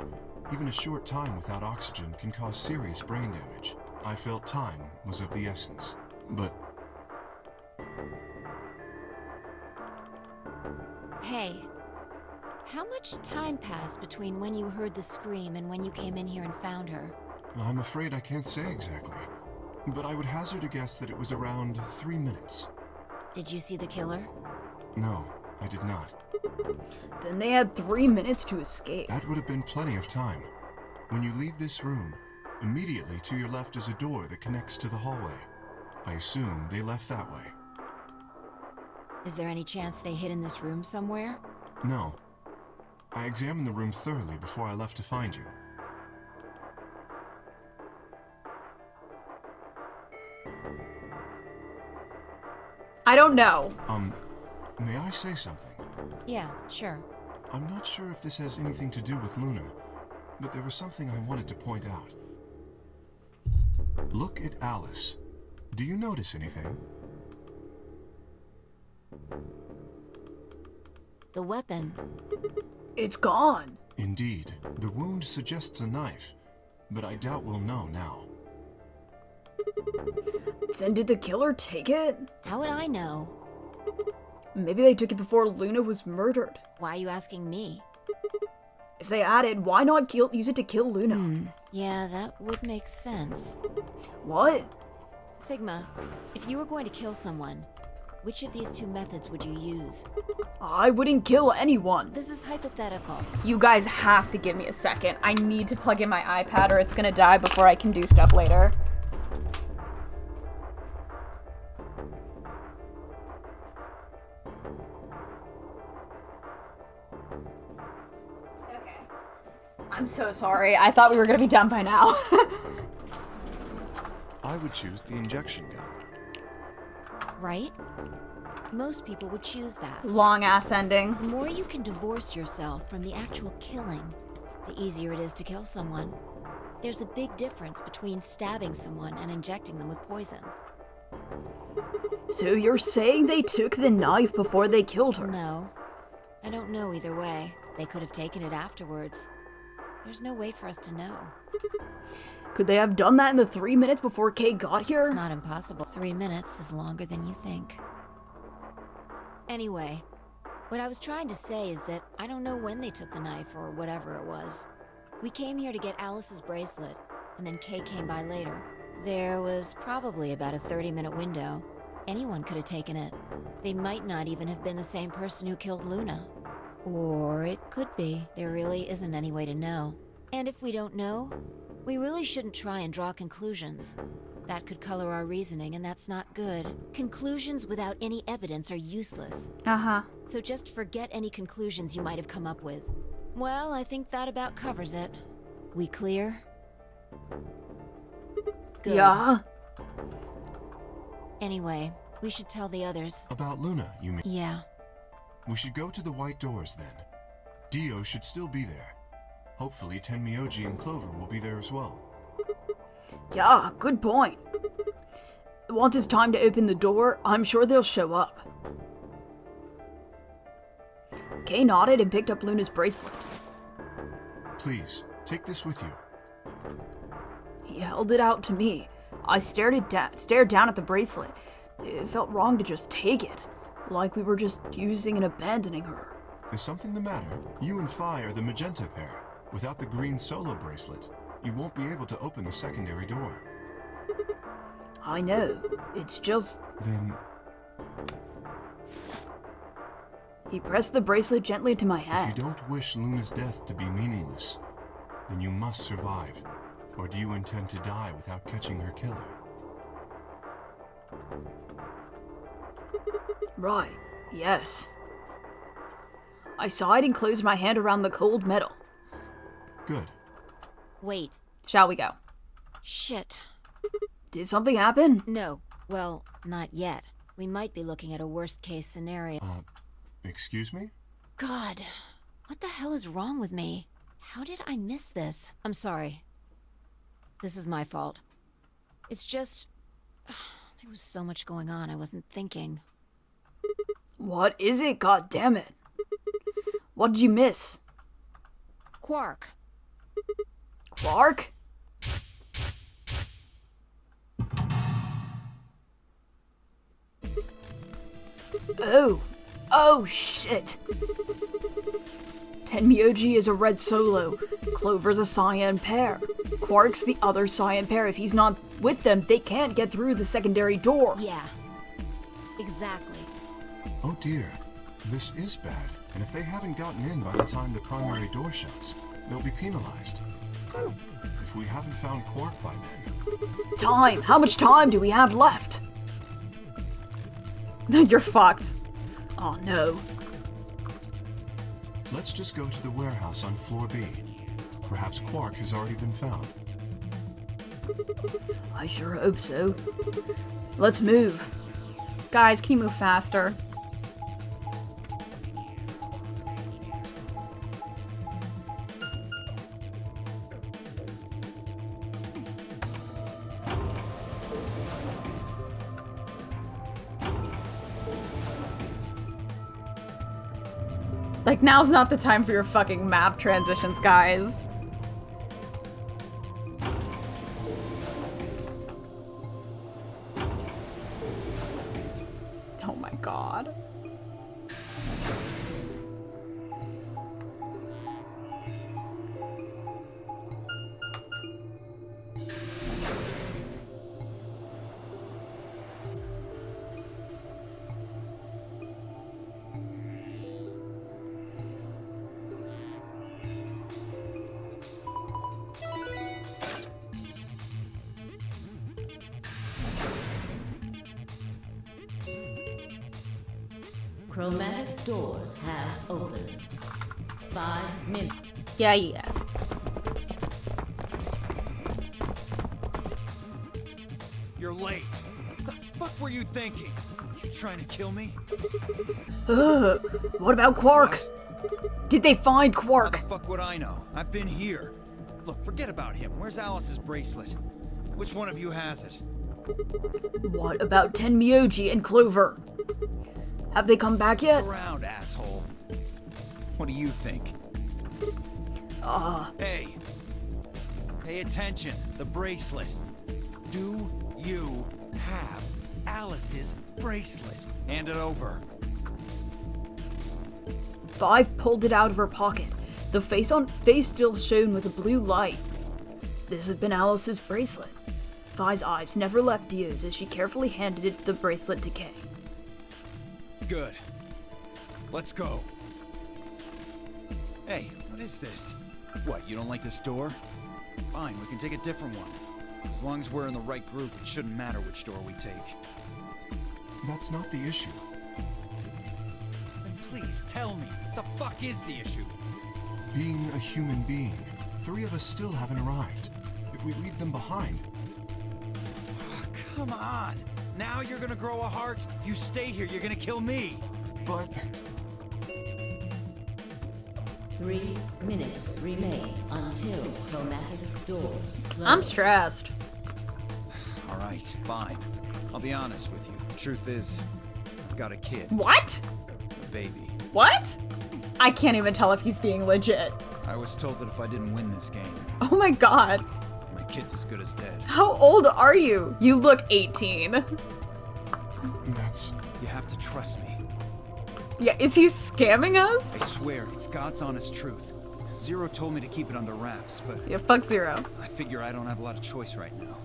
Speaker 10: even a short time without oxygen can cause serious brain damage. I felt time was of the essence. But
Speaker 12: Hey, how much time passed between when you heard the scream and when you came in here and found her?
Speaker 10: I'm afraid I can't say exactly. But I would hazard a guess that it was around 3 minutes.
Speaker 12: Did you see the killer?
Speaker 10: No, I did not.
Speaker 2: Then they had 3 minutes to escape.
Speaker 10: That would have been plenty of time. When you leave this room, immediately to your left is a door that connects to the hallway. I assume they left that way.
Speaker 12: Is there any chance they hid in this room somewhere?
Speaker 10: No. I examined the room thoroughly before I left to find you.
Speaker 4: I don't know.
Speaker 10: May I say something?
Speaker 12: Yeah, sure.
Speaker 10: I'm not sure if this has anything to do with Luna, but there was something I wanted to point out. Look at Alice. Do you notice anything?
Speaker 12: The weapon.
Speaker 2: It's gone.
Speaker 10: Indeed. The wound suggests a knife, but I doubt we'll know now.
Speaker 2: Then did the killer take it?
Speaker 12: How would I know?
Speaker 2: Maybe they took it before Luna was murdered.
Speaker 12: Why are you asking me?
Speaker 2: If they had it, why not use it to kill Luna?
Speaker 12: Yeah, that would make sense.
Speaker 2: What?
Speaker 12: Sigma, if you were going to kill someone, which of these two methods would you use?
Speaker 2: I wouldn't kill anyone.
Speaker 12: This is hypothetical.
Speaker 1: You guys have to give me a second. I need to plug in my iPad or it's gonna die before I can do stuff later. Okay. I'm so sorry. I thought we were gonna be done by now.
Speaker 10: I would choose the injection gun.
Speaker 12: Right? Most people would choose that.
Speaker 1: Long ass ending.
Speaker 12: The more you can divorce yourself from the actual killing, the easier it is to kill someone. There's a big difference between stabbing someone and injecting them with poison.
Speaker 2: So you're saying they took the knife before they killed her?
Speaker 12: No. I don't know either way. They could have taken it afterwards. There's no way for us to know.
Speaker 2: Could they have done that in the 3 minutes before Kay got here?
Speaker 12: It's not impossible. 3 minutes is longer than you think. Anyway, what I was trying to say is that I don't know when they took the knife or whatever it was. We came here to get Alice's bracelet, and then Kay came by later. There was probably about a 30-minute window. Anyone could have taken it. They might not even have been the same person who killed Luna. Or it could be. There really isn't any way to know. And if we don't know, we really shouldn't try and draw conclusions. That could color our reasoning, and that's not good. Conclusions without any evidence are useless. So just forget any conclusions you might have come up with. Well, I think that about covers it. We clear? Good.
Speaker 2: Yeah.
Speaker 12: Anyway, we should tell the others.
Speaker 10: About Luna, you mean?
Speaker 12: Yeah.
Speaker 10: We should go to the white doors then. Dio should still be there. Hopefully Tenmyoji and Clover will be there as well.
Speaker 2: Yeah, good point. Once it's time to open the door, I'm sure they'll show up. Kay nodded and picked up Luna's bracelet.
Speaker 10: Please, take this with you.
Speaker 2: He held it out to me. I stared down at the bracelet. It felt wrong to just take it, like we were just using and abandoning her.
Speaker 10: Is something the matter? You and Phi are the magenta pair. Without the green solo bracelet, you won't be able to open the secondary door.
Speaker 2: I know. It's just...
Speaker 10: Then...
Speaker 2: He pressed the bracelet gently into my hand.
Speaker 10: If you don't wish Luna's death to be meaningless, then you must survive. Or do you intend to die without catching her killer?
Speaker 2: Right. Yes. I sighed and closed my hand around the cold metal.
Speaker 10: Good.
Speaker 12: Wait.
Speaker 1: Shall we go?
Speaker 12: Shit.
Speaker 2: Did something happen?
Speaker 12: No. Well, not yet. We might be looking at a worst-case scenario.
Speaker 10: Excuse me?
Speaker 12: God. What the hell is wrong with me? How did I miss this? I'm sorry. This is my fault. It's just... there was so much going on, I wasn't thinking.
Speaker 2: What is it? God damn it. What did you miss?
Speaker 12: Quark.
Speaker 2: Quark? Oh shit. Tenmyoji is a red solo. Clover's a cyan pair. Quark's the other cyan pair. If he's not with them, they can't get through the secondary door.
Speaker 12: Yeah. Exactly.
Speaker 10: Oh dear. This is bad. And if they haven't gotten in by the time the primary door shuts, they'll be penalized. If we haven't found Quark by then...
Speaker 2: Time! How much time do we have left?
Speaker 1: You're fucked.
Speaker 2: Oh no.
Speaker 10: Let's just go to the warehouse on floor B. Perhaps Quark has already been found.
Speaker 2: I sure hope so. Let's move.
Speaker 1: Guys, can you move faster? Like, now's not the time for your fucking map transitions, guys.
Speaker 8: Chromatic doors have opened. 5 minutes.
Speaker 1: Yeah.
Speaker 11: You're late. What the fuck were you thinking? You trying to kill me?
Speaker 2: What about Quark?
Speaker 11: What?
Speaker 2: Did they find Quark?
Speaker 11: How the fuck would I know? I've been here. Look, forget about him. Where's Alice's bracelet? Which one of you has it?
Speaker 2: What about Tenmyoji and Clover? Have they come back yet?
Speaker 11: Around, asshole. What do you think? Hey. Pay attention. The bracelet. Do you have Alice's bracelet? Hand it over.
Speaker 2: 5 pulled it out of her pocket. The face still shone with a blue light. This had been Alice's bracelet. Fi's eyes never left Dio's as she carefully handed the bracelet to Kay.
Speaker 11: Good. Let's go. Hey, what is this? What, you don't like this door? Fine, we can take a different one. As long as we're in the right group, it shouldn't matter which door we take.
Speaker 10: That's not the issue.
Speaker 11: Then please tell me, what the fuck is the issue?
Speaker 10: Being a human being, 3 of us still haven't arrived. If we leave them behind...
Speaker 11: Oh, come on! Now you're gonna grow a heart? If you stay here, you're gonna kill me!
Speaker 10: But...
Speaker 8: 3 minutes remain until chromatic doors close.
Speaker 1: I'm stressed.
Speaker 11: Alright, fine. I'll be honest with you. Truth is, I've got a kid.
Speaker 4: What?
Speaker 11: A baby.
Speaker 4: What? I can't even tell if he's being legit.
Speaker 11: I was told that if I didn't win this game,
Speaker 4: Oh my god.
Speaker 11: my kid's as good as dead.
Speaker 4: How old are you? You look 18.
Speaker 10: That's...
Speaker 11: You have to trust me.
Speaker 4: Yeah, is he scamming us?
Speaker 11: I swear, it's God's honest truth. Zero told me to keep it under wraps, but...
Speaker 4: Yeah, fuck Zero.
Speaker 11: I figure I don't have a lot of choice right now.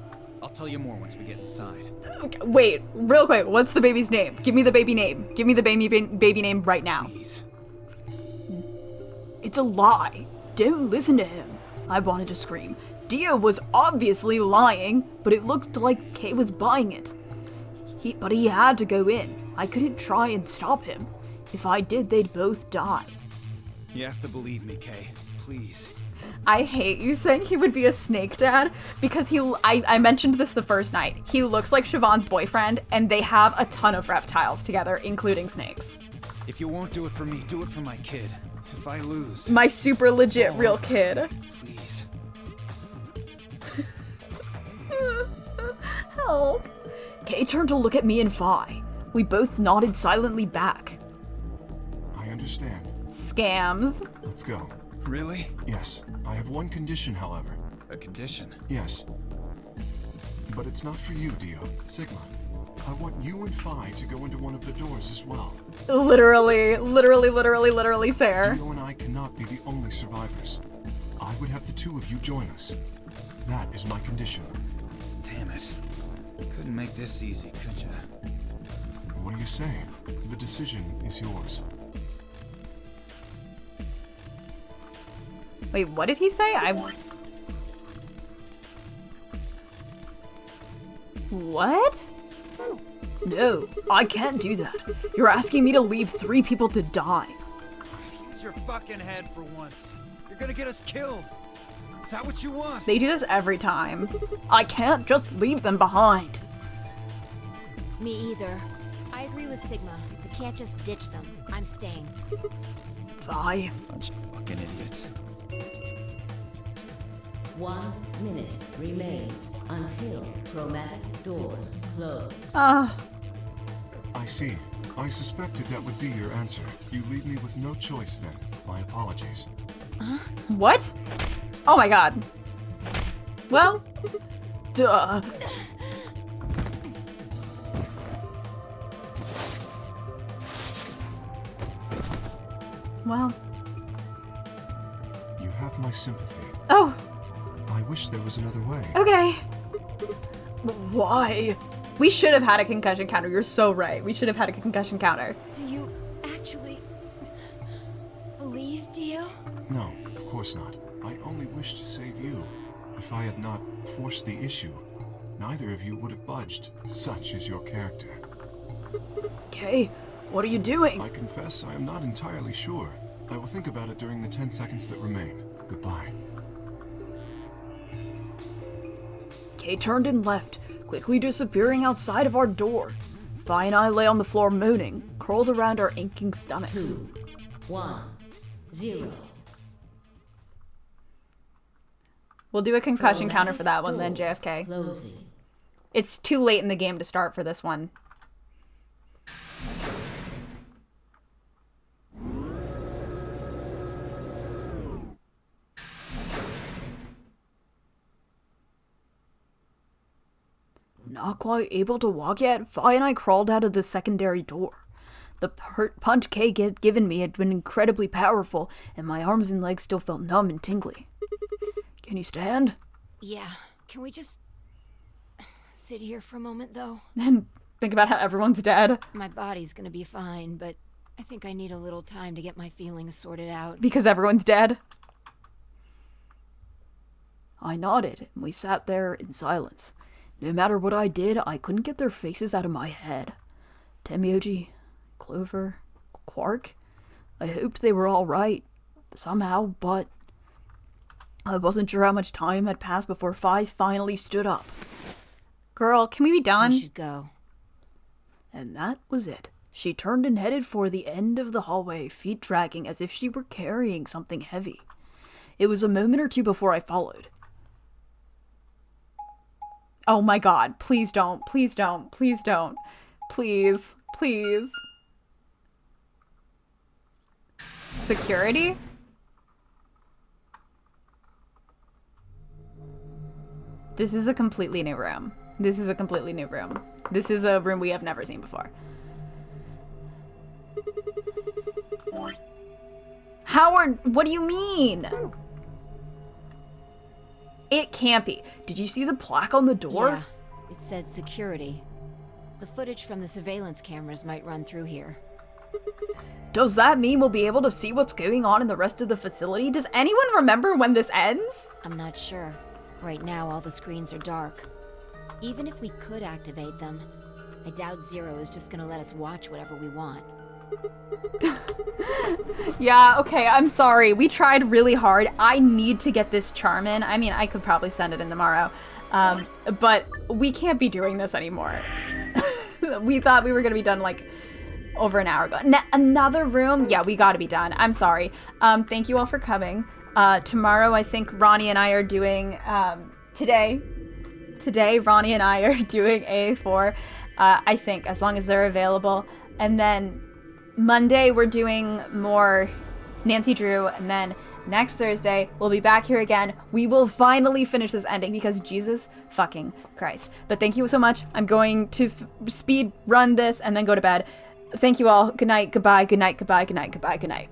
Speaker 11: I'll tell you more once we get inside.
Speaker 4: Okay, wait, real quick, what's the baby's name? Give me the baby name. Give me the baby name right now.
Speaker 11: Please.
Speaker 2: It's a lie. Don't listen to him. I wanted to scream. Dio was obviously lying, but it looked like Kay was buying it. But he had to go in. I couldn't try and stop him. If I did, they'd both die.
Speaker 11: You have to believe me, Kay. Please.
Speaker 4: I hate you saying he would be a snake dad because I mentioned this the first night. He looks like Siobhan's boyfriend and they have a ton of reptiles together, including snakes.
Speaker 11: If you won't do it for me, do it for my kid. If I lose...
Speaker 4: My super legit real kid.
Speaker 11: Please.
Speaker 4: Help.
Speaker 2: Kay turned to look at me and Fi. We both nodded silently back.
Speaker 10: I understand.
Speaker 4: Scams.
Speaker 10: Let's go.
Speaker 11: Really?
Speaker 10: Yes. I have one condition, however.
Speaker 11: A condition?
Speaker 10: Yes. But it's not for you, Dio. Sigma. I want you and Fi to go into one of the doors as well.
Speaker 4: Literally, sir.
Speaker 10: Dio and I cannot be the only survivors. I would have the 2 of you join us. That is my condition.
Speaker 11: Damn it. Couldn't make this easy, could ya?
Speaker 10: What do you say? The decision is yours.
Speaker 4: Wait, what did he say? What?
Speaker 2: No, I can't do that. You're asking me to leave 3 people to die.
Speaker 11: Use your fucking head for once. You're gonna get us killed. Is that what you want?
Speaker 4: They do this every time.
Speaker 2: I can't just leave them behind.
Speaker 12: Me either. I agree with Sigma. We can't just ditch them. I'm staying.
Speaker 2: Fi.
Speaker 11: Bunch of fucking idiots.
Speaker 8: 1 minute remains until chromatic doors close.
Speaker 10: I see. I suspected that would be your answer. You leave me with no choice then. My apologies.
Speaker 4: What? Oh my god. Well,
Speaker 2: duh.
Speaker 4: Well.
Speaker 10: You have my sympathy.
Speaker 4: Oh.
Speaker 10: I wish there was another way.
Speaker 4: Okay.
Speaker 2: Why?
Speaker 4: We should have had a concussion counter. You're so right. We should have had a concussion counter.
Speaker 7: Do you actually believe Dio?
Speaker 10: No, of course not. I only wish to save you. If I had not forced the issue, neither of you would have budged. Such is your character.
Speaker 2: Kay, What are you doing?
Speaker 10: I confess I am not entirely sure. I will think about it during the 10 seconds that remain. Goodbye.
Speaker 2: Kay turned and left, quickly disappearing outside of our door. Vi and I lay on the floor mooning, curled around our aching stomachs.
Speaker 8: 2, 1, 0.
Speaker 1: We'll do a concussion counter for that one then, JFK.
Speaker 8: Closing.
Speaker 1: It's too late in the game to start for this one.
Speaker 2: Not quite able to walk yet, Vi and I crawled out of the secondary door. The punch Kay had given me had been incredibly powerful, and my arms and legs still felt numb and tingly. Can you stand?
Speaker 12: Yeah. Can we just sit here for a moment, though?
Speaker 1: And think about how everyone's dead.
Speaker 12: My body's gonna be fine, but I think I need a little time to get my feelings sorted out.
Speaker 1: Because everyone's dead.
Speaker 2: I nodded, and we sat there in silence. No matter what I did, I couldn't get their faces out of my head. Tenmyoji, Clover, Quark. I hoped they were all right, somehow, but I wasn't sure how much time had passed before Vi finally stood up.
Speaker 1: Girl, can we be done?
Speaker 12: We should go.
Speaker 2: And that was it. She turned and headed for the end of the hallway, feet dragging as if she were carrying something heavy. It was a moment or two before I followed.
Speaker 1: Oh my god, please don't, please don't, please don't. Please, please. Security? This is a completely new room. This is a completely new room. This is a room we have never seen before. Howard, what do you mean? It can't be.
Speaker 2: Did you see the plaque on the door?
Speaker 12: Yeah, it said security. The footage from the surveillance cameras might run through here.
Speaker 2: Does that mean we'll be able to see what's going on in the rest of the facility?
Speaker 1: Does anyone remember when this ends?
Speaker 12: I'm not sure. Right now, all the screens are dark. Even if we could activate them, I doubt Zero is just gonna let us watch whatever we want.
Speaker 1: Yeah, okay, I'm sorry. We tried really hard. I need to get this charm in. I mean, I could probably send it in tomorrow. But we can't be doing this anymore. We thought we were gonna be done like over an hour ago. Another room? Yeah, we gotta be done. I'm sorry. Thank you all for coming. Tomorrow, I think Ronnie and I are doing, Today, Ronnie and I are doing AA4, I think, as long as they're available. And then Monday, we're doing more Nancy Drew. And then next Thursday, we'll be back here again. We will finally finish this ending because Jesus fucking Christ. But thank you so much. I'm going to speed run this and then go to bed. Thank you all. Good night, goodbye, good night, goodbye, good night, goodbye, good night.